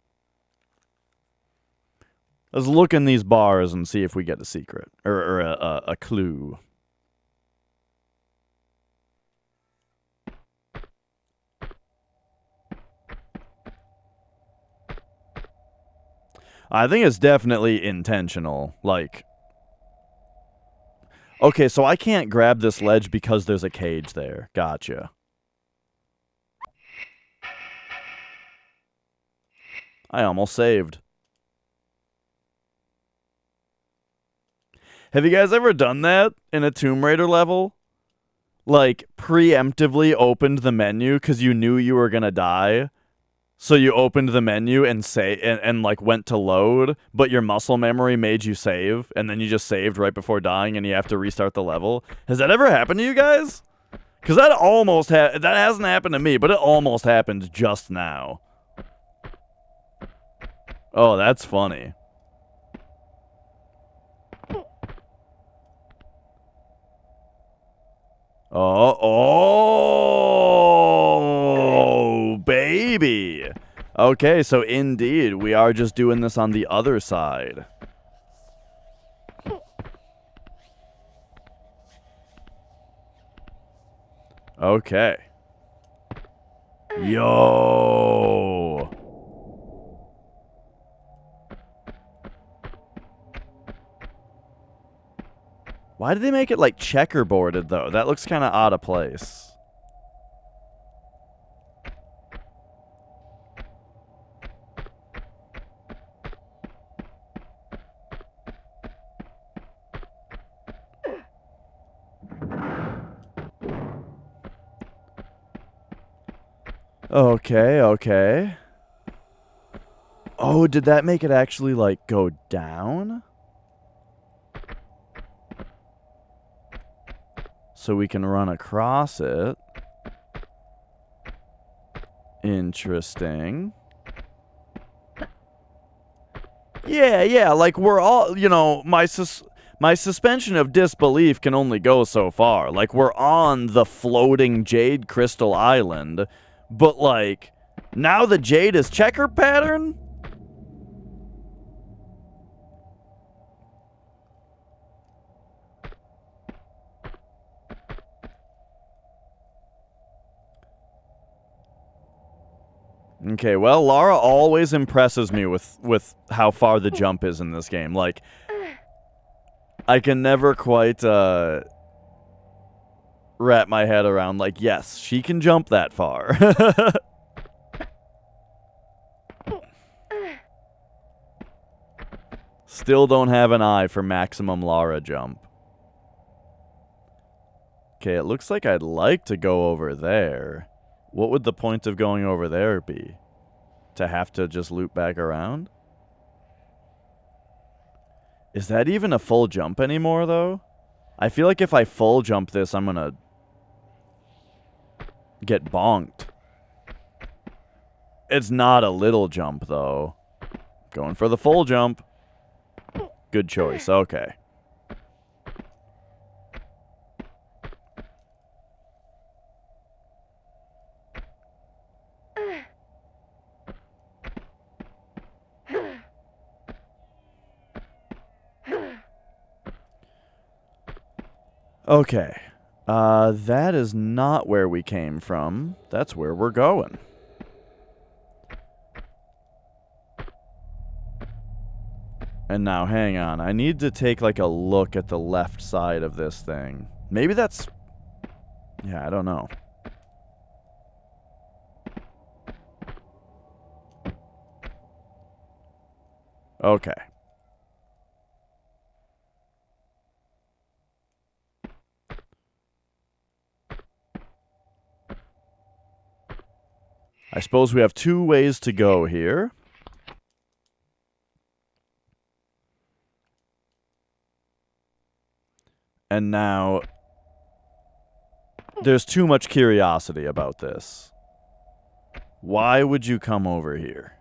Let's look in these bars and see if we get a secret. Or a clue. I think it's definitely intentional. Like... Okay, so I can't grab this ledge because there's a cage there. Gotcha. I almost saved. Have you guys ever done that in a Tomb Raider level? Like, preemptively opened the menu because you knew you were gonna die? So you opened the menu and like went to load, but your muscle memory made you save, and then you just saved right before dying, and you have to restart the level. Has that ever happened to you guys? Because that almost that hasn't happened to me, but it almost happened just now. Oh, that's funny. Oh, baby. Okay, so indeed, we are just doing this on the other side. Okay. Yo. Why did they make it like checkerboarded though? That looks kind of out of place. Okay, okay. Oh, did that make it actually, like, go down? So we can run across it. Interesting. Yeah, like, we're all, you know, my suspension of disbelief can only go so far. Like, we're on the floating Jade Crystal Island, but, like, now the Jade is checker pattern? Okay, well, Lara always impresses me with how far the jump is in this game. Like, I can never quite, wrap my head around, like, yes, she can jump that far. Still don't have an eye for maximum Lara jump. Okay, it looks like I'd like to go over there. What would the point of going over there be? To have to just loop back around? Is that even a full jump anymore, though? I feel like if I full jump this, I'm gonna get bonked. It's not a little jump, though. Going for the full jump. Good choice. Okay. Okay. That is not where we came from. That's where we're going. And now, hang on. I need to take, like, a look at the left side of this thing. Maybe that's... Yeah, I don't know. Okay. I suppose we have 2 ways to go here. And now, there's too much curiosity about this. Why would you come over here?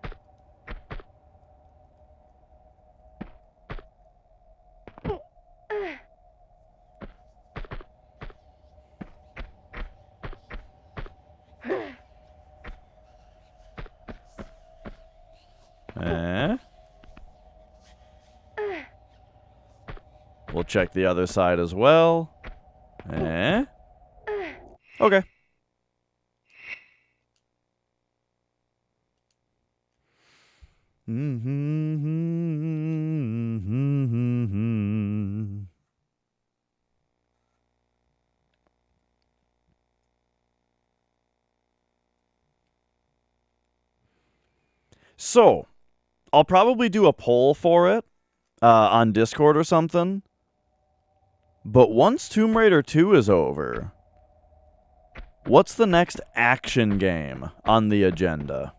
We'll check the other side as well. Okay. So, I'll probably do a poll for it on Discord or something. But once Tomb Raider 2 is over, what's the next action game on the agenda?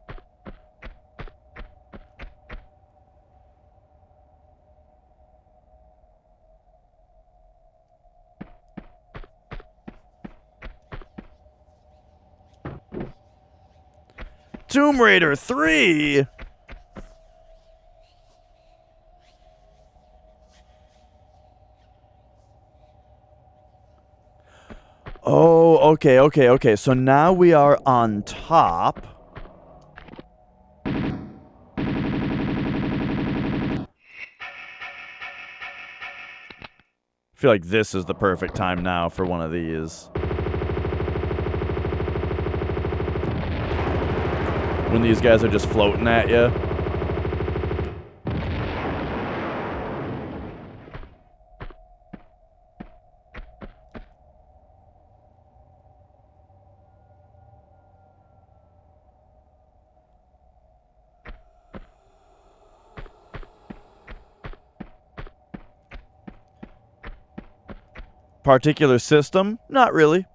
Tomb Raider 3? Oh, okay. So now we are on top. I feel like this is the perfect time now for one of these. When these guys are just floating at you. Particular system? Not really.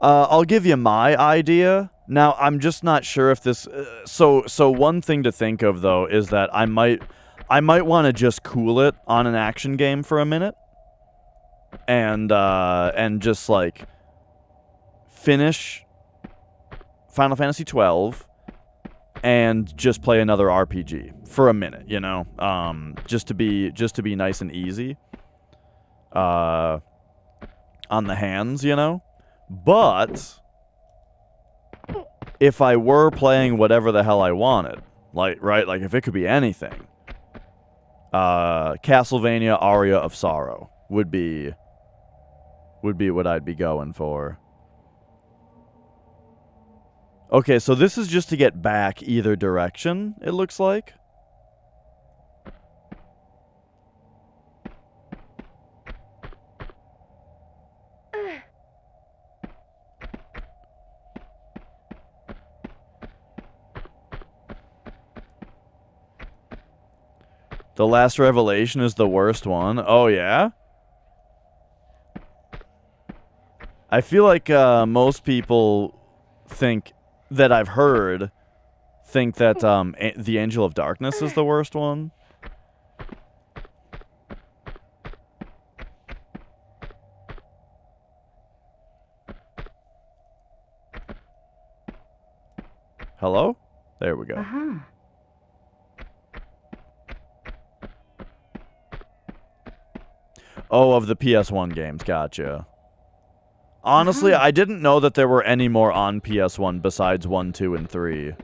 I'll give you my idea. Now, I'm just not sure if this... So one thing to think of, though, is that I might want to just cool it on an action game for a minute. And just, like, finish Final Fantasy 12 and just play another RPG for a minute, you know? Just to be nice and easy. On the hands, you know? But if I were playing whatever the hell I wanted, like, right, like if it could be anything, Castlevania Aria of Sorrow would be what I'd be going for. Okay, so this is just to get back either direction, it looks like. The Last Revelation is the worst one. Oh, yeah? I feel like most people think that I've heard think that The Angel of Darkness is the worst one. Hello? There we go. Uh-huh. Oh, of the PS1 games. Gotcha. Honestly, I didn't know that there were any more on PS1 besides 1, 2, and 3.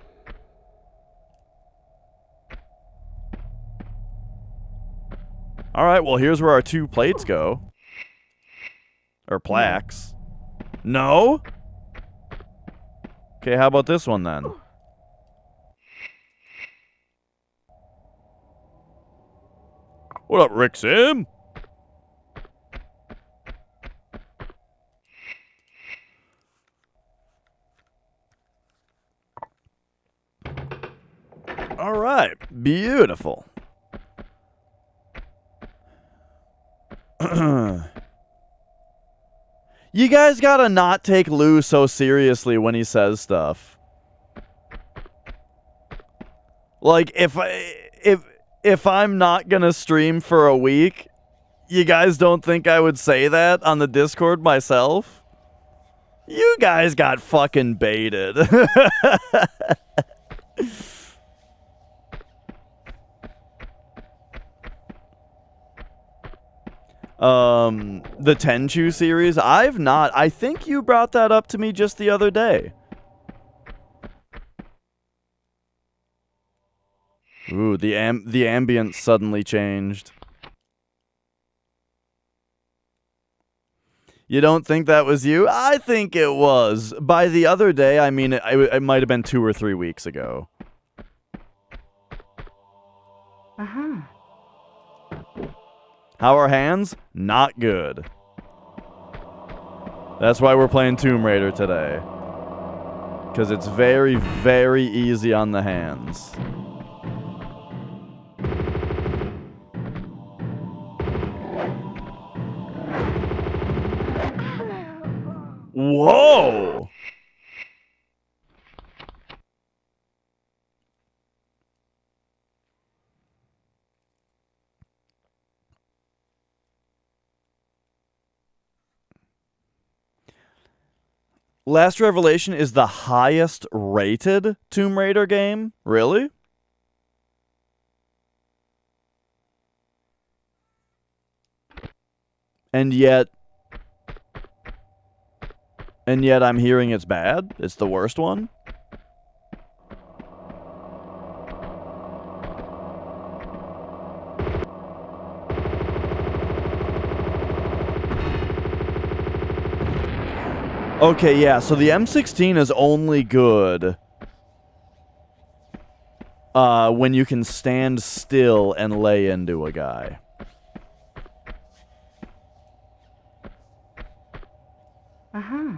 Alright, well, here's where our 2 plates go. Or plaques. No? Okay, how about this one then? What up, Rick Sim? Alright, beautiful. You guys gotta not take Lou so seriously when he says stuff. Like, if I'm not gonna stream for a week, you guys don't think I would say that on the Discord myself? You guys got fucking baited. The Tenchu series, I've not. I think you brought that up to me just the other day. Ooh, the ambience suddenly changed. You don't think that was you? I think it was. By the other day, I mean, it might have been 2 or 3 weeks ago. Uh-huh. How are hands? Not good. That's why we're playing Tomb Raider today. Because it's very, very easy on the hands. Whoa! Last Revelation is the highest rated Tomb Raider game? Really? And yet I'm hearing it's bad? It's the worst one? Okay, yeah, so the M16 is only good when you can stand still and lay into a guy. Uh-huh.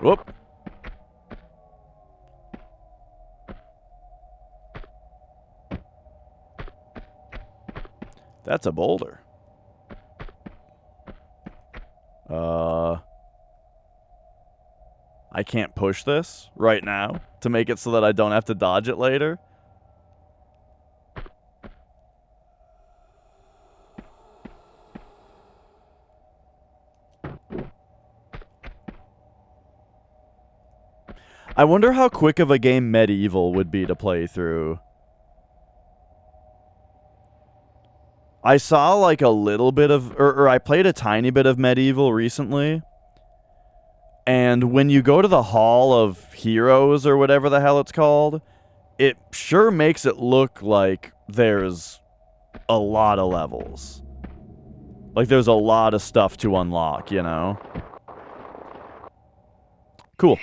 Whoop. That's a boulder. I can't push this right now to make it so that I don't have to dodge it later. I wonder how quick of a game Medieval would be to play through. I saw like a little bit of, or I played a tiny bit of Medieval recently. And when you go to the Hall of Heroes or whatever the hell it's called, it sure makes it look like there's a lot of levels. Like there's a lot of stuff to unlock, you know? Cool.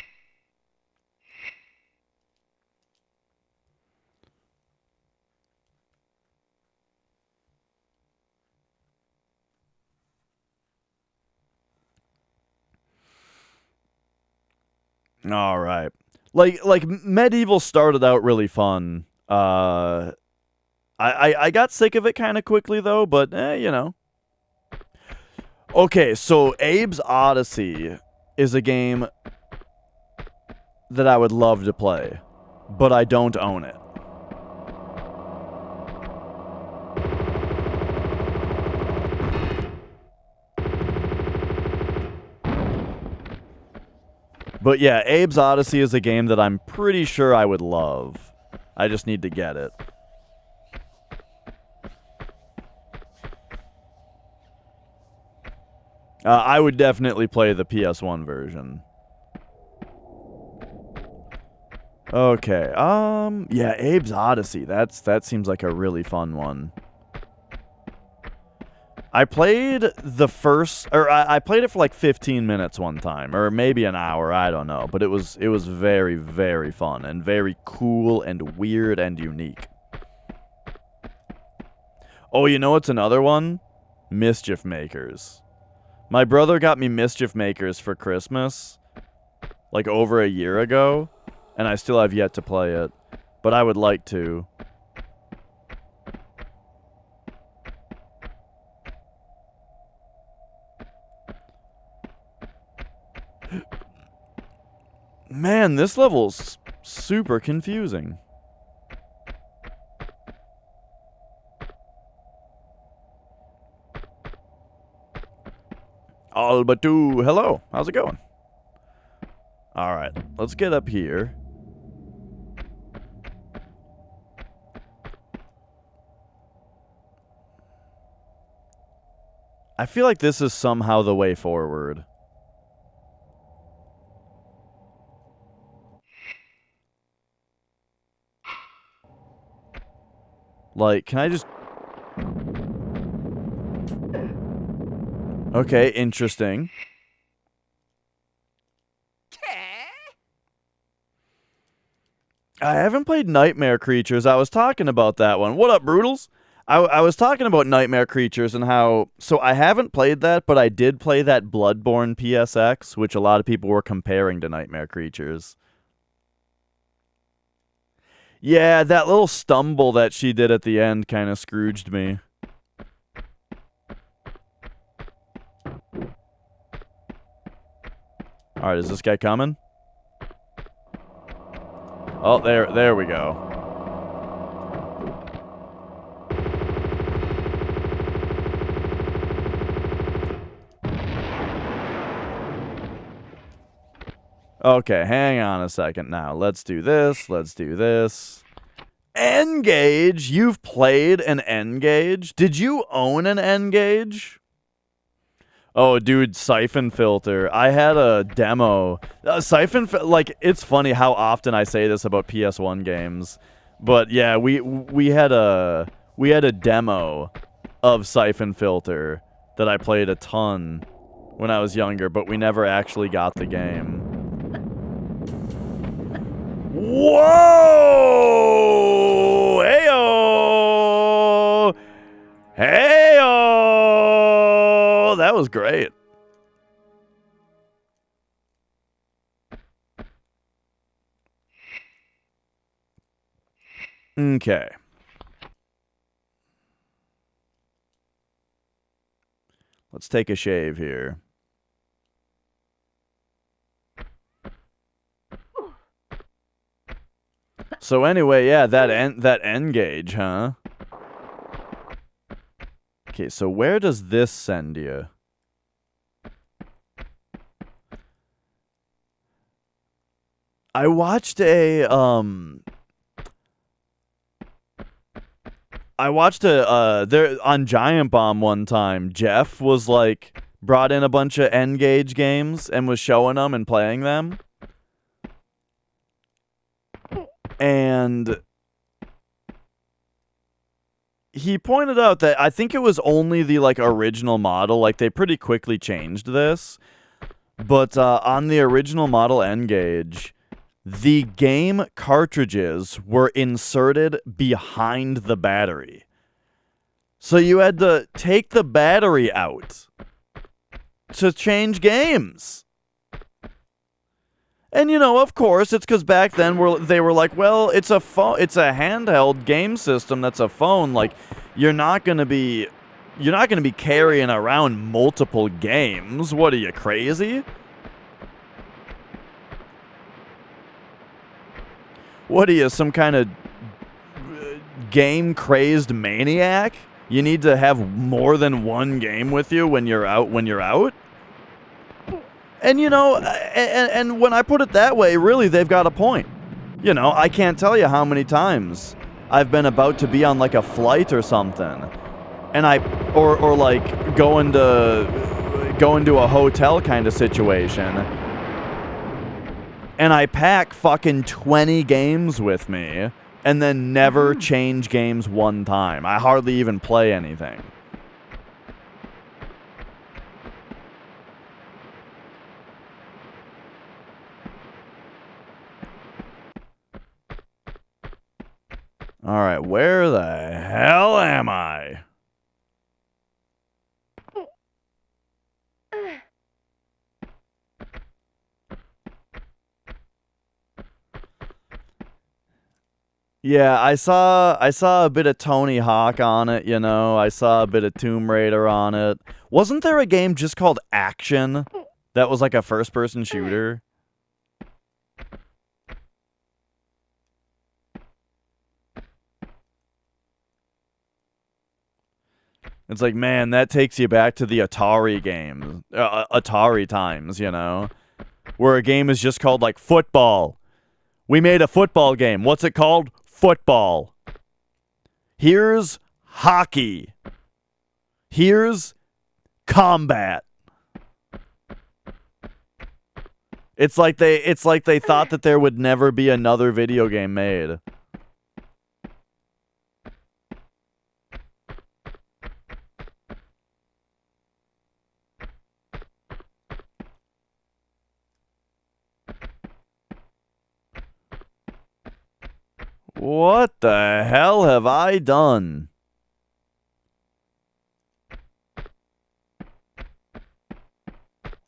All right. Like Medieval started out really fun. I got sick of it kind of quickly though, but you know. Okay, so Abe's Odyssey is a game that I would love to play, but I don't own it. But yeah, Abe's Odyssey is a game that I'm pretty sure I would love. I just need to get it. I would definitely play the PS1 version. Okay, yeah, Abe's Odyssey. That seems like a really fun one. I played the first, or I played it for like 15 minutes one time, or maybe an hour, I don't know. But it was very, very fun, and very cool, and weird, and unique. Oh, you know what's another one? Mischief Makers. My brother got me Mischief Makers for Christmas, like over a year ago, and I still have yet to play it, but I would like to. Man, this level's super confusing. Albatu, hello. How's it going? Alright, let's get up here. I feel like this is somehow the way forward. Like, can I just... Okay, interesting. I haven't played Nightmare Creatures. I was talking about that one. What up, Brutals? I was talking about Nightmare Creatures and how... So I haven't played that, but I did play that Bloodborne PSX, which a lot of people were comparing to Nightmare Creatures. Yeah, that little stumble that she did at the end kind of Scrooged me. Alright, is this guy coming? Oh, there we go. Okay, hang on a second now. Let's do this. Let's do this. N-Gage? You've played an N-Gage? Did you own an N-Gage? Oh, dude, Siphon Filter. I had a demo. Like, it's funny how often I say this about PS1 games. But yeah, we had a demo of Siphon Filter that I played a ton when I was younger, but we never actually got the game. Whoa! Heyo! Heyo! That was great. Okay. Let's take a shave here. So anyway, yeah, that N-Gage, huh? Okay, so where does this send you? I watched there on Giant Bomb one time. Jeff was like brought in a bunch of N-Gage games and was showing them and playing them. And he pointed out that I think it was only the like original model. Like they pretty quickly changed this, but on the original model N-Gage, the game cartridges were inserted behind the battery. So you had to take the battery out to change games. And, you know, of course, it's because back then they were like, well, it's a phone, it's a handheld game system that's a phone. Like, you're not gonna be carrying around multiple games. What are you, crazy? What are you, some kind of game-crazed maniac? You need to have more than one game with you when you're out? And, you know, and when I put it that way, really, they've got a point. You know, I can't tell you how many times I've been about to be on, like, a flight or something. And or like, go into a hotel kind of situation. And I pack fucking 20 games with me and then never change games one time. I hardly even play anything. Alright, where the hell am I? Yeah, I saw a bit of Tony Hawk on it, you know. I saw a bit of Tomb Raider on it. Wasn't there a game just called Action that was like a first-person shooter? It's like, man, that takes you back to the Atari games, Atari times, you know, where a game is just called like football. We made a football game. What's it called? Football. Here's hockey. Here's combat. It's like they thought that there would never be another video game made. What the hell have I done?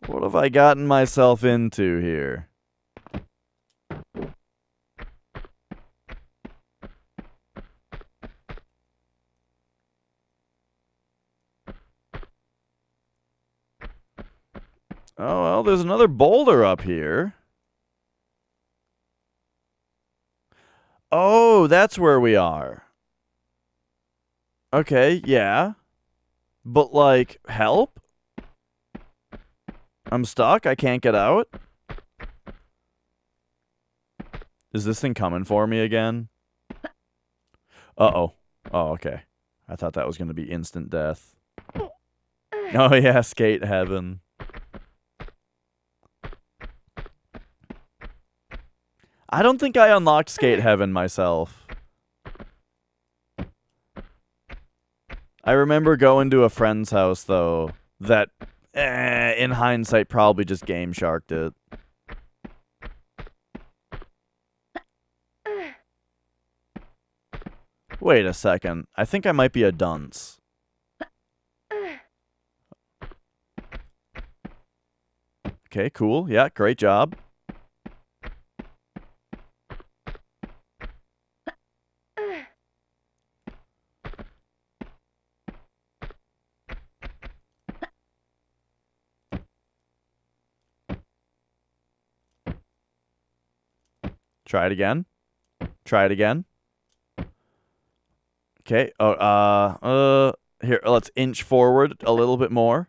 What have I gotten myself into here? Oh, well, there's another boulder up here. Oh, that's where we are. Okay, yeah. But, like, help? I'm stuck? I can't get out? Is this thing coming for me again? Uh-oh. Oh, okay. I thought that was going to be instant death. Oh, yeah, skate heaven. I don't think I unlocked skate heaven myself. I remember going to a friend's house, though, that, in hindsight, probably just Game Sharked it. Wait a second. I think I might be a dunce. Okay, cool. Yeah, great job. Try it again. Try it again. Okay. Oh, here, let's inch forward a little bit more.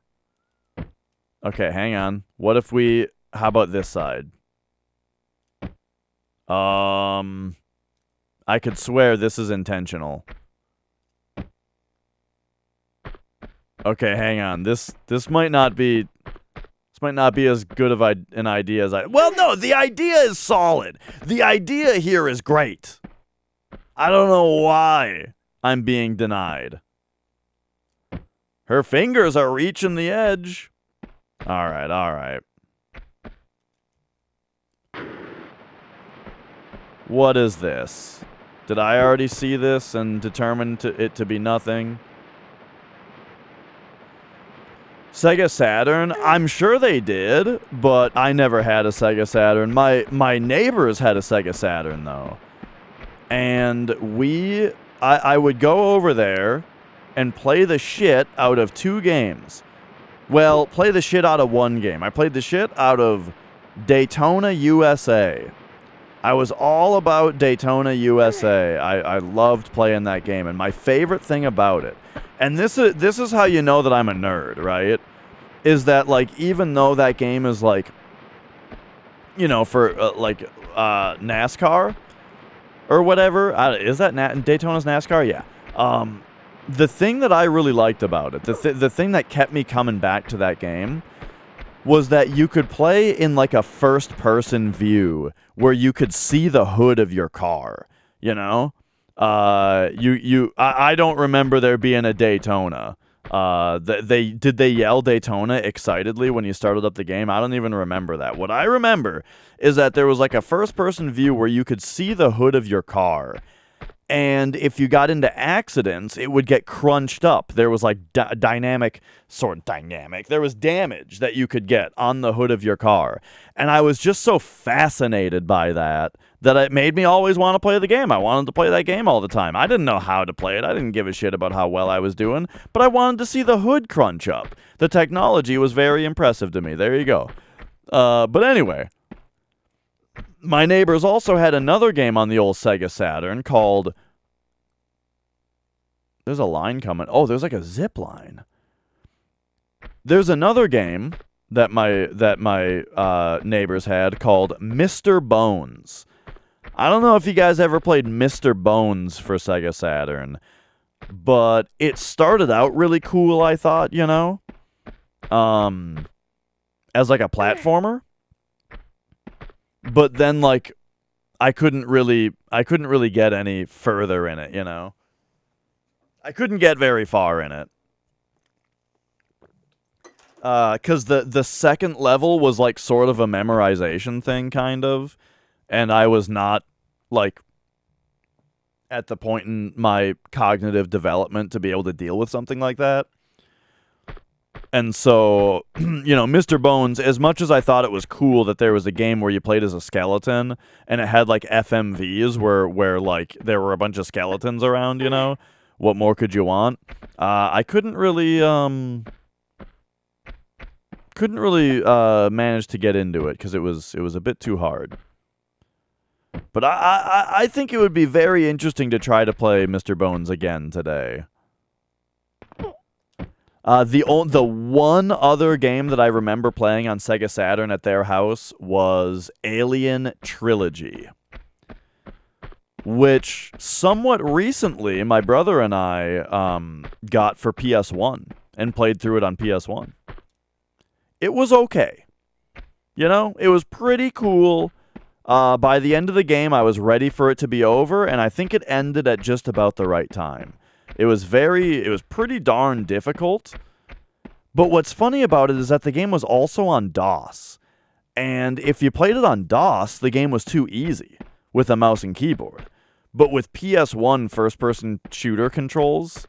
Okay, hang on. What if we, how about this side? I could swear this is intentional. Okay, hang on. This might not be as good of an idea as well, no, the idea is solid. The idea here is great. I don't know why I'm being denied. Her fingers are reaching the edge. All right. What is this? Did I already see this and determine it to be nothing? Sega Saturn? I'm sure they did, but I never had a Sega Saturn. My neighbors had a Sega Saturn, though. And I would go over there and play the shit out of 2 games. Well, play the shit out of 1 game. I played the shit out of Daytona USA. I was all about Daytona USA. I loved playing that game, and my favorite thing about it, and this is how you know that I'm a nerd, right? is that, like, even though that game is, like, you know, for, NASCAR or whatever, is that Daytona's NASCAR? Yeah. The thing that I really liked about it, the thing that kept me coming back to that game, was that you could play in, like, a first-person view where you could see the hood of your car, you know? I don't remember there being a Daytona. Did they yell Daytona excitedly when you started up the game? I don't even remember that. What I remember is that there was, like, a first-person view where you could see the hood of your car. And if you got into accidents, it would get crunched up. There was, like, dynamic. There was damage that you could get on the hood of your car. And I was just so fascinated by that it made me always want to play the game. I wanted to play that game all the time. I didn't know how to play it. I didn't give a shit about how well I was doing. But I wanted to see the hood crunch up. The technology was very impressive to me. There you go. But anyway. My neighbors also had another game on the old Sega Saturn called... There's a line coming. Oh, there's like a zip line. There's another game that my neighbors had called Mr. Bones. I don't know if you guys ever played Mr. Bones for Sega Saturn, but it started out really cool, I thought, you know? As like a platformer. But then, like, I couldn't really get any further in it, you know? I couldn't get very far in it. Because the second level was, like, sort of a memorization thing, kind of. And I was not, like, at the point in my cognitive development to be able to deal with something like that. And so, you know, Mr. Bones, as much as I thought it was cool that there was a game where you played as a skeleton and it had, like, FMVs where like, there were a bunch of skeletons around, you know? What more could you want? I couldn't really manage to get into it because it was a bit too hard. But I think it would be very interesting to try to play Mr. Bones again today. The one other game that I remember playing on Sega Saturn at their house was Alien Trilogy, which somewhat recently my brother and I got for PS1 and played through it on PS1. It was okay. You know, it was pretty cool. By the end of the game, I was ready for it to be over, and I think it ended at just about the right time. It was pretty darn difficult. But what's funny about it is that the game was also on DOS. And if you played it on DOS, the game was too easy with a mouse and keyboard. But with PS1 first-person shooter controls,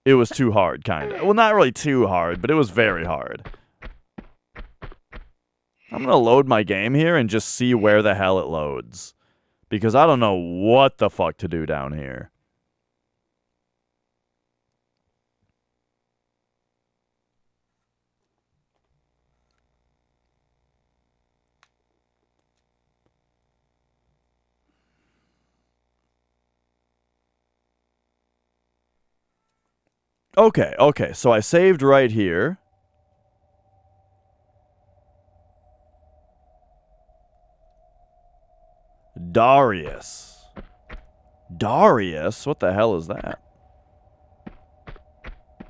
it was too hard, kind of. Well, not really too hard, but it was very hard. I'm going to load my game here and just see where the hell it loads. Because I don't know what the fuck to do down here. Okay, so I saved right here. Darius? What the hell is that?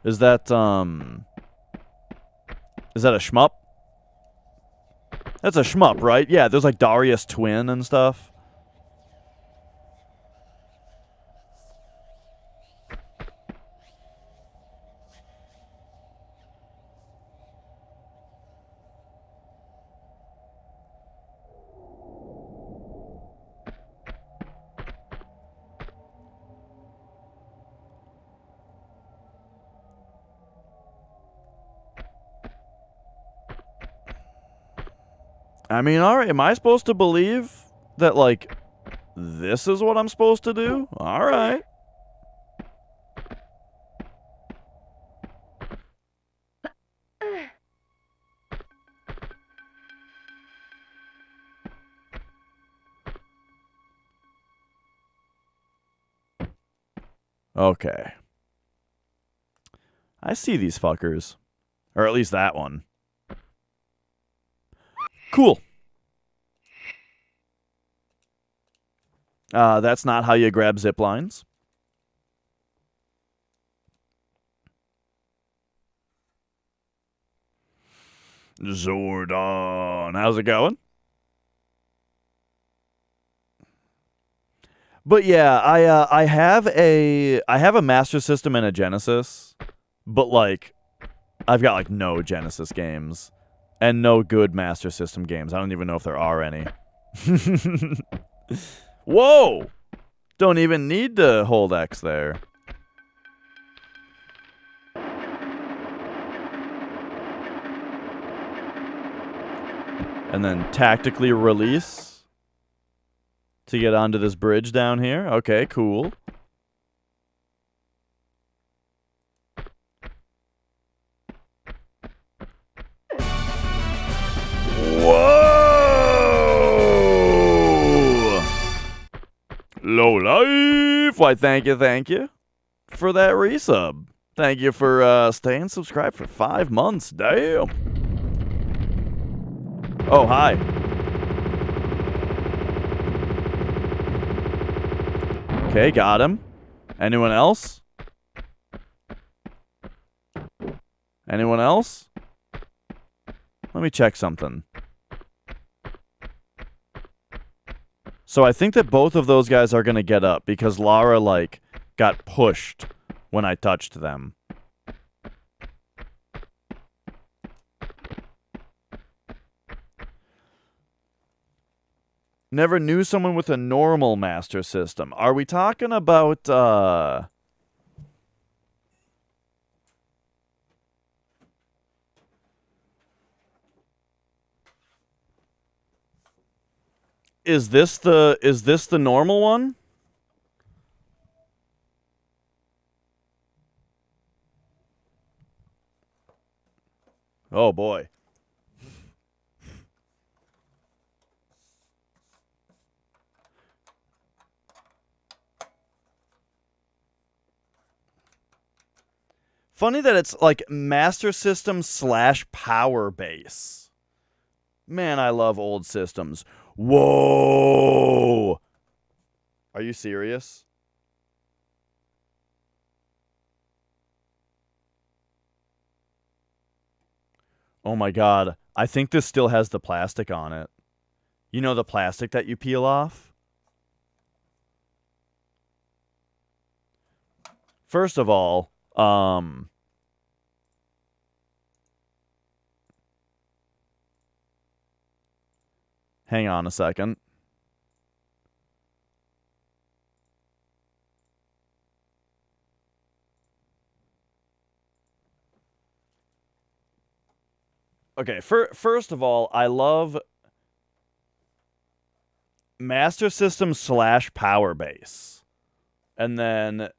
Is that a shmup? That's a shmup, right? Yeah, there's like Darius Twin and stuff. I mean, alright, am I supposed to believe that, like, this is what I'm supposed to do? Alright. Okay. I see these fuckers. Or at least that one. Cool. That's not how you grab zip lines. Zordon. How's it going? But yeah, I have a Master System and a Genesis, but like I've got like no Genesis games and no good Master System games. I don't even know if there are any. Whoa! Don't even need to hold X there. And then tactically release to get onto this bridge down here. Okay, cool. Whoa! Low life! Why, thank you for that resub. Thank you for staying subscribed for 5 months. Damn. Oh, hi. Okay, got him. Anyone else? Anyone else? Let me check something. So I think that both of those guys are going to get up because Lara, like, got pushed when I touched them. Never knew someone with a normal Master System. Are we talking about, Is this the normal one? Oh boy. Funny that it's like Master System / Power Base. Man, I love old systems. Whoa! Are you serious? Oh my god. I think this still has the plastic on it. You know the plastic that you peel off? First of all, hang on a second. Okay, first of all, I love Master System / Power Base. And then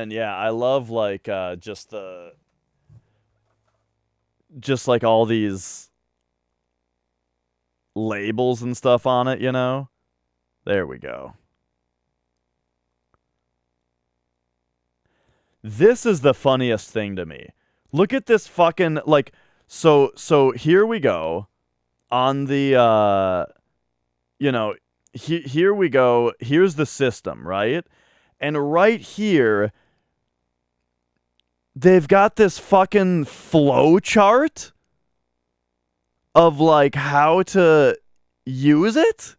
yeah, I love like just like all these labels and stuff on it, you know? There we go. This is the funniest thing to me. Look at this fucking like so here we go on the you know, here we go. Here's the system, right? And right here they've got this fucking flow chart of like how to use it.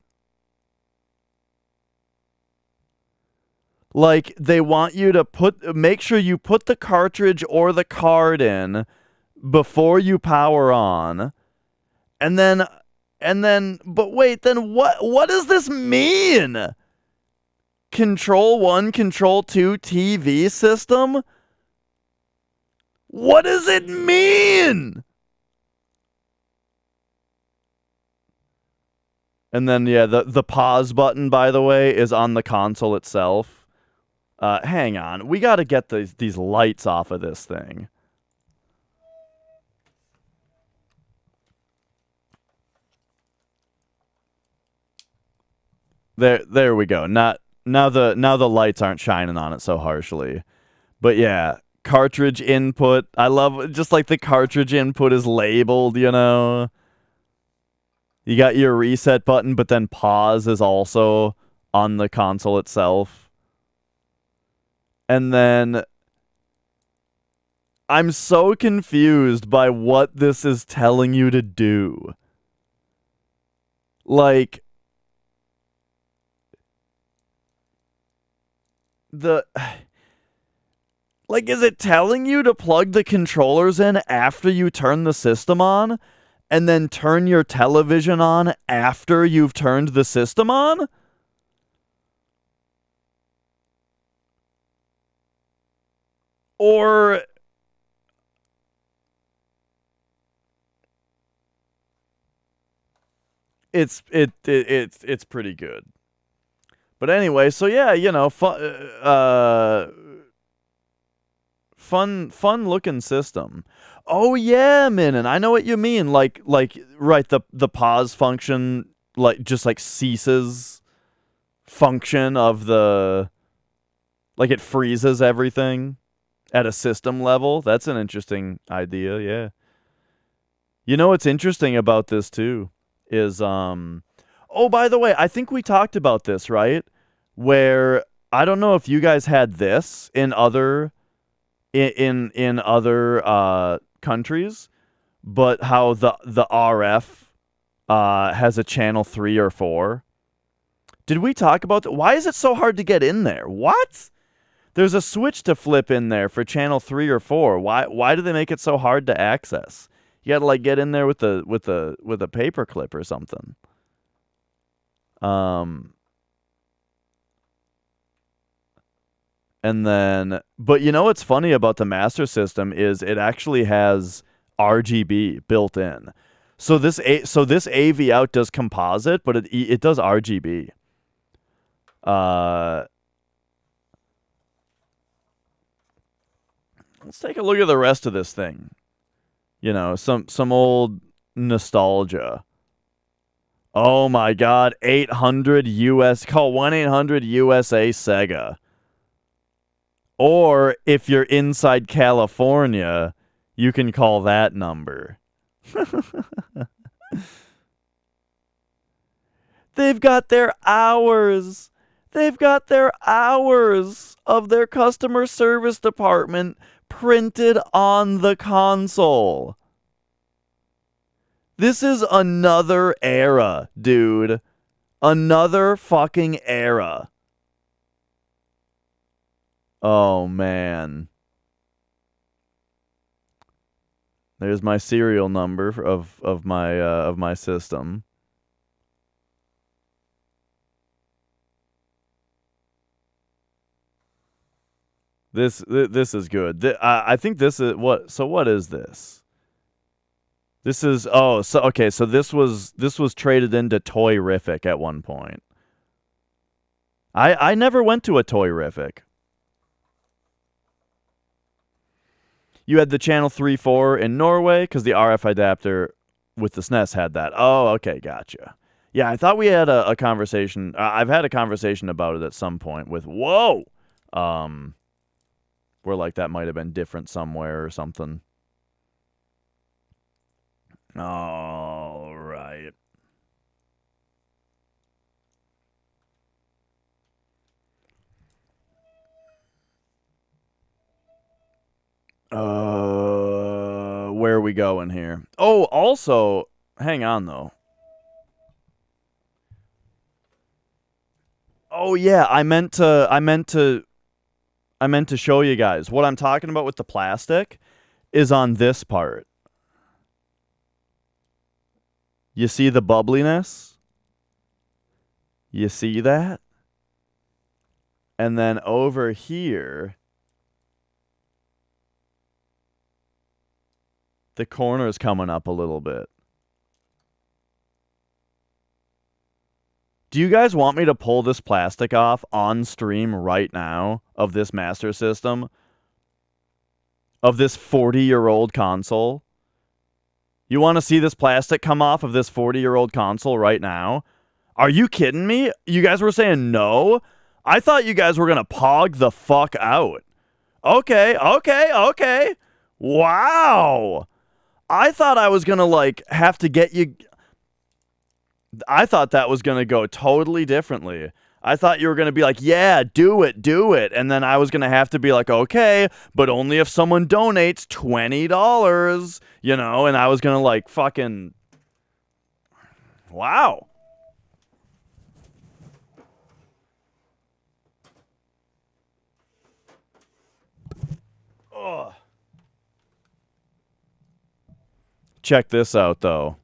Like they want you to make sure you put the cartridge or the card in before you power on. And then but wait, then what does this mean? Control 1, Control 2 TV system? What does it mean? And then yeah, the pause button, by the way, is on the console itself. Hang on. We got to get these lights off of this thing. There we go. Now the lights aren't shining on it so harshly. But yeah, cartridge input. I love just like the cartridge input is labeled, you know. You got your reset button, but then pause is also on the console itself. And then I'm so confused by what this is telling you to do. Like, is it telling you to plug the controllers in after you turn the system on and then turn your television on after you've turned the system on? Or it's pretty good. But anyway, so yeah, you know, fun looking system. Oh yeah, Minin, I know what you mean. Like right, the pause function just ceases function of the, like, it freezes everything at a system level. That's an interesting idea, yeah. You know what's interesting about this too is oh, by the way, I think we talked about this, right? Where I don't know if you guys had this in other other countries, but how the RF has a channel 3 or 4. Did we talk about that? Why is it so hard to get in there? What? There's a switch to flip in there for channel 3 or 4. Why do they make it so hard to access? You gotta like get in there with a paper clip or something. And then, but you know what's funny about the Master System is it actually has RGB built in. So this AV out does composite, but it does RGB. Let's take a look at the rest of this thing. You know, some old nostalgia. Oh my God, 800 US. Call 1-800-USA Sega. Or if you're inside California, you can call that number. They've got their hours. They've got their hours of their customer service department printed on the console. This is another era, dude. Another fucking era. Oh, man. There's my serial number of my system. This is good. I think this is what. So what is this? This is okay. So this was traded into Toy-rific at one point. I never went to a Toy-rific. You had the channel 3-4 in Norway because the RF adapter with the SNES had that. Oh, okay, gotcha. Yeah, I thought we had a conversation. I've had a conversation about it at some point with where like that might have been different somewhere or something. All right. Where are we going here? Oh, also, hang on though. Oh yeah, I meant to show you guys what I'm talking about with the plastic is on this part. You see the bubbliness? You see that? And then over here, the corner is coming up a little bit. Do you guys want me to pull this plastic off on stream right now of this Master System? Of this 40-year-old console? You want to see this plastic come off of this 40-year-old console right now? Are you kidding me? You guys were saying no? I thought you guys were going to pog the fuck out. Okay, okay, okay. Wow. I thought I was gonna like have to get you. I thought that was gonna go totally differently. I thought you were gonna be like, yeah, do it, and then I was gonna have to be like, okay, but only if someone donates $20, you know, and I was gonna like fucking. Wow. Ugh. Check this out though.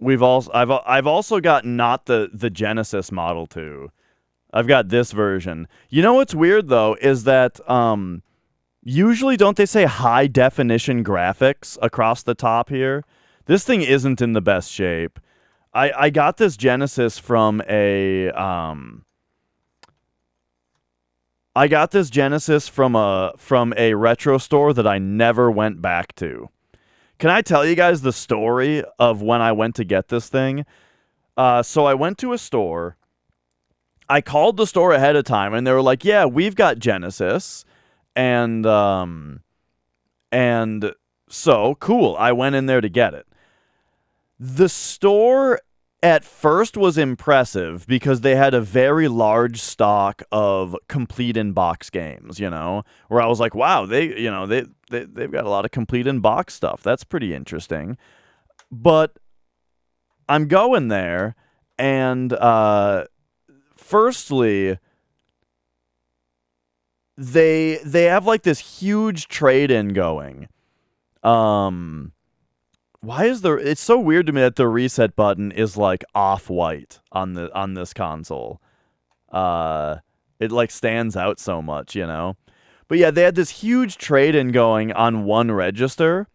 I've also got not the Genesis Model 2. I've got this version. You know what's weird though is that usually don't they say high definition graphics across the top here? This thing isn't in the best shape. I got this Genesis from a retro store that I never went back to. Can I tell you guys the story of when I went to get this thing? So I went to a store. I called the store ahead of time, and they were like, "Yeah, we've got Genesis," and so cool. I went in there to get it. The store at first was impressive because they had a very large stock of complete in box games, you know, where I was like, wow, they've got a lot of complete in box stuff. That's pretty interesting. But I'm going there, and firstly, they have like this huge trade-in going. Why is it's so weird to me that the reset button is like off-white on this console. It like stands out so much, you know. But yeah, they had this huge trade-in going on one register,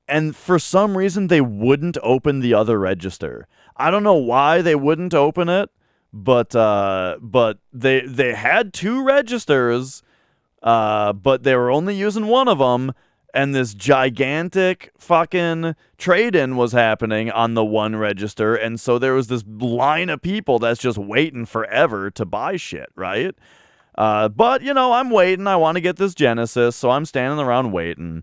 and for some reason they wouldn't open the other register. I don't know why they wouldn't open it, but they had two registers, but they were only using one of them. And this gigantic fucking trade-in was happening on the one register, and so there was this line of people that's just waiting forever to buy shit, right? But, you know, I'm waiting. I want to get this Genesis, so I'm standing around waiting.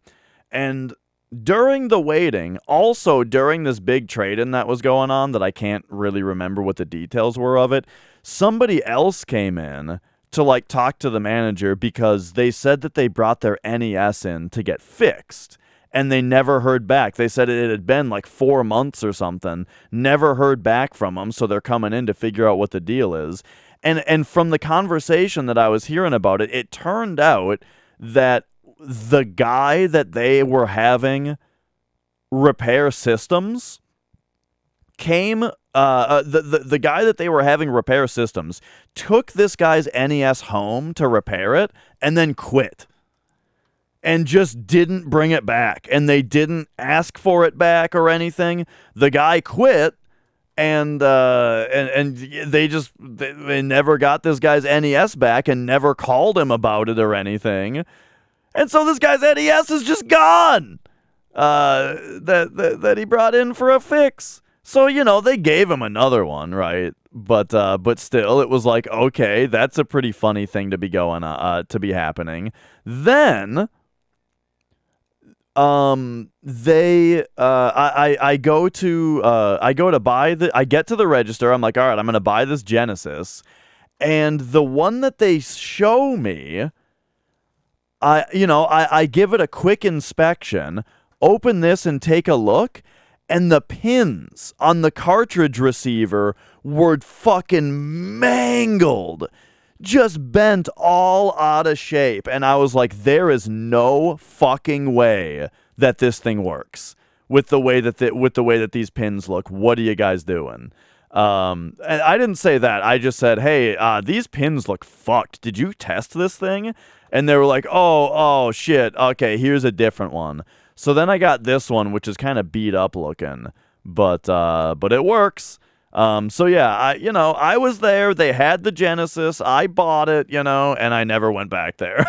And during the waiting, also during this big trade-in that was going on that I can't really remember what the details were of it, somebody else came in to like talk to the manager because they said that they brought their NES in to get fixed and they never heard back. They said it had been like 4 months or something, never heard back from them, so they're coming in to figure out what the deal is. And from the conversation that I was hearing about it, it turned out that the guy that they were having repair systems came the guy that they were having repair systems took this guy's NES home to repair it and then quit and just didn't bring it back, and they didn't ask for it back or anything. The guy quit, and they never got this guy's NES back and never called him about it or anything. And so this guy's NES is just gone, that he brought in for a fix. So, you know, they gave him another one, right? But still, it was like, okay, that's a pretty funny thing to be to be happening. Then, I go to buy I get to the register. I'm like, all right, I'm gonna buy this Genesis, and the one that they show me, I give it a quick inspection, open this and take a look. And the pins on the cartridge receiver were fucking mangled. Just bent all out of shape. And I was like, there is no fucking way that this thing works with the way that these pins look. What are you guys doing? And I didn't say that. I just said, hey, these pins look fucked. Did you test this thing? And they were like, oh shit. Okay, here's a different one. So then I got this one, which is kind of beat up looking, but it works. So yeah, I was there. They had the Genesis. I bought it, and I never went back there.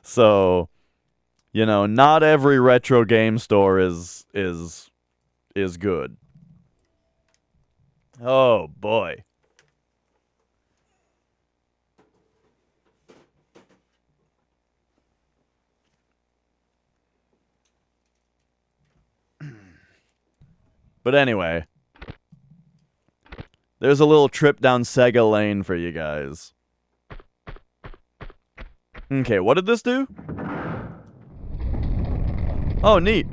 So, not every retro game store is good. Oh boy. But anyway, there's a little trip down Sega Lane for you guys. Okay, what did this do? Oh, neat.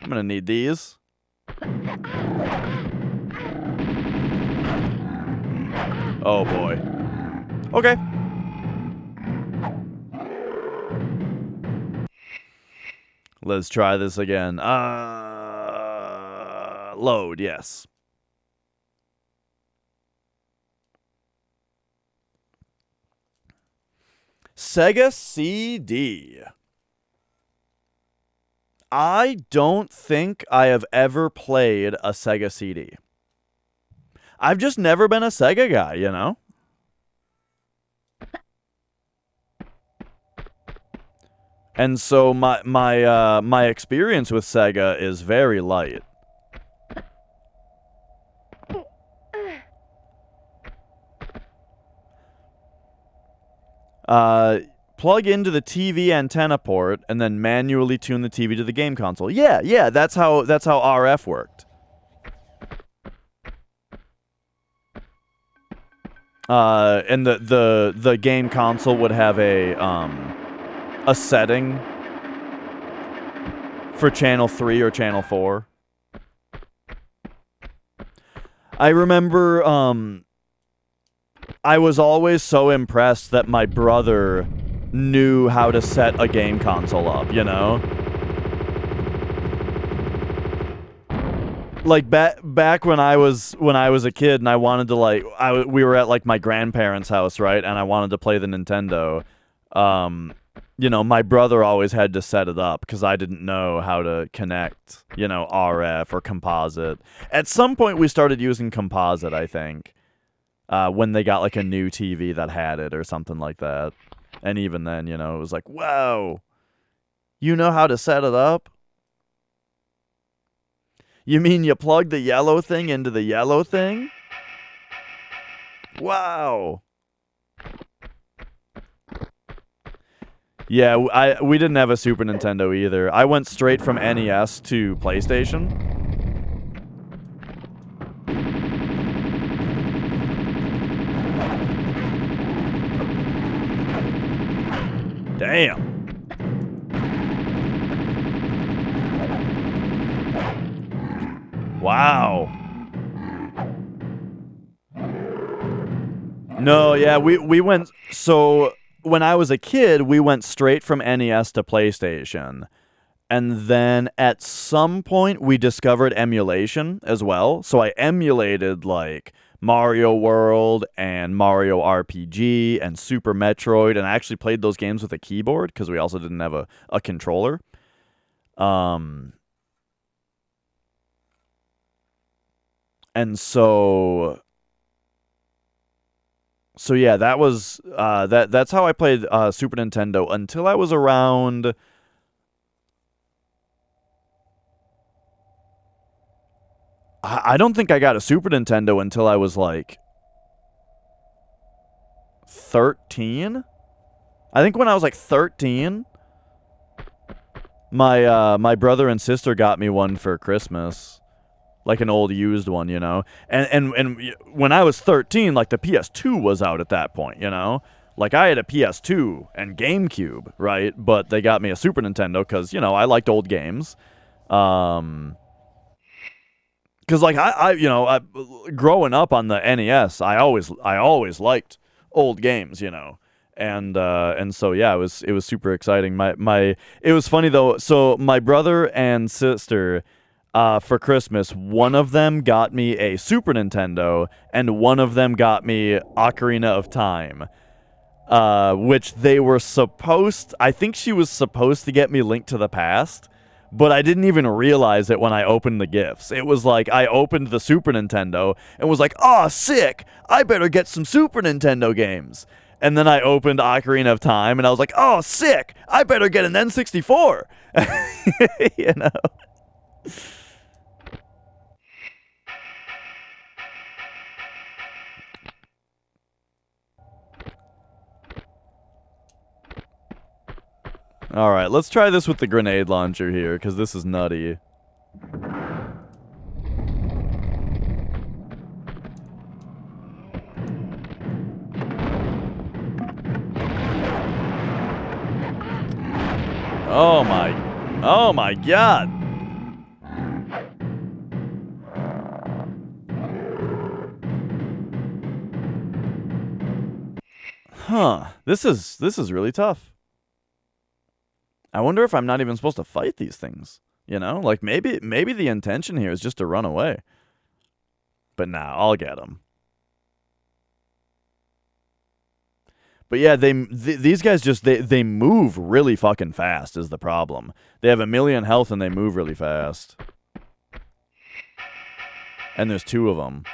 I'm gonna need these. Oh boy. Okay. Let's try this again. Load, yes. Sega CD. I don't think I have ever played a Sega CD. I've just never been a Sega guy, you know? And so my experience with Sega is very light. Plug into the TV antenna port and then manually tune the TV to the game console. Yeah, that's how RF worked. And the game console would have a setting for channel 3 or channel 4. I remember I was always so impressed that my brother knew how to set a game console up, you know? Like back when I was a kid and I wanted to we were at like my grandparents' house, right? And I wanted to play the Nintendo. You know, my brother always had to set it up because I didn't know how to connect, you know, RF or composite. At some point we started using composite, I think. When they got like a new TV that had it or something like that. And even then, you know, it was like, whoa, you know how to set it up? You mean you plug the yellow thing into the yellow thing? Wow. Yeah, we didn't have a Super Nintendo either. I went straight from NES to PlayStation. Damn. Wow. No, yeah, we went, so when I was a kid, we went straight from NES to PlayStation. And then at some point we discovered emulation as well. So I emulated like Mario World and Mario RPG and Super Metroid, and I actually played those games with a keyboard because we also didn't have a controller. And so yeah, that was that's how I played Super Nintendo until I was around I don't think I got a Super Nintendo until I was like 13. I think when I was like 13, my brother and sister got me one for Christmas, like an old used one, you know. And when I was 13, like the PS2 was out at that point, you know. Like I had a PS2 and GameCube, right? But they got me a Super Nintendo because, you know, I liked old games. Because like I growing up on the NES, I always liked old games, you know, and so yeah, it was super exciting. It was funny though. So my brother and sister, for Christmas, one of them got me a Super Nintendo, and one of them got me Ocarina of Time, which they were supposed. I think she was supposed to get me Link to the Past. But I didn't even realize it when I opened the gifts. It was like I opened the Super Nintendo and was like, "Oh, sick! I better get some Super Nintendo games." And then I opened Ocarina of Time and I was like, "Oh, sick! I better get an N64." You know. Alright, let's try this with the grenade launcher here, because this is nutty. Oh my god! Huh. This is really tough. I wonder if I'm not even supposed to fight these things. You know? Like, maybe the intention here is just to run away. But nah, I'll get them. But yeah, these guys just, they move really fucking fast is the problem. They have 1 million health and they move really fast. And there's 2 of them.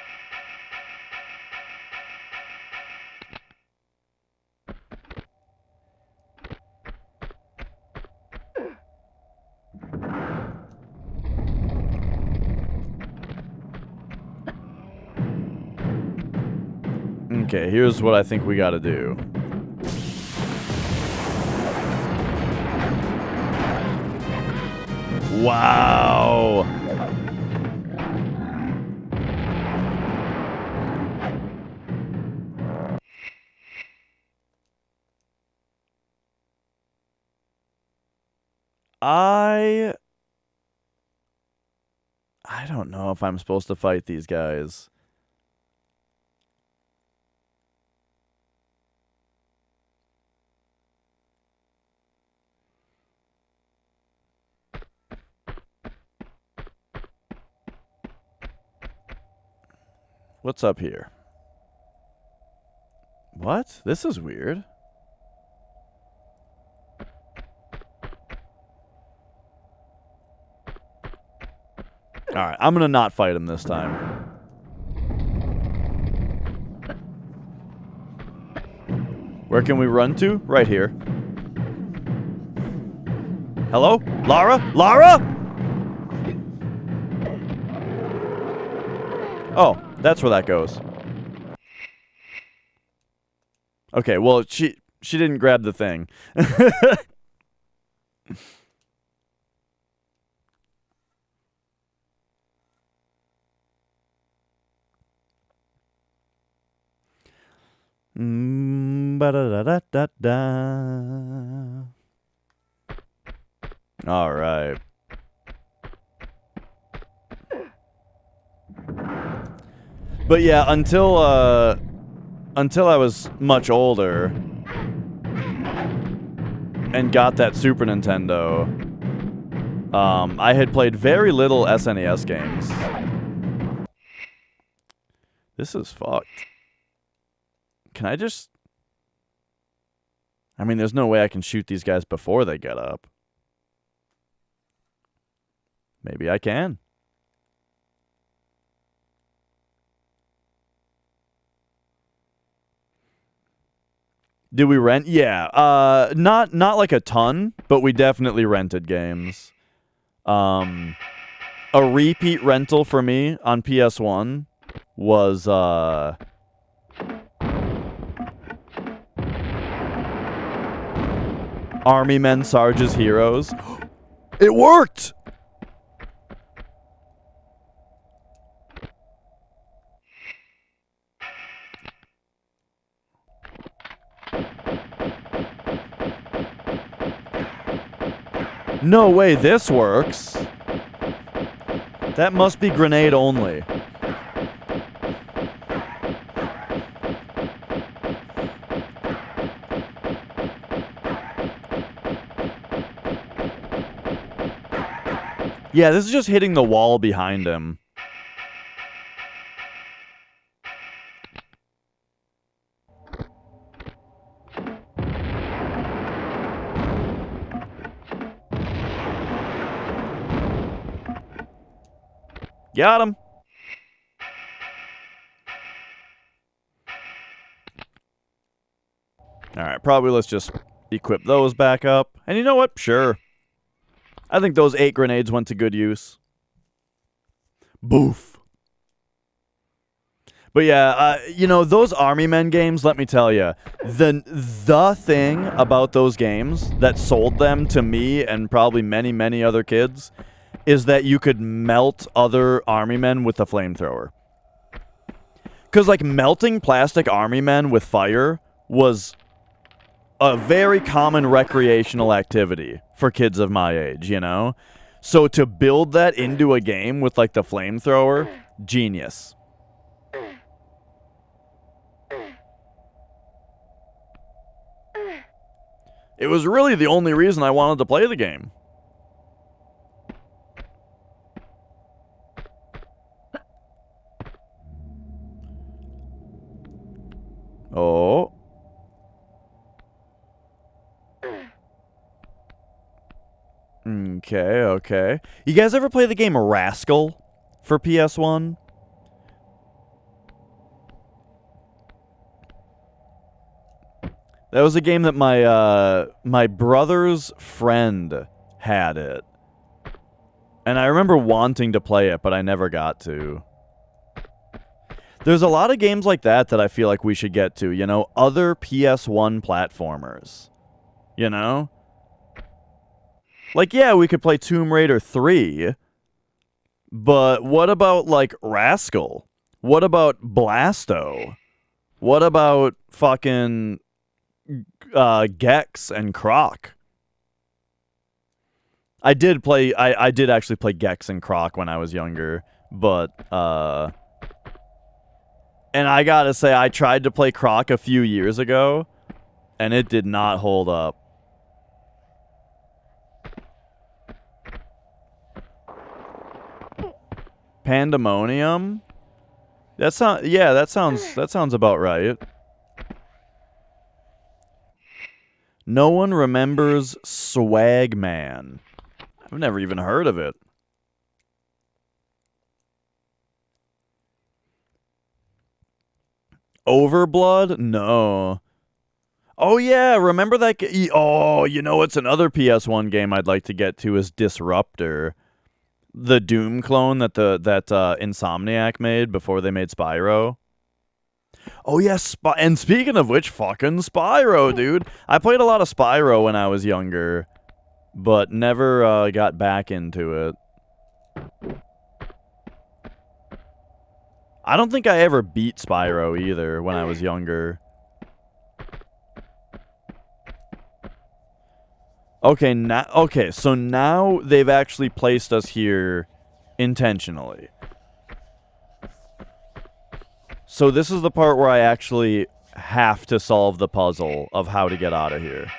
Okay, here's what I think we gotta do. Wow! I don't know if I'm supposed to fight these guys. What's up here? What? This is weird. Alright, I'm gonna not fight him this time. Where can we run to? Right here. Hello? Lara? Lara? Oh, that's where that goes. Okay, well, she didn't grab the thing. Ba-da-da-da-da-da. All right. But yeah, until I was much older and got that Super Nintendo, I had played very little SNES games. This is fucked. Can I just... I mean, there's no way I can shoot these guys before they get up. Maybe I can. Did we rent? Yeah. Not like a ton, but we definitely rented games. A repeat rental for me on PS1 was Army Men Sarge's Heroes. It worked! No way this works. That must be grenade only. Yeah, this is just hitting the wall behind him. Got him. Alright, probably let's just equip those back up. And you know what? Sure. I think those 8 grenades went to good use. Boof. But yeah, you know, those Army Men games, let me tell you, the thing about those games that sold them to me and probably many, many other kids is that you could melt other Army Men with a flamethrower. Because, like, melting plastic Army Men with fire was a very common recreational activity for kids of my age, you know? So to build that into a game with, like, the flamethrower, genius. It was really the only reason I wanted to play the game. Oh. Okay, okay. You guys ever play the game Rascal for PS1? That was a game that my brother's friend had it. And I remember wanting to play it, but I never got to. There's a lot of games like that that I feel like we should get to, you know? Other PS1 platformers. You know? Like, yeah, we could play Tomb Raider 3. But what about, like, Rascal? What about Blasto? What about fucking Gex and Croc? I did actually play Gex and Croc when I was younger, but and I gotta say, I tried to play Croc a few years ago, and it did not hold up. Pandemonium? That sounds about right. No one remembers Swagman. I've never even heard of it. Overblood? No. Oh yeah, remember that? Oh, you know what's another PS1 game I'd like to get to is Disruptor, the Doom clone that Insomniac made before they made Spyro. Oh yeah, and speaking of which, fucking Spyro, dude. I played a lot of Spyro when I was younger, but never got back into it. I don't think I ever beat Spyro either when I was younger. Okay, so now they've actually placed us here intentionally. So this is the part where I actually have to solve the puzzle of how to get out of here.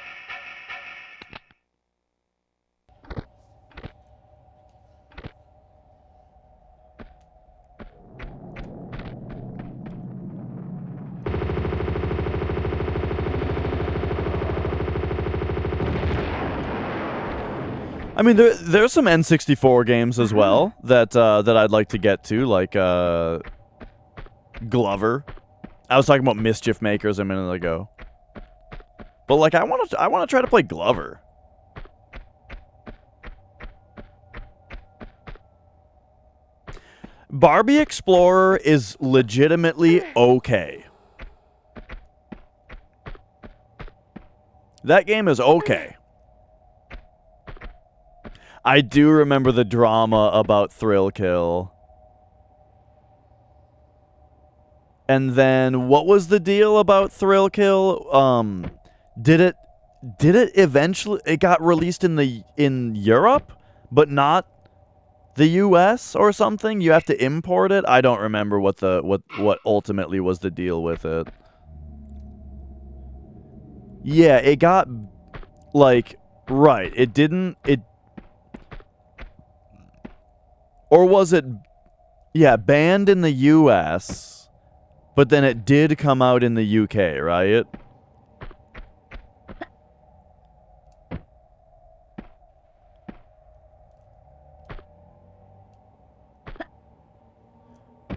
I mean, there's some N64 games as well that I'd like to get to, like Glover. I was talking about Mischief Makers a minute ago, but like I want to try to play Glover. Barbie Explorer is legitimately okay. That game is okay. I do remember the drama about Thrill Kill. And then what was the deal about Thrill Kill? Did it eventually, it got released in Europe, but not the US or something? You have to import it? I don't remember what ultimately was the deal with it. Yeah, it got like right. Or was it, yeah, banned in the US, but then it did come out in the UK, right?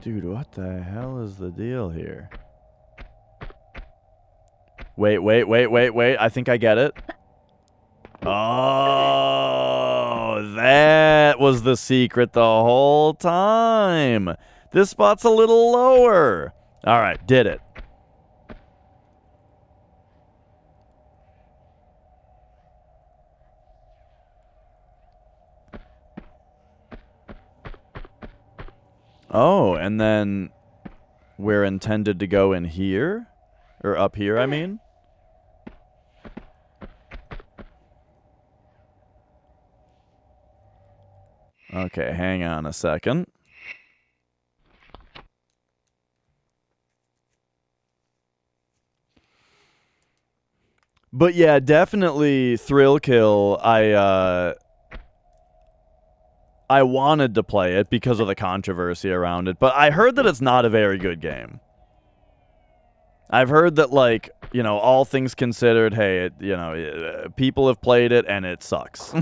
Dude, what the hell is the deal here? Wait. I think I get it. Oh, that was the secret the whole time. This spot's a little lower. All right, did it. Oh, and then we're intended to go in here? Or up here, I mean? Okay, hang on a second. But yeah, definitely Thrill Kill. I wanted to play it because of the controversy around it, but I heard that it's not a very good game. I've heard that, like, you know, all things considered, hey, it, you know, people have played it and it sucks.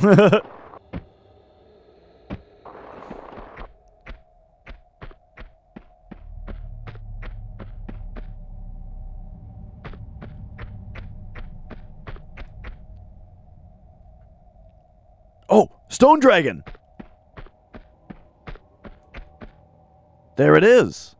Oh, Stone Dragon! There it is.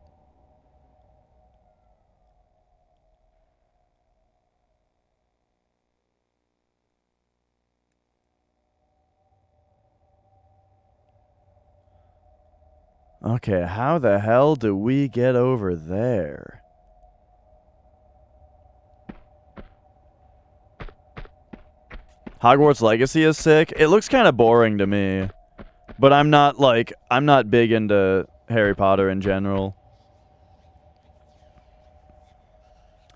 Okay, how the hell do we get over there? Hogwarts Legacy is sick. It looks kind of boring to me. But I'm not big into Harry Potter in general.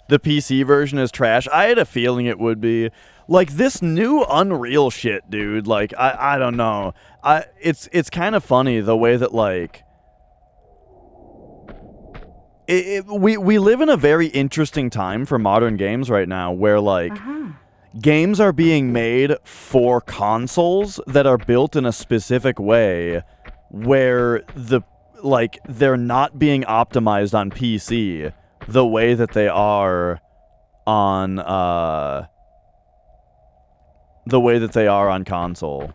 The PC version is trash. I had a feeling it would be. Like, this new Unreal shit, dude. Like, I don't know. It's kind of funny the way that, like, we live in a very interesting time for modern games right now where, like, games are being made for consoles that are built in a specific way where they're not being optimized on PC the way that they are on console,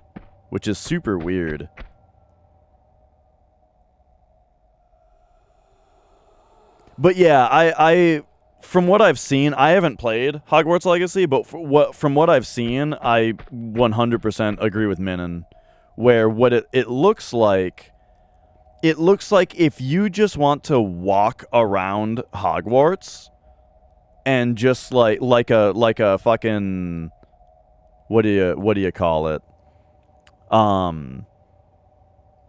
which is super weird. But yeah, I from what I've seen, I haven't played Hogwarts Legacy, but from what I've seen, I 100% agree with Minnan, where what it looks like if you just want to walk around Hogwarts and just like a fucking what do you call it?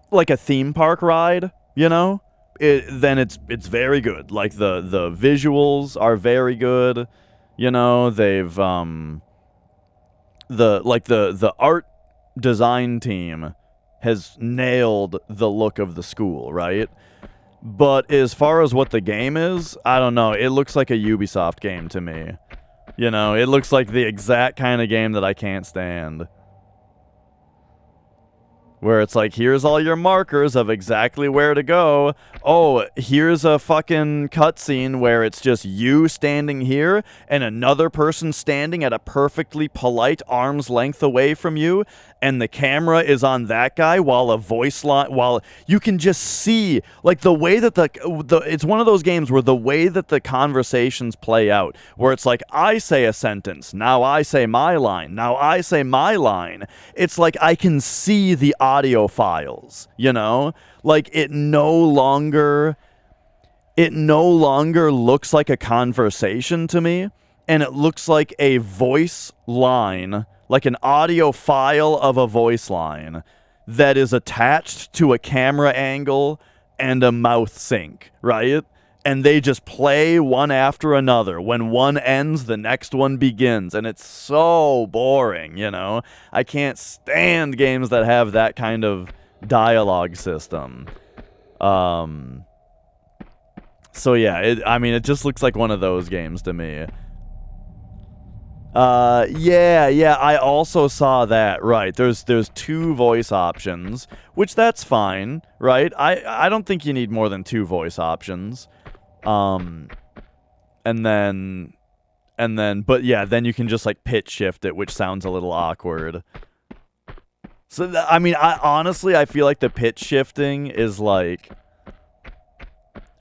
Like a theme park ride, you know? Then it's very good. Like the visuals are very good. You know, they've the art design team has nailed the look of the school, right? But as far as what the game is, I don't know. It looks like a Ubisoft game to me. You know, it looks like the exact kind of game that I can't stand. Where it's like, here's all your markers of exactly where to go. Oh, here's a fucking cutscene where it's just you standing here and another person standing at a perfectly polite arm's length away from you, and the camera is on that guy while you can just see, like, the way that it's one of those games where the way that the conversations play out, where it's like, I say a sentence, now I say my line, now I say my line. It's like I can see the audio files, you know? Like, it no longer looks like a conversation to me, and it looks like a voice line, like an audio file of a voice line that is attached to a camera angle and a mouth sync, right? And they just play one after another. When one ends, the next one begins. And it's so boring, you know? I can't stand games that have that kind of dialogue system. So yeah, it just looks like one of those games to me. Yeah, I also saw that, right. There's two voice options, which that's fine, right? I don't think you need more than two voice options. And then, but yeah, then you can just, like, pitch shift it, which sounds a little awkward. So, honestly, I feel like the pitch shifting is, like,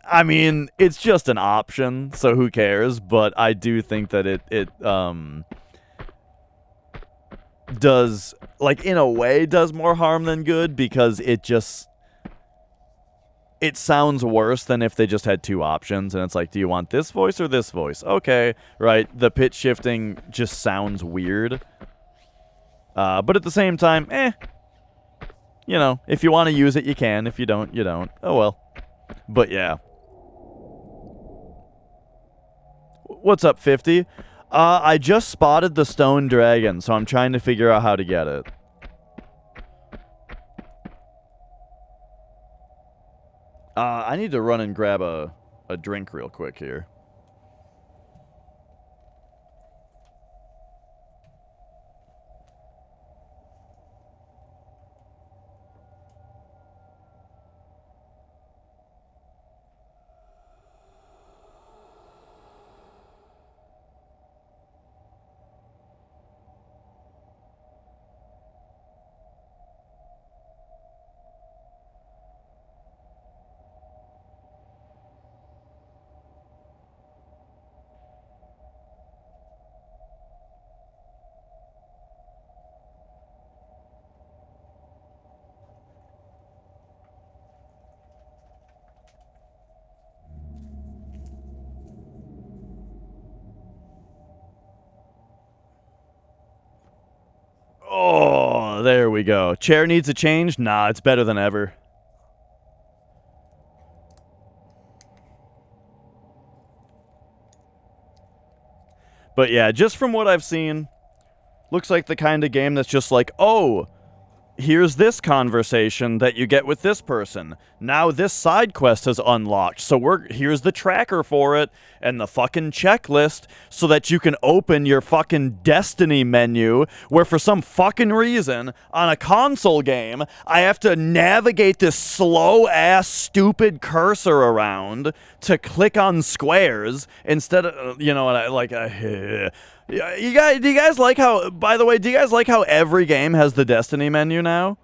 I mean, it's just an option, so who cares? But I do think that it does, like, in a way, does more harm than good, because it sounds worse than if they just had two options, and it's like, do you want this voice or this voice? Okay, right, the pitch shifting just sounds weird. But at the same time, you know, if you want to use it, you can. If you don't, you don't. Oh, well. But yeah. What's up, 50? I just spotted the stone dragon, so I'm trying to figure out how to get it. I need to run and grab a drink real quick here. Oh, there we go. Chair needs a change? Nah, it's better than ever. But yeah, just from what I've seen, looks like the kind of game that's just like, oh, here's this conversation that you get with this person. Now this side quest has unlocked, so here's the tracker for it and the fucking checklist so that you can open your fucking Destiny menu, where for some fucking reason on a console game I have to navigate this slow ass stupid cursor around to click on squares instead of, you know, do you guys like how, by the way, do you guys like how every game has the Destiny menu now?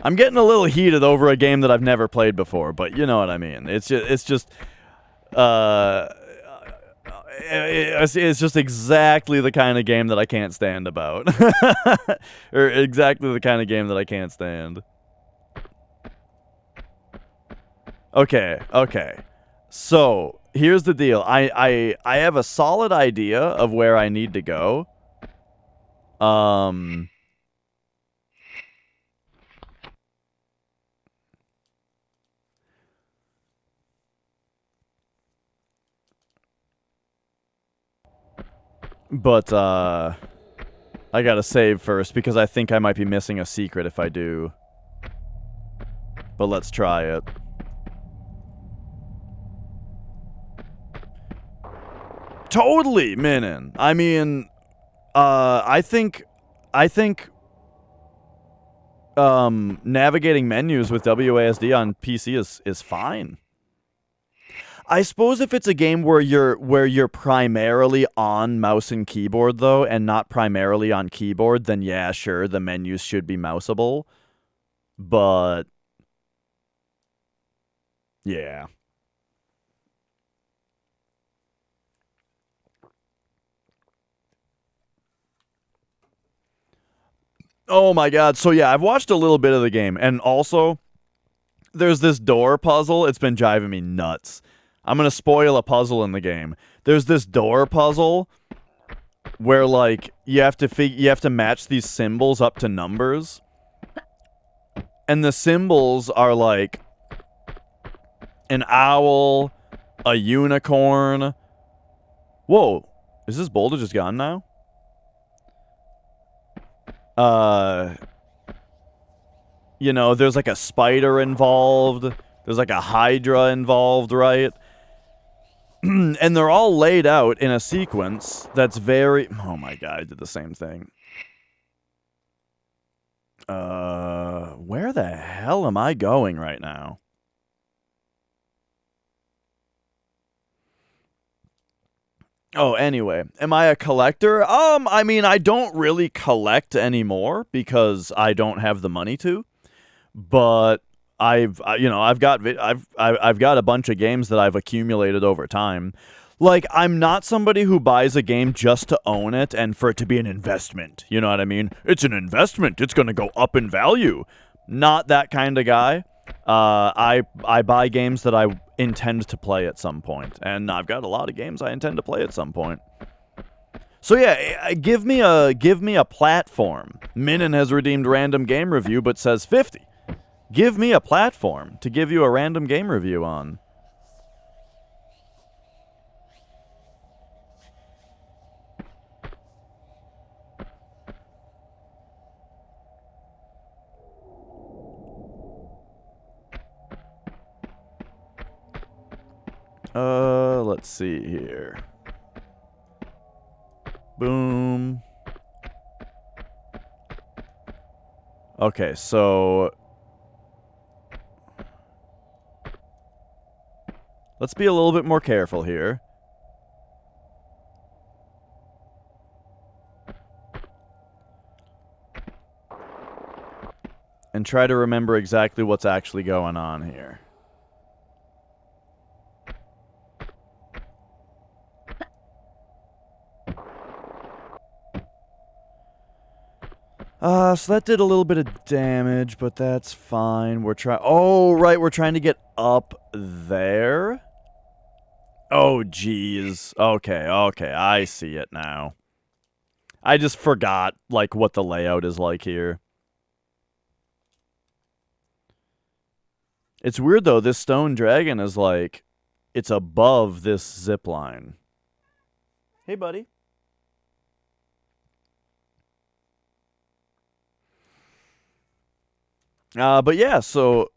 I'm getting a little heated over a game that I've never played before, but you know what I mean. It's just exactly the kind of game that I can't stand about. Or exactly the kind of game that I can't stand. Okay. So, here's the deal. I have a solid idea of where I need to go. But, I gotta save first, because I think I might be missing a secret if I do. But let's try it. Totally, Minin. I mean, I think, navigating menus with WASD on PC is fine. I suppose if it's a game where you're primarily on mouse and keyboard though, and not primarily on keyboard, then yeah, sure, the menus should be mouseable. But yeah. Oh my god. So yeah, I've watched a little bit of the game, and also there's this door puzzle. It's been driving me nuts. I'm going to spoil a puzzle in the game. There's this door puzzle where, like, you have to match these symbols up to numbers. And the symbols are like an owl, a unicorn. Whoa, is this boulder just gone now? You know, there's like a spider involved. There's like a hydra involved, right? And they're all laid out in a sequence that's very... Oh my god, I did the same thing. Where the hell am I going right now? Oh, anyway, am I a collector? I mean, I don't really collect anymore because I don't have the money to. But I've got I've got a bunch of games that I've accumulated over time. Like, I'm not somebody who buys a game just to own it and for it to be an investment. You know what I mean? It's an investment. It's going to go up in value. Not that kind of guy. I buy games that I intend to play at some point, and I've got a lot of games I intend to play at some point. So yeah, give me a platform. Minin has redeemed random game review, but says 50. Give me a platform to give you a random game review on. Let's see here. Boom. Okay, so let's be a little bit more careful here. And try to remember exactly what's actually going on here. So that did a little bit of damage, but that's fine. We're trying... Oh, right, we're trying to get up there? Oh, jeez. Okay, I see it now. I just forgot, like, what the layout is like here. It's weird, though. This stone dragon is, like, it's above this zip line. Hey, buddy. But yeah, so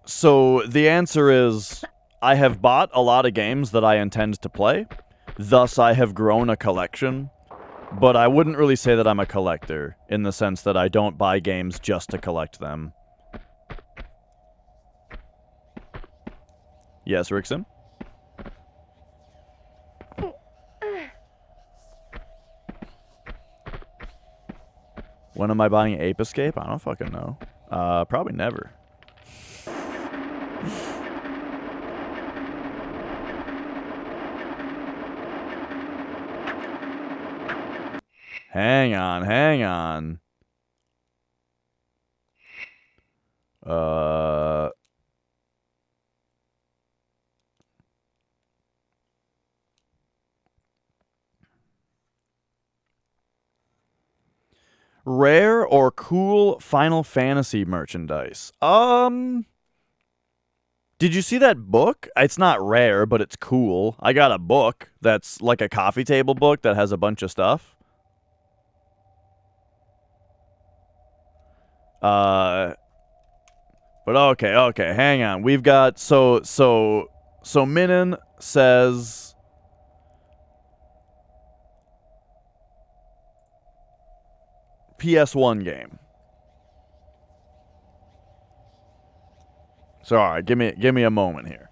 the answer is I have bought a lot of games that I intend to play. Thus, I have grown a collection. But I wouldn't really say that I'm a collector, in the sense that I don't buy games just to collect them. Yes, Rickson? When am I buying Ape Escape? I don't fucking know. Probably never. Hang on. Rare or cool Final Fantasy merchandise? Did you see that book? It's not rare, but it's cool. I got a book that's like a coffee table book that has a bunch of stuff. But okay, hang on. We've got so Minin says PS1 game. So all right, give me a moment here.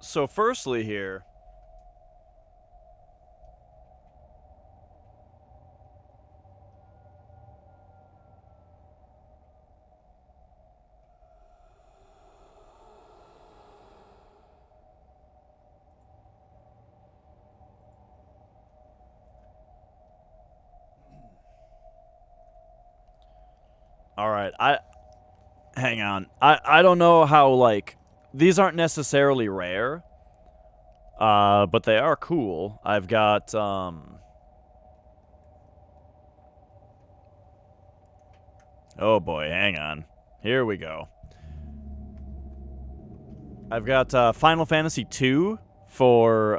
So firstly here, all right, hang on. I don't know how, like, these aren't necessarily rare, but they are cool. I've got oh boy, hang on. Here we go. I've got Final Fantasy II for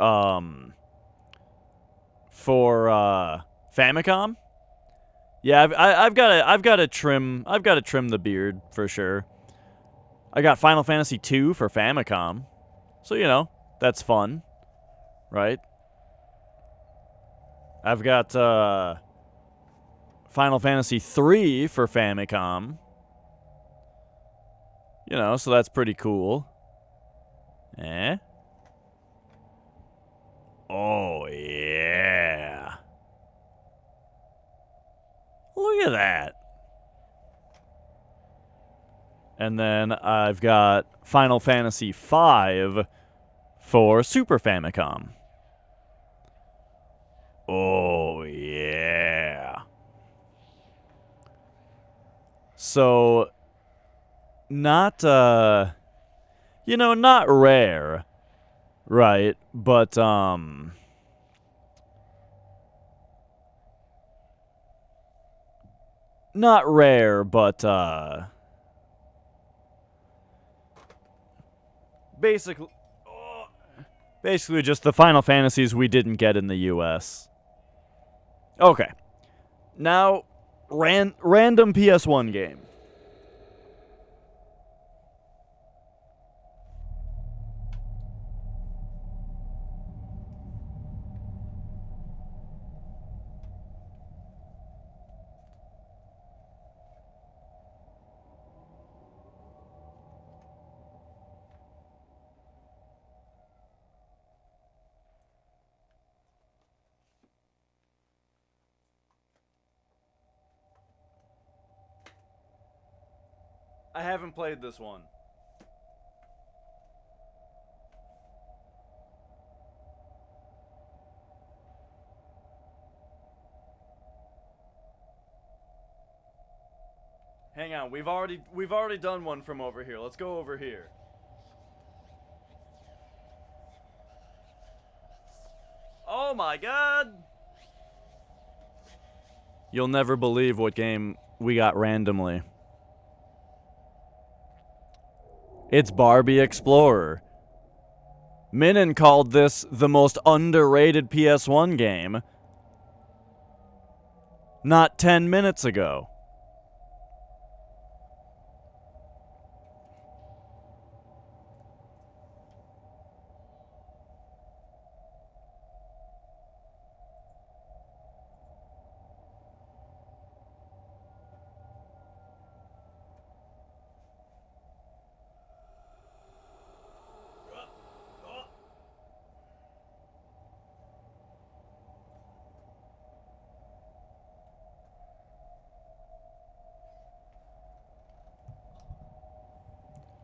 Famicom, Yeah, I've got to trim the beard for sure. I got Final Fantasy II for Famicom, so you know that's fun, right? I've got Final Fantasy III for Famicom, you know, so that's pretty cool. Eh? Oh yeah! Look at that. And then I've got Final Fantasy V for Super Famicom. Oh, yeah. So, not, you know, not rare, right? But, not rare, but, basically just the Final Fantasies we didn't get in the US. Okay. Now, random PS1 game. I haven't played this one. Hang on, we've already done one from over here. Let's go over here. Oh my god! You'll never believe what game we got randomly. It's Barbie Explorer. Minin called this the most underrated PS1 game not 10 minutes ago.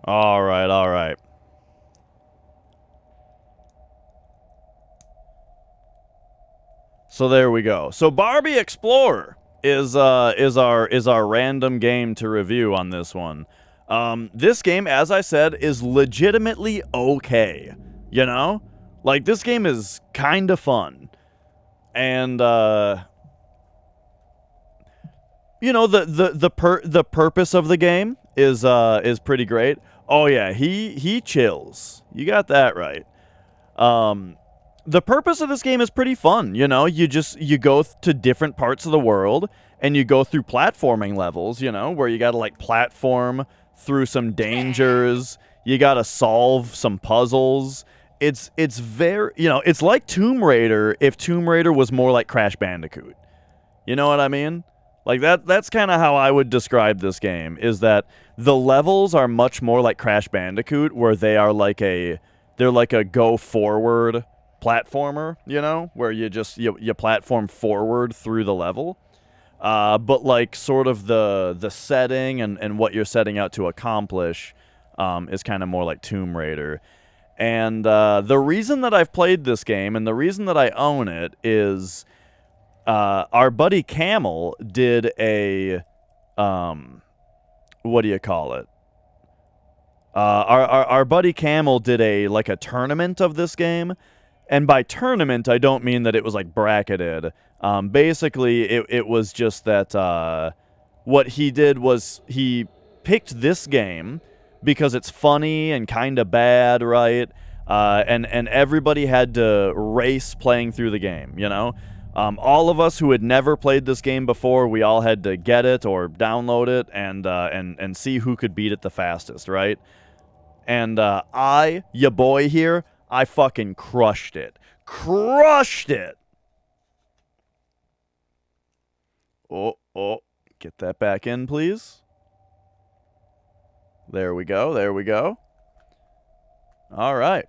All right. So there we go. So Barbie Explorer is our random game to review on this one. This game, as I said, is legitimately okay. You know, like this game is kind of fun, and you know the purpose of the game is pretty great. Oh yeah, he chills. You got that right. The purpose of this game is pretty fun. You know, you go to different parts of the world and you go through platforming levels. You know, where you got to like platform through some dangers. You got to solve some puzzles. It's very, you know, it's like Tomb Raider if Tomb Raider was more like Crash Bandicoot. You know what I mean? Like that's kind of how I would describe this game, is that the levels are much more like Crash Bandicoot, where they're like a go forward platformer, you know, where you platform forward through the level. But like sort of the setting and what you're setting out to accomplish is kind of more like Tomb Raider. And the reason that I've played this game and the reason that I own it is our buddy Camel did a what do you call it? Our buddy Camel did a tournament of this game, and by tournament I don't mean that it was like bracketed. Basically, it was just that what he did was he picked this game because it's funny and kind of bad, right? And everybody had to race playing through the game, you know. All of us who had never played this game before, we all had to get it or download it and see who could beat it the fastest, right? And ya boy here, I fucking crushed it. Crushed it! Oh, get that back in, please. There we go, there we go. All right.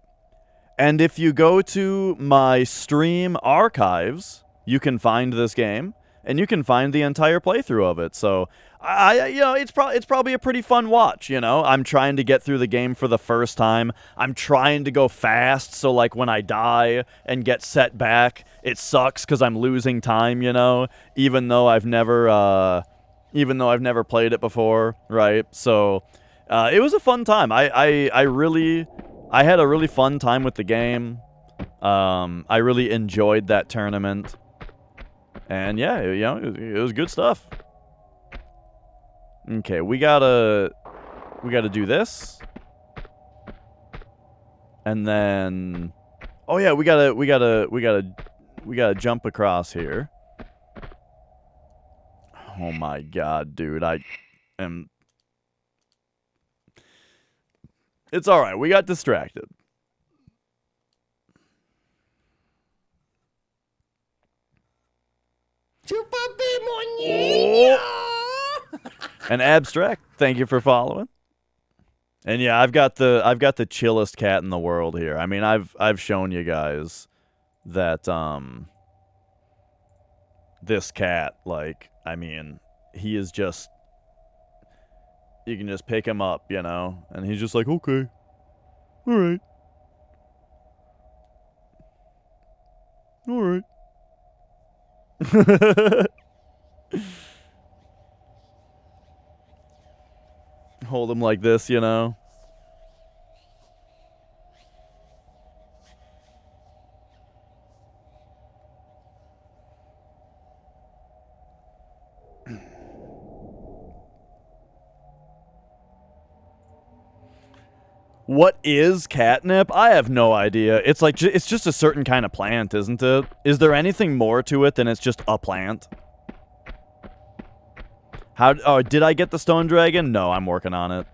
And if you go to my stream archives, you can find this game, and you can find the entire playthrough of it. So, it's probably a pretty fun watch, you know? I'm trying to get through the game for the first time. I'm trying to go fast, so, like, when I die and get set back, it sucks because I'm losing time, you know? Even though I've never played it before, right? So, it was a fun time. I had a really fun time with the game. I really enjoyed that tournament. And yeah, you know, it was good stuff. Okay, we gotta do this. And then, oh yeah, we gotta jump across here. Oh my god, dude, it's alright, we got distracted. Oh. And Abstract, thank you for following. And yeah, I've got the chillest cat in the world here. I mean, I've shown you guys that this cat, like, I mean, he is just, you can just pick him up, you know, and he's just like, okay, all right. All right. Hold him like this, you know. What is catnip? I have no idea. It's like, it's just a certain kind of plant, isn't it? Is there anything more to it than it's just a plant? Oh, did I get the stone dragon? No, I'm working on it.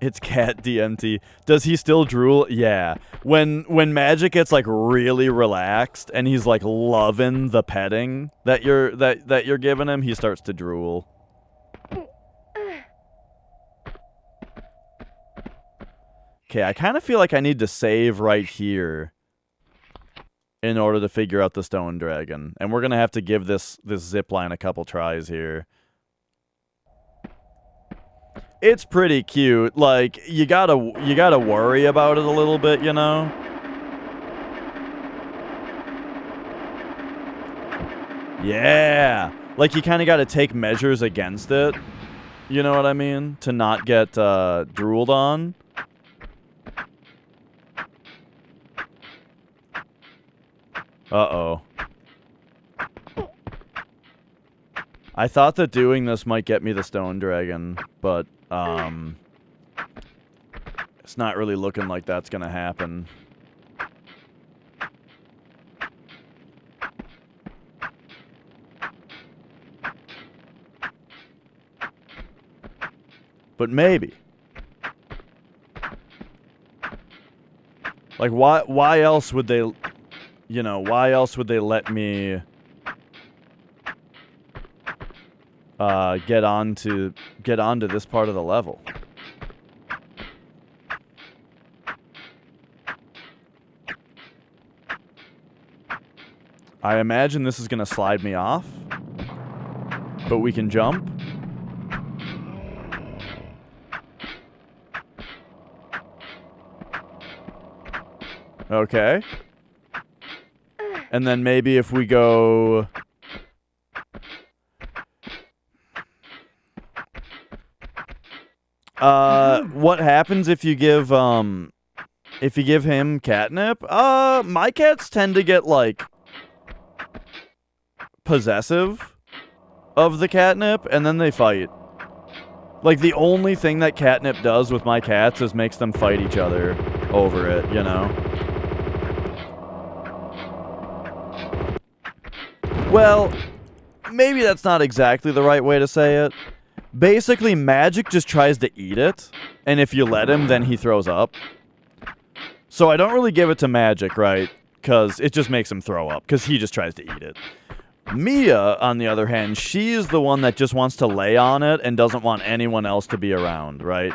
It's cat DMT. Does he still drool? Yeah. When Magic gets like really relaxed and he's like loving the petting that you're giving him, he starts to drool. Okay, I kind of feel like I need to save right here in order to figure out the stone dragon, and we're gonna have to give this zip line a couple tries here. It's pretty cute. Like, you gotta worry about it a little bit, you know? Yeah! Like, you kind of gotta take measures against it. You know what I mean? To not get drooled on. Uh-oh. I thought that doing this might get me the stone dragon, but it's not really looking like that's gonna happen. But maybe. Like, why else would they, you know, why else would they let me get onto this part of the level? I imagine this is gonna slide me off, but we can jump. Okay. And then maybe if we go... what happens if you give him catnip? My cats tend to get, like, possessive of the catnip, and then they fight. Like, the only thing that catnip does with my cats is makes them fight each other over it, you know? Well, maybe that's not exactly the right way to say it. Basically, Magic just tries to eat it, and if you let him, then he throws up. So I don't really give it to Magic, right? Because it just makes him throw up, because he just tries to eat it. Mia, on the other hand, she's the one that just wants to lay on it and doesn't want anyone else to be around, right?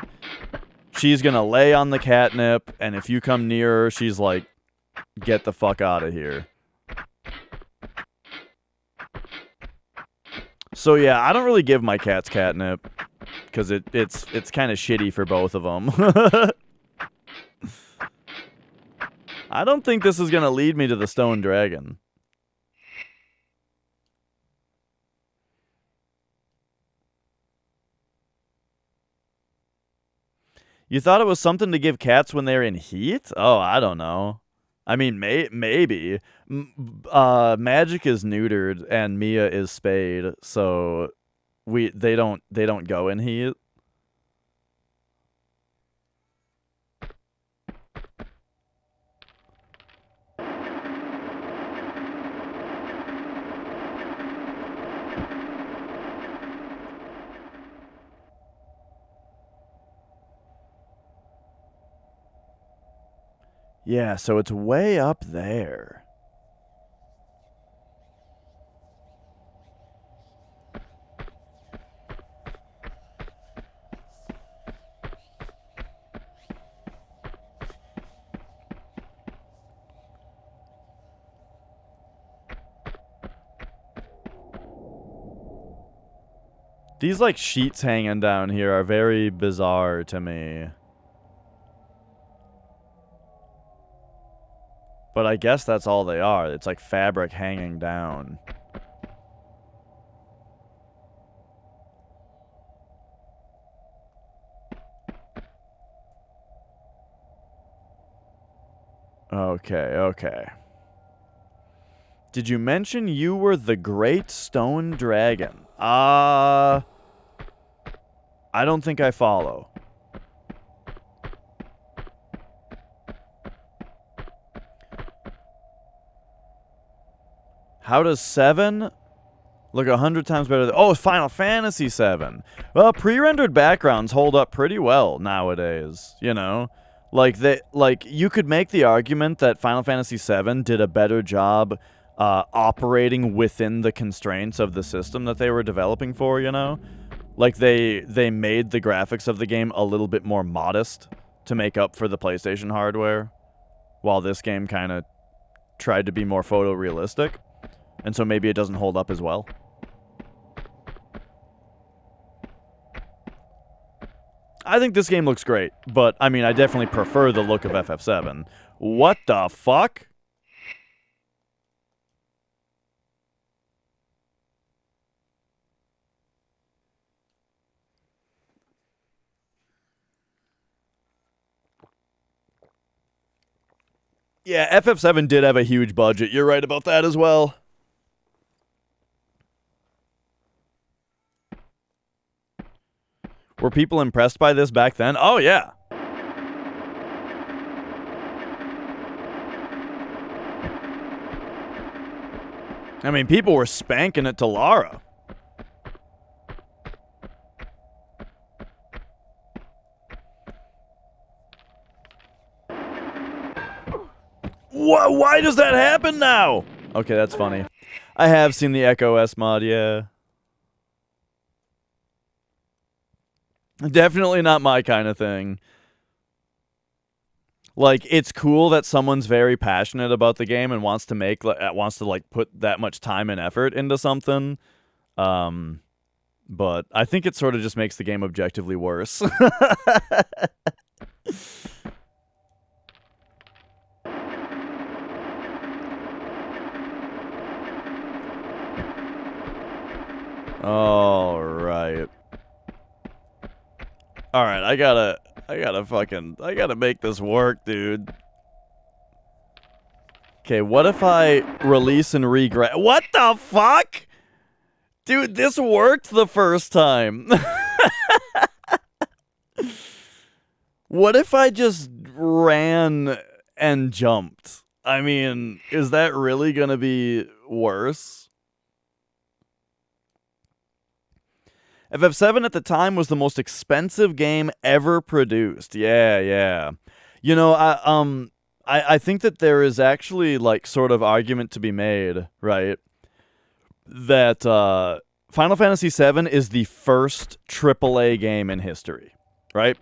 She's gonna lay on the catnip, and if you come near her, she's like, get the fuck out of here. So yeah, I don't really give my cats catnip, because it's kind of shitty for both of them. I don't think this is gonna lead me to the stone dragon. You thought it was something to give cats when they're in heat? Oh, I don't know. I mean, maybe. Magic is neutered and Mia is spayed, so they don't go in heat. Yeah, so it's way up there. These, like, sheets hanging down here are very bizarre to me. But I guess that's all they are. It's like fabric hanging down. Okay. Did you mention you were the Great Stone Dragon? I don't think I follow. How does 7 look 100 times better than... Oh, Final Fantasy 7. Well, pre-rendered backgrounds hold up pretty well nowadays, you know? Like, you could make the argument that Final Fantasy 7 did a better job operating within the constraints of the system that they were developing for, you know? Like, they made the graphics of the game a little bit more modest to make up for the PlayStation hardware, while this game kind of tried to be more photorealistic. And so maybe it doesn't hold up as well. I think this game looks great, but, I mean, I definitely prefer the look of FF7. What the fuck? Yeah, FF7 did have a huge budget. You're right about that as well. Were people impressed by this back then? Oh, yeah. I mean, people were spanking it to Lara. Why does that happen now? Okay, that's funny. I have seen the Echo S mod, yeah. Definitely not my kind of thing. Like, it's cool that someone's very passionate about the game and wants to like put that much time and effort into something. But I think it sort of just makes the game objectively worse. All right. Alright, I gotta make this work, dude. Okay, what if I release and regrab? What the fuck? Dude, this worked the first time. What if I just ran and jumped? I mean, is that really going to be worse? FF7 at the time was the most expensive game ever produced. Yeah. You know, I think that there is actually like sort of argument to be made, right? That Final Fantasy VII is the first AAA game in history, right?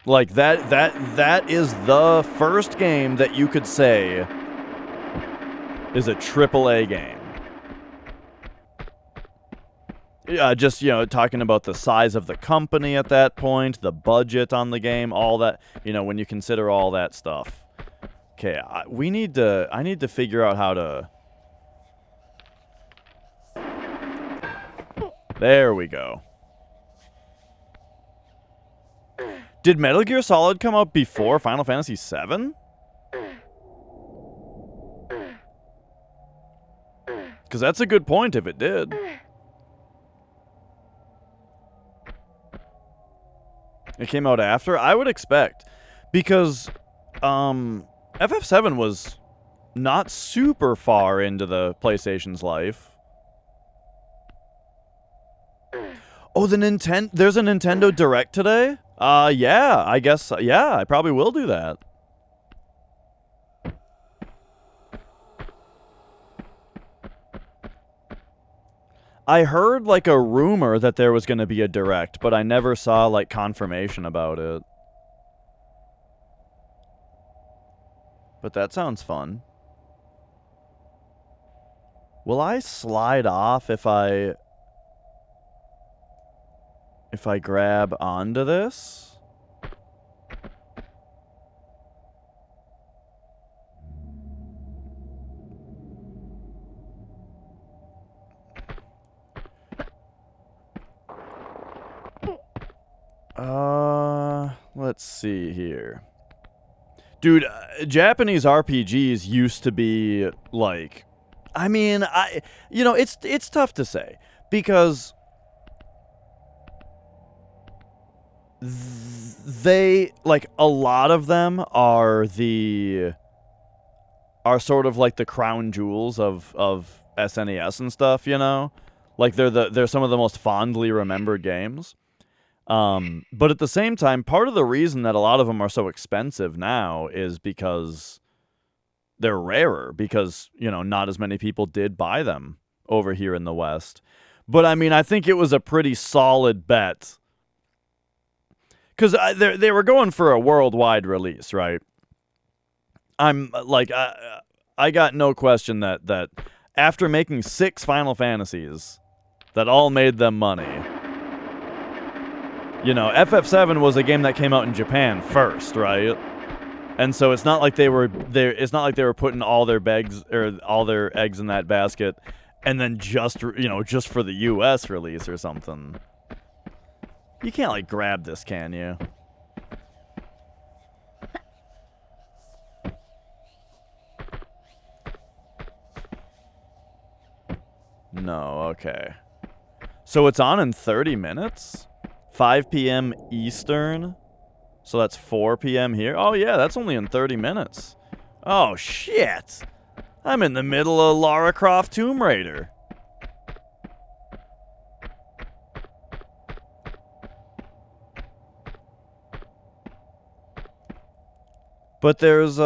Like that is the first game that you could say is a AAA game. Just, you know, talking about the size of the company at that point, the budget on the game, all that, you know, when you consider all that stuff. Okay, I need to figure out how to... There we go. Did Metal Gear Solid come out before Final Fantasy VII? Because that's a good point if it did. It came out after? I would expect. Because FF7 was not super far into the PlayStation's life. Oh, there's a Nintendo Direct today? Yeah, I guess, yeah, I probably will do that. I heard, like, a rumor that there was going to be a Direct, but I never saw, like, confirmation about it. But that sounds fun. Will I slide off if I grab onto this? Let's see here. Dude, Japanese RPGs used to be like, I mean, you know, it's tough to say because they, like, a lot of them are sort of like the crown jewels of SNES and stuff, you know? Like they're some of the most fondly remembered games. But at the same time, part of the reason that a lot of them are so expensive now is because they're rarer, because, you know, not as many people did buy them over here in the West. But I mean, I think it was a pretty solid bet. Because they were going for a worldwide release, right? I'm like, I got no question that after making 6 Final Fantasies that all made them money, you know, FF7 was a game that came out in Japan first, right? And so it's not like they were putting all their eggs in that basket and then just for the US release or something. You can't, like, grab this, can you? No, okay. So it's on in 30 minutes? 5 p.m. Eastern? So that's 4 p.m. here? Oh, yeah, that's only in 30 minutes. Oh, shit! I'm in the middle of Lara Croft Tomb Raider. But there's,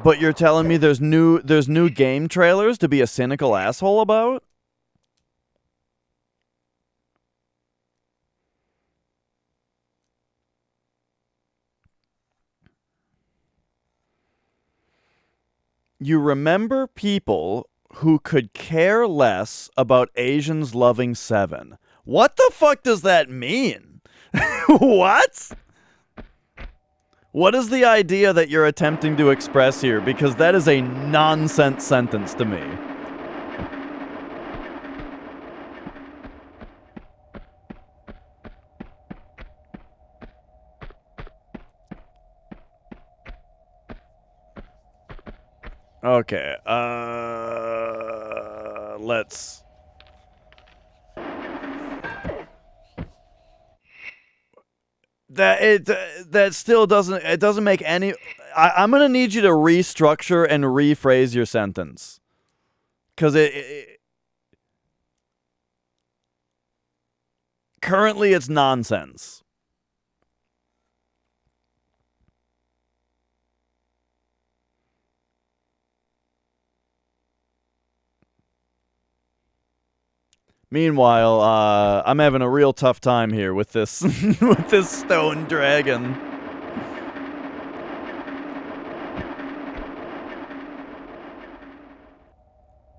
But you're telling me there's new game trailers to be a cynical asshole about? You remember people who could care less about Asians loving Seven. What the fuck does that mean? What? What is the idea that you're attempting to express here? Because that is a nonsense sentence to me. Okay, let's... That still doesn't... It doesn't make any... I'm gonna need you to restructure and rephrase your sentence. Because currently it's nonsense. Meanwhile, I'm having a real tough time here with this with this stone dragon.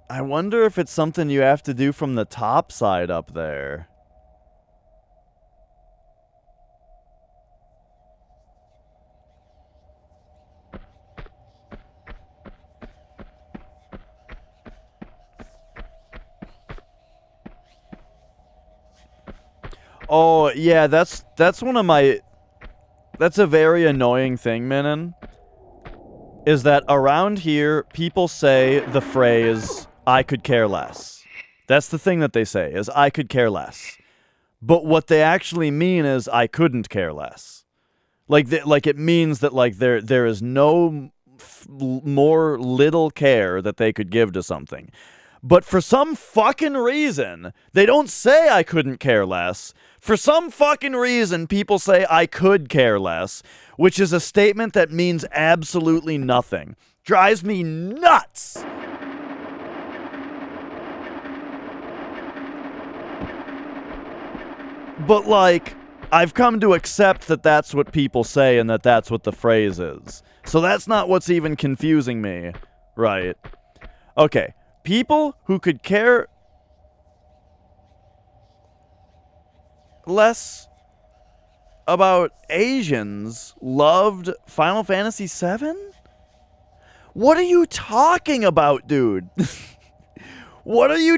I wonder if it's something you have to do from the top side up there. Oh, yeah, that's one of my... That's a very annoying thing, Minin. Is that around here, people say the phrase, I could care less. That's the thing that they say, is I could care less. But what they actually mean is I couldn't care less. Like it means that like there is no more little care that they could give to something. But for some fucking reason, they don't say I couldn't care less. For some fucking reason, people say I could care less, which is a statement that means absolutely nothing. Drives me nuts! But, like, I've come to accept that that's what people say and that that's what the phrase is. So that's not what's even confusing me, right? Okay, people who could care less about Asians loved Final Fantasy VII? What are you talking about, dude? What are you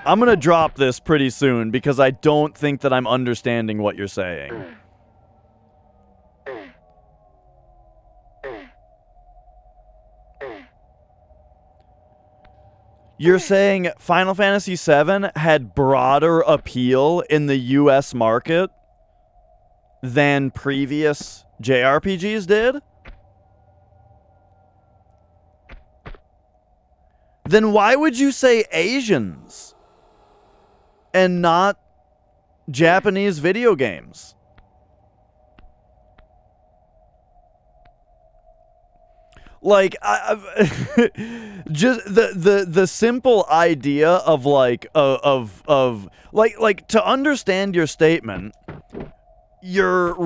I'm gonna drop this pretty soon because I don't think that I'm understanding what you're saying. You're saying Final Fantasy VII had broader appeal in the US market than previous JRPGs did? Then why would you say Asians and not Japanese video games? Like, just the simple idea of like like to understand your statement, you're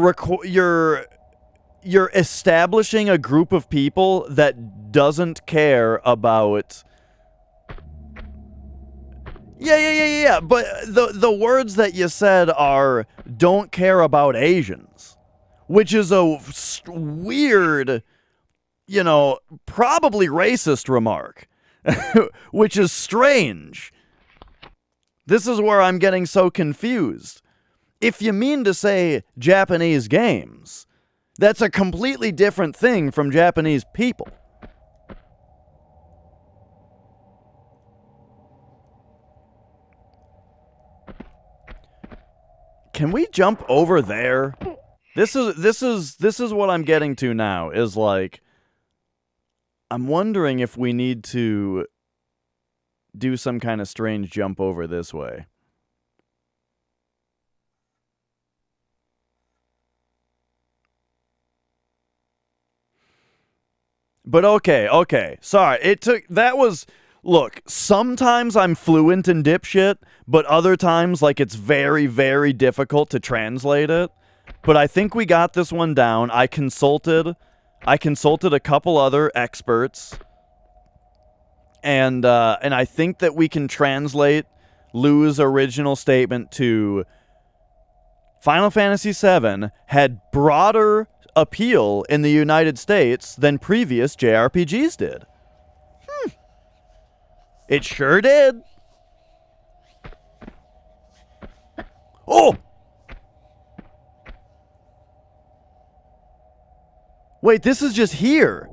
establishing a group of people that doesn't care about. Yeah. But the words that you said are don't care about Asians, which is a weird, you know, probably racist remark, which is strange. This is where I'm getting so confused. If you mean to say Japanese games, that's a completely different thing from Japanese people. Can we jump over there? This is what I'm getting to now, is like, I'm wondering if we need to do some kind of strange jump over this way. But okay. Sorry, look, sometimes I'm fluent in dipshit, but other times, like, it's very, very difficult to translate it. But I think we got this one down. I consulted a couple other experts, and I think that we can translate Lou's original statement to Final Fantasy VII had broader appeal in the United States than previous JRPGs did. It sure did. Oh! Wait, this is just here.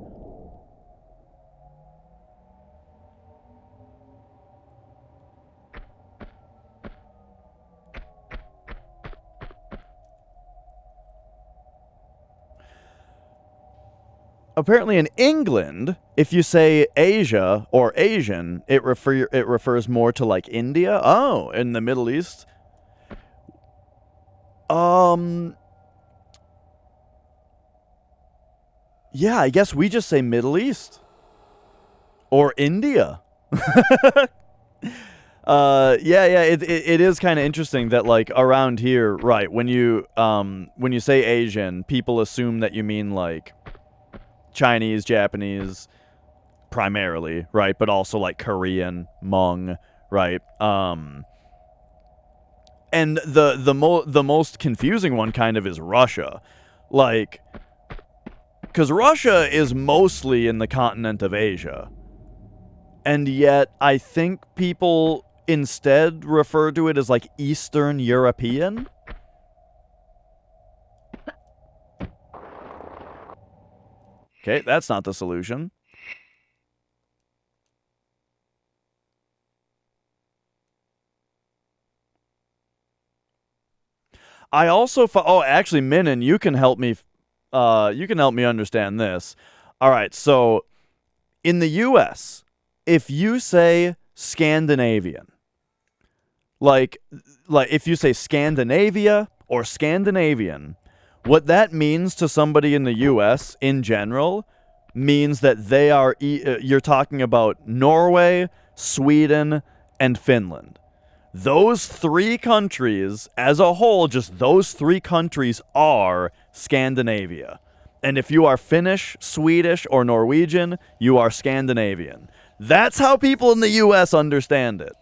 apparently in England, if you say Asia or Asian, it refers more to like India. Oh, in the Middle East. Yeah, I guess we just say Middle East or India. Yeah, it is kind of interesting that like around here, right, when you say Asian, people assume that you mean like Chinese, Japanese primarily, right, but also like Korean, Hmong, right? And the most confusing one kind of is Russia. Like, cuz Russia is mostly in the continent of Asia. And yet I think people instead refer to it as like Eastern European. Okay, that's not the solution. I also actually, Minin, you can help me understand this. All right, so in the US, if you say Scandinavian, like if you say Scandinavia or Scandinavian, what that means to somebody in the US in general means that they are you're talking about Norway, Sweden, and Finland. Those three countries as a whole, just those three countries are Scandinavia. And if you are Finnish, Swedish, or Norwegian, you are Scandinavian. That's how people in the US understand it.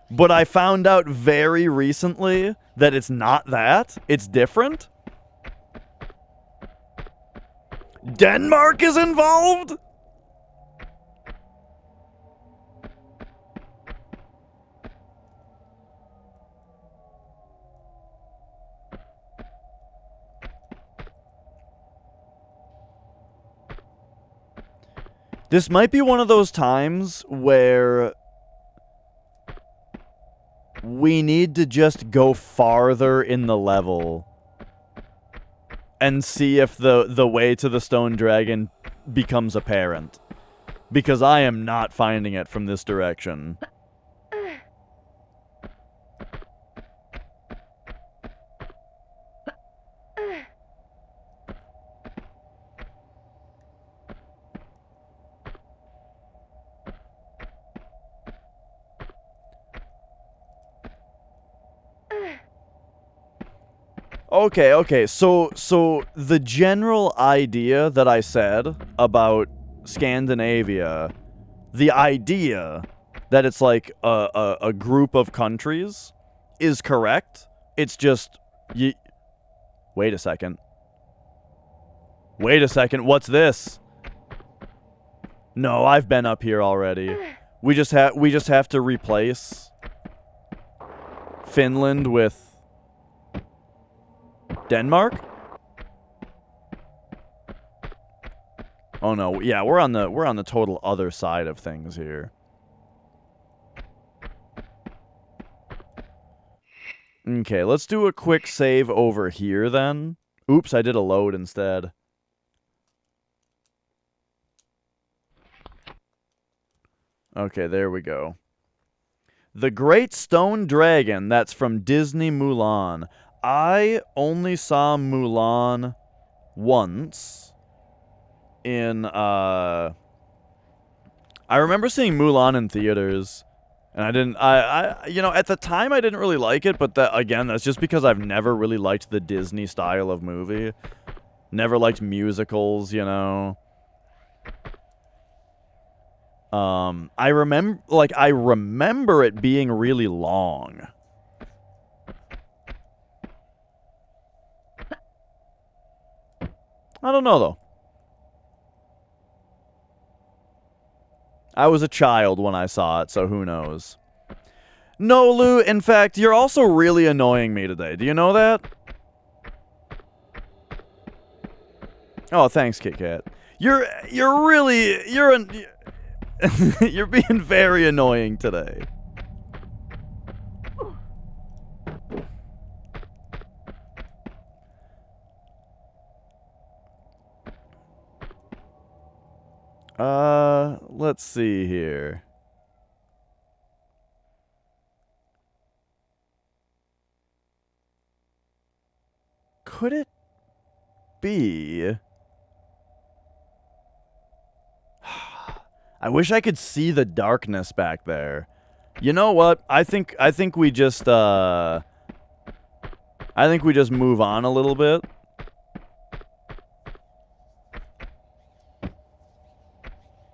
But I found out very recently that it's not that. It's different. Denmark is involved? This might be one of those times where we need to just go farther in the level and see if the way to the stone dragon becomes apparent. Because I am not finding it from this direction. Okay, so the general idea that I said about Scandinavia, the idea that it's like a group of countries is correct. It's just wait a second. What's this? No, I've been up here already. We just have to replace Finland with Denmark? Oh no, yeah, we're on the total other side of things here. Okay, let's do a quick save over here then. Oops, I did a load instead. Okay, there we go. The Great Stone Dragon, that's from Disney Mulan. I only saw Mulan once in, I remember seeing Mulan in theaters, and I didn't, you know, at the time I didn't really like it, but again, that's just because I've never really liked the Disney style of movie. Never liked musicals, you know. I remember it being really long. I don't know, though. I was a child when I saw it, so who knows. No, Lou, in fact, you're also really annoying me today. Do you know that? Oh, thanks, Kit Kat. You're being very annoying today. Let's see here. Could it be? I wish I could see the darkness back there. You know what? I think we just move on a little bit.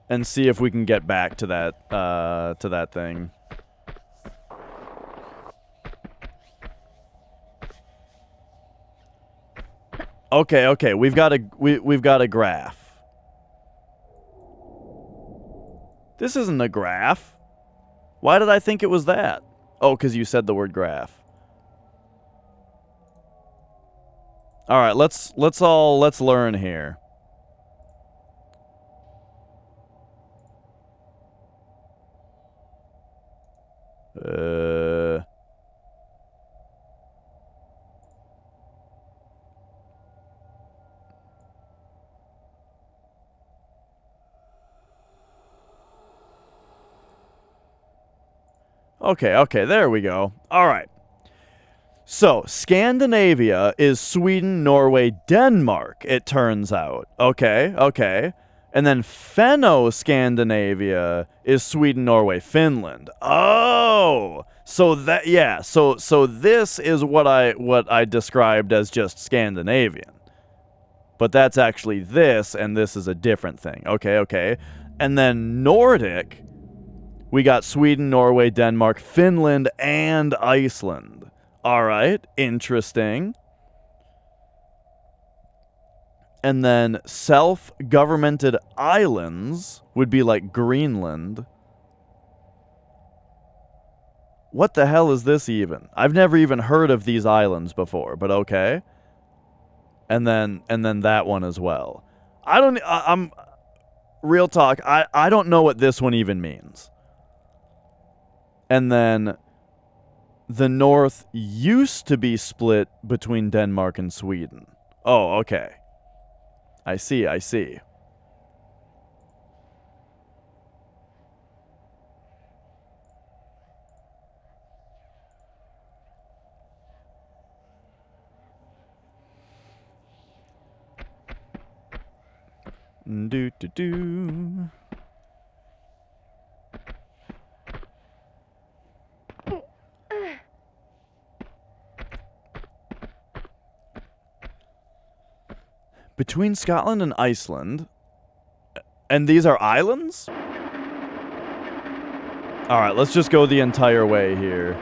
And see if we can get back to that thing. Okay, we've got a graph. This isn't a graph. Why did I think it was that? Oh, because you said the word graph. All right, let's learn here. Okay, there we go. All right. So, Scandinavia is Sweden, Norway, Denmark, it turns out. Okay. And then Fenno-Scandinavia is Sweden, Norway, Finland. Oh! So that, yeah, so this is what I described as just Scandinavian. But that's actually this, and this is a different thing. Okay. And then Nordic, we got Sweden, Norway, Denmark, Finland, and Iceland. All right, interesting. And then self-governmented islands would be like Greenland. What the hell is this even? I've never even heard of these islands before, but okay. And then that one as well. I'm real talk, I don't know what this one even means. And then the North used to be split between Denmark and Sweden. Oh, okay. I see. Do. Between Scotland and Iceland. And these are islands? Alright, let's just go the entire way here.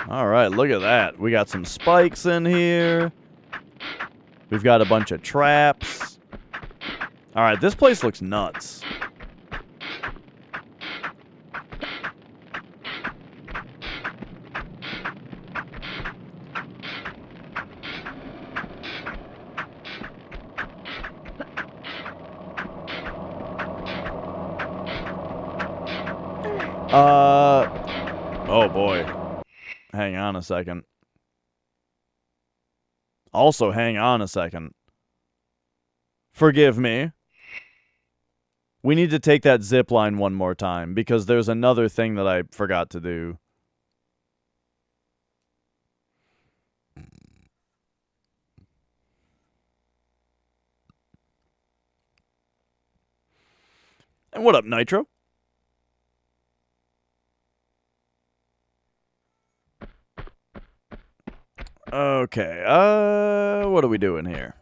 Alright, look at that. We got some spikes in here. We've got a bunch of traps. Alright, this place looks nuts. Oh boy. Hang on a second. Also, hang on a second. Forgive me. We need to take that zip line one more time, because there's another thing that I forgot to do. And what up, Nitro? Okay, what are we doing here?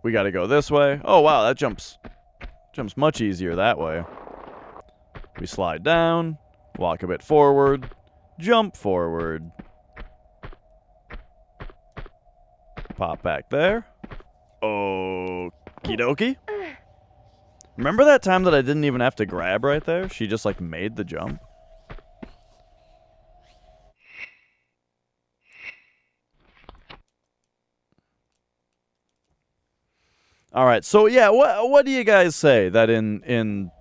We gotta go this way. Oh, wow, that jumps much easier that way. We slide down, walk a bit forward, jump forward. Pop back there. Okie dokie. Remember that time that I didn't even have to grab right there? She just, like, made the jump? All right, so yeah, what do you guys say that in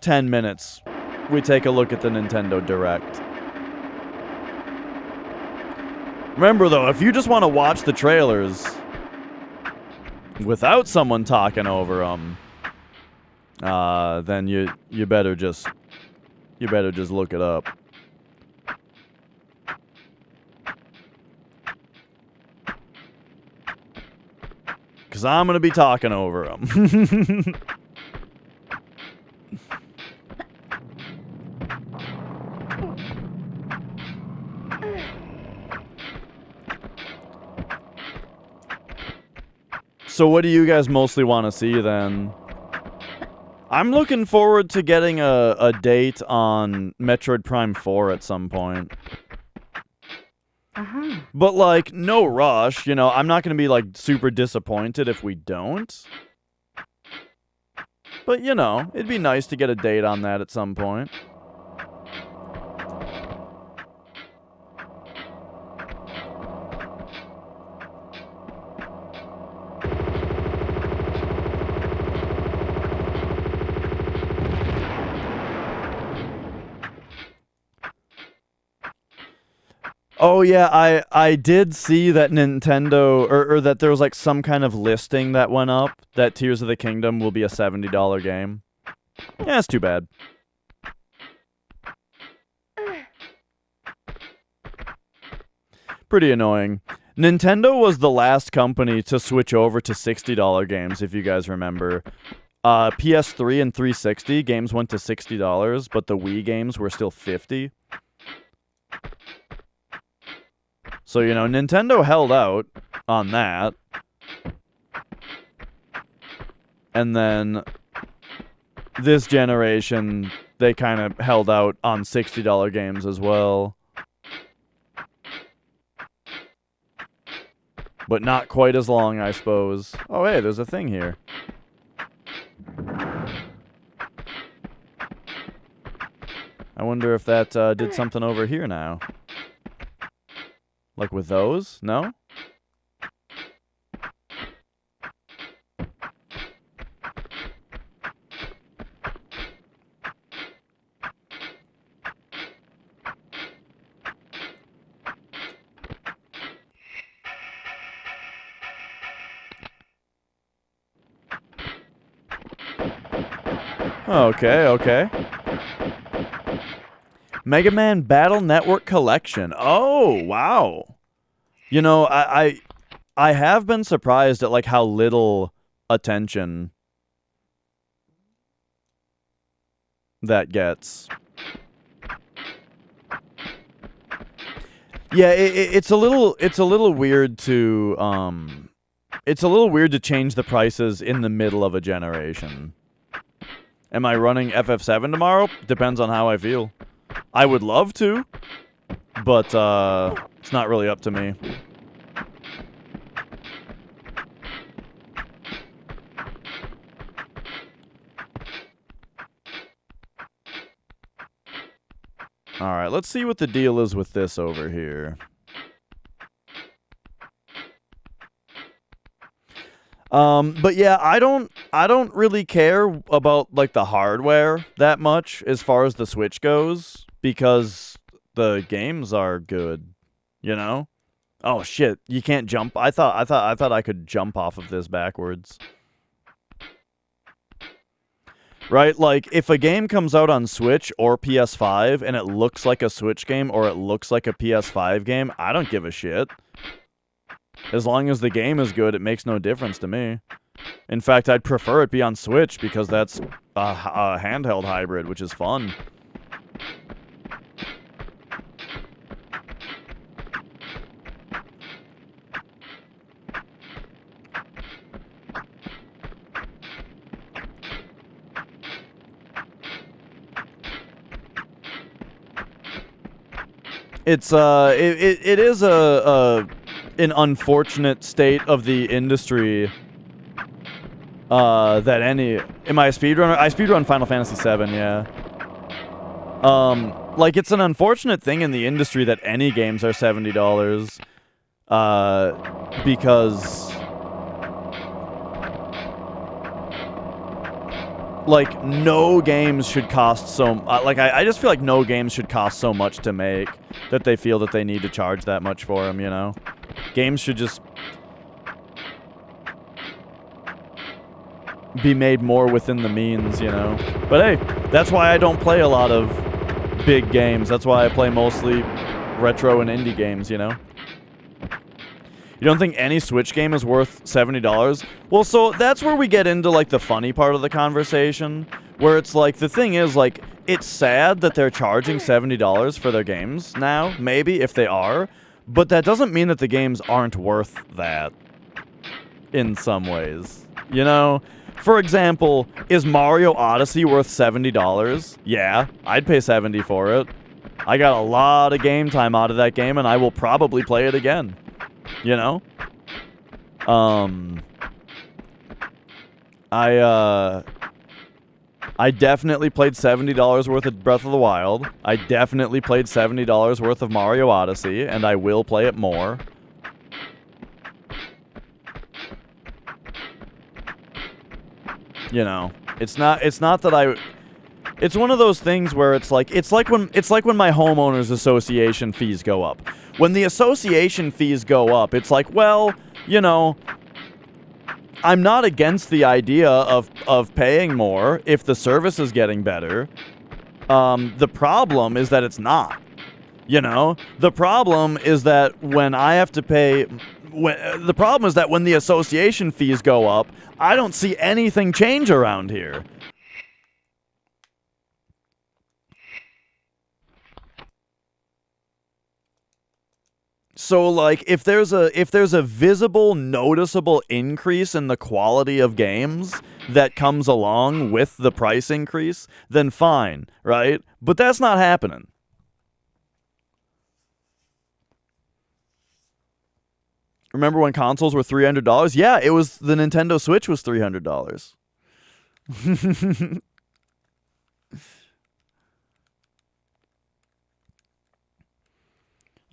10 minutes we take a look at the Nintendo Direct? Remember, though, if you just want to watch the trailers without someone talking over them, then you better just look it up. Because I'm going to be talking over them. So what do you guys mostly want to see then? I'm looking forward to getting a date on Metroid Prime 4 at some point. But, like, no rush, you know, I'm not going to be, like, super disappointed if we don't. But, you know, it'd be nice to get a date on that at some point. Oh yeah, I did see that Nintendo, or that there was like some kind of listing that went up that Tears of the Kingdom will be a $70 game. Yeah, that's too bad. Pretty annoying. Nintendo was the last company to switch over to $60 games, if you guys remember. PS3 and 360 games went to $60, but the Wii games were still $50. So, you know, Nintendo held out on that. And then this generation, they kind of held out on $60 games as well. But not quite as long, I suppose. Oh, hey, there's a thing here. I wonder if that did something over here now. Like with those? No? Okay, okay. Mega Man Battle Network Collection. Oh, wow. You know, I have been surprised at like how little attention that gets. Yeah, it's a little weird to change the prices in the middle of a generation. Am I running FF7 tomorrow? Depends on how I feel. I would love to, but it's not really up to me. Alright, let's see what the deal is with this over here. But yeah, I don't really care about like the hardware that much as far as the Switch goes, because the games are good, you know? Oh shit, you can't jump. I thought I could jump off of this backwards. Right? Like, if a game comes out on Switch or PS5 and it looks like a Switch game or it looks like a PS5 game, I don't give a shit. As long as the game is good, it makes no difference to me. In fact, I'd prefer it be on Switch because that's a handheld hybrid, which is fun. It's it is an unfortunate state of the industry that any... Am I a speedrunner? I speedrun Final Fantasy VII, yeah. Like, it's an unfortunate thing in the industry that any games are $70, because... like, no games should cost so... like, I just feel like no games should cost so much to make that they feel that they need to charge that much for them, you know? Games should just be made more within the means, you know? But hey, that's why I don't play a lot of big games. That's why I play mostly retro and indie games, you know? You don't think any Switch game is worth $70? Well, so that's where we get into, like, the funny part of the conversation, where it's like, the thing is, like, it's sad that they're charging $70 for their games now, maybe, if they are, but that doesn't mean that the games aren't worth that in some ways, you know? For example, is Mario Odyssey worth $70? Yeah, I'd pay $70 for it. I got a lot of game time out of that game, and I will probably play it again. You know? I definitely played $70 worth of Breath of the Wild. I definitely played $70 worth of Mario Odyssey, and I will play it more. You know, it's not that I... It's one of those things where it's like when my homeowners association fees go up. When the association fees go up, it's like, well, you know, I'm not against the idea of paying more if the service is getting better. The problem is that it's not. You know, the problem is that when I have to pay... the problem is that when the association fees go up, I don't see anything change around here. So, like, if there's a visible, noticeable increase in the quality of games that comes along with the price increase, then fine, right? But that's not happening. Remember when consoles were $300? Yeah, it was, the Nintendo Switch was $300.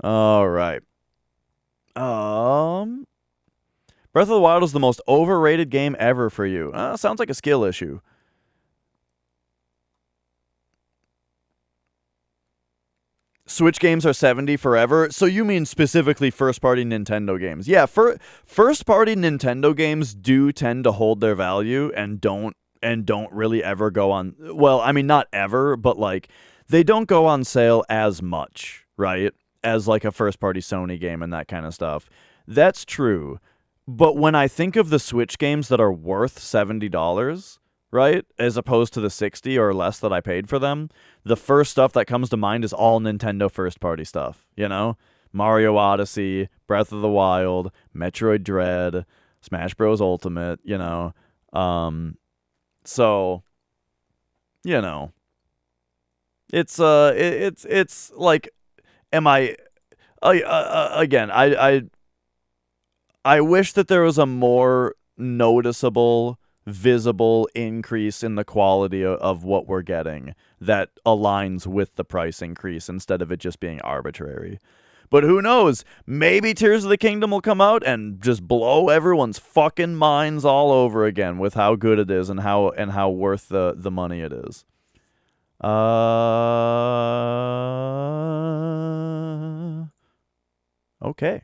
All right. Breath of the Wild is the most overrated game ever for you. Sounds like a skill issue. Switch games are $70 forever. So you mean specifically first-party Nintendo games? Yeah, first-party Nintendo games do tend to hold their value and don't really ever go on. Well, I mean, not ever, but like they don't go on sale as much, right? As like a first-party Sony game and that kind of stuff. That's true. But when I think of the Switch games that are worth $70, right, as opposed to the $60 or less that I paid for them, the first stuff that comes to mind is all Nintendo first-party stuff, you know? Mario Odyssey, Breath of the Wild, Metroid Dread, Smash Bros. Ultimate, you know? So, you know. It's like... Am I... again, I wish that there was a more noticeable, visible increase in the quality of what we're getting that aligns with the price increase instead of it just being arbitrary. But who knows? Maybe Tears of the Kingdom will come out and just blow everyone's fucking minds all over again with how good it is and how worth the money it is. Okay.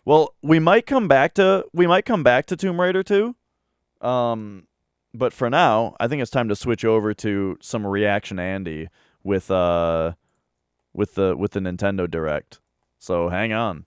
Well, we might come back to Tomb Raider 2. But for now, I think it's time to switch over to some Reaction Andy with the Nintendo Direct. So hang on.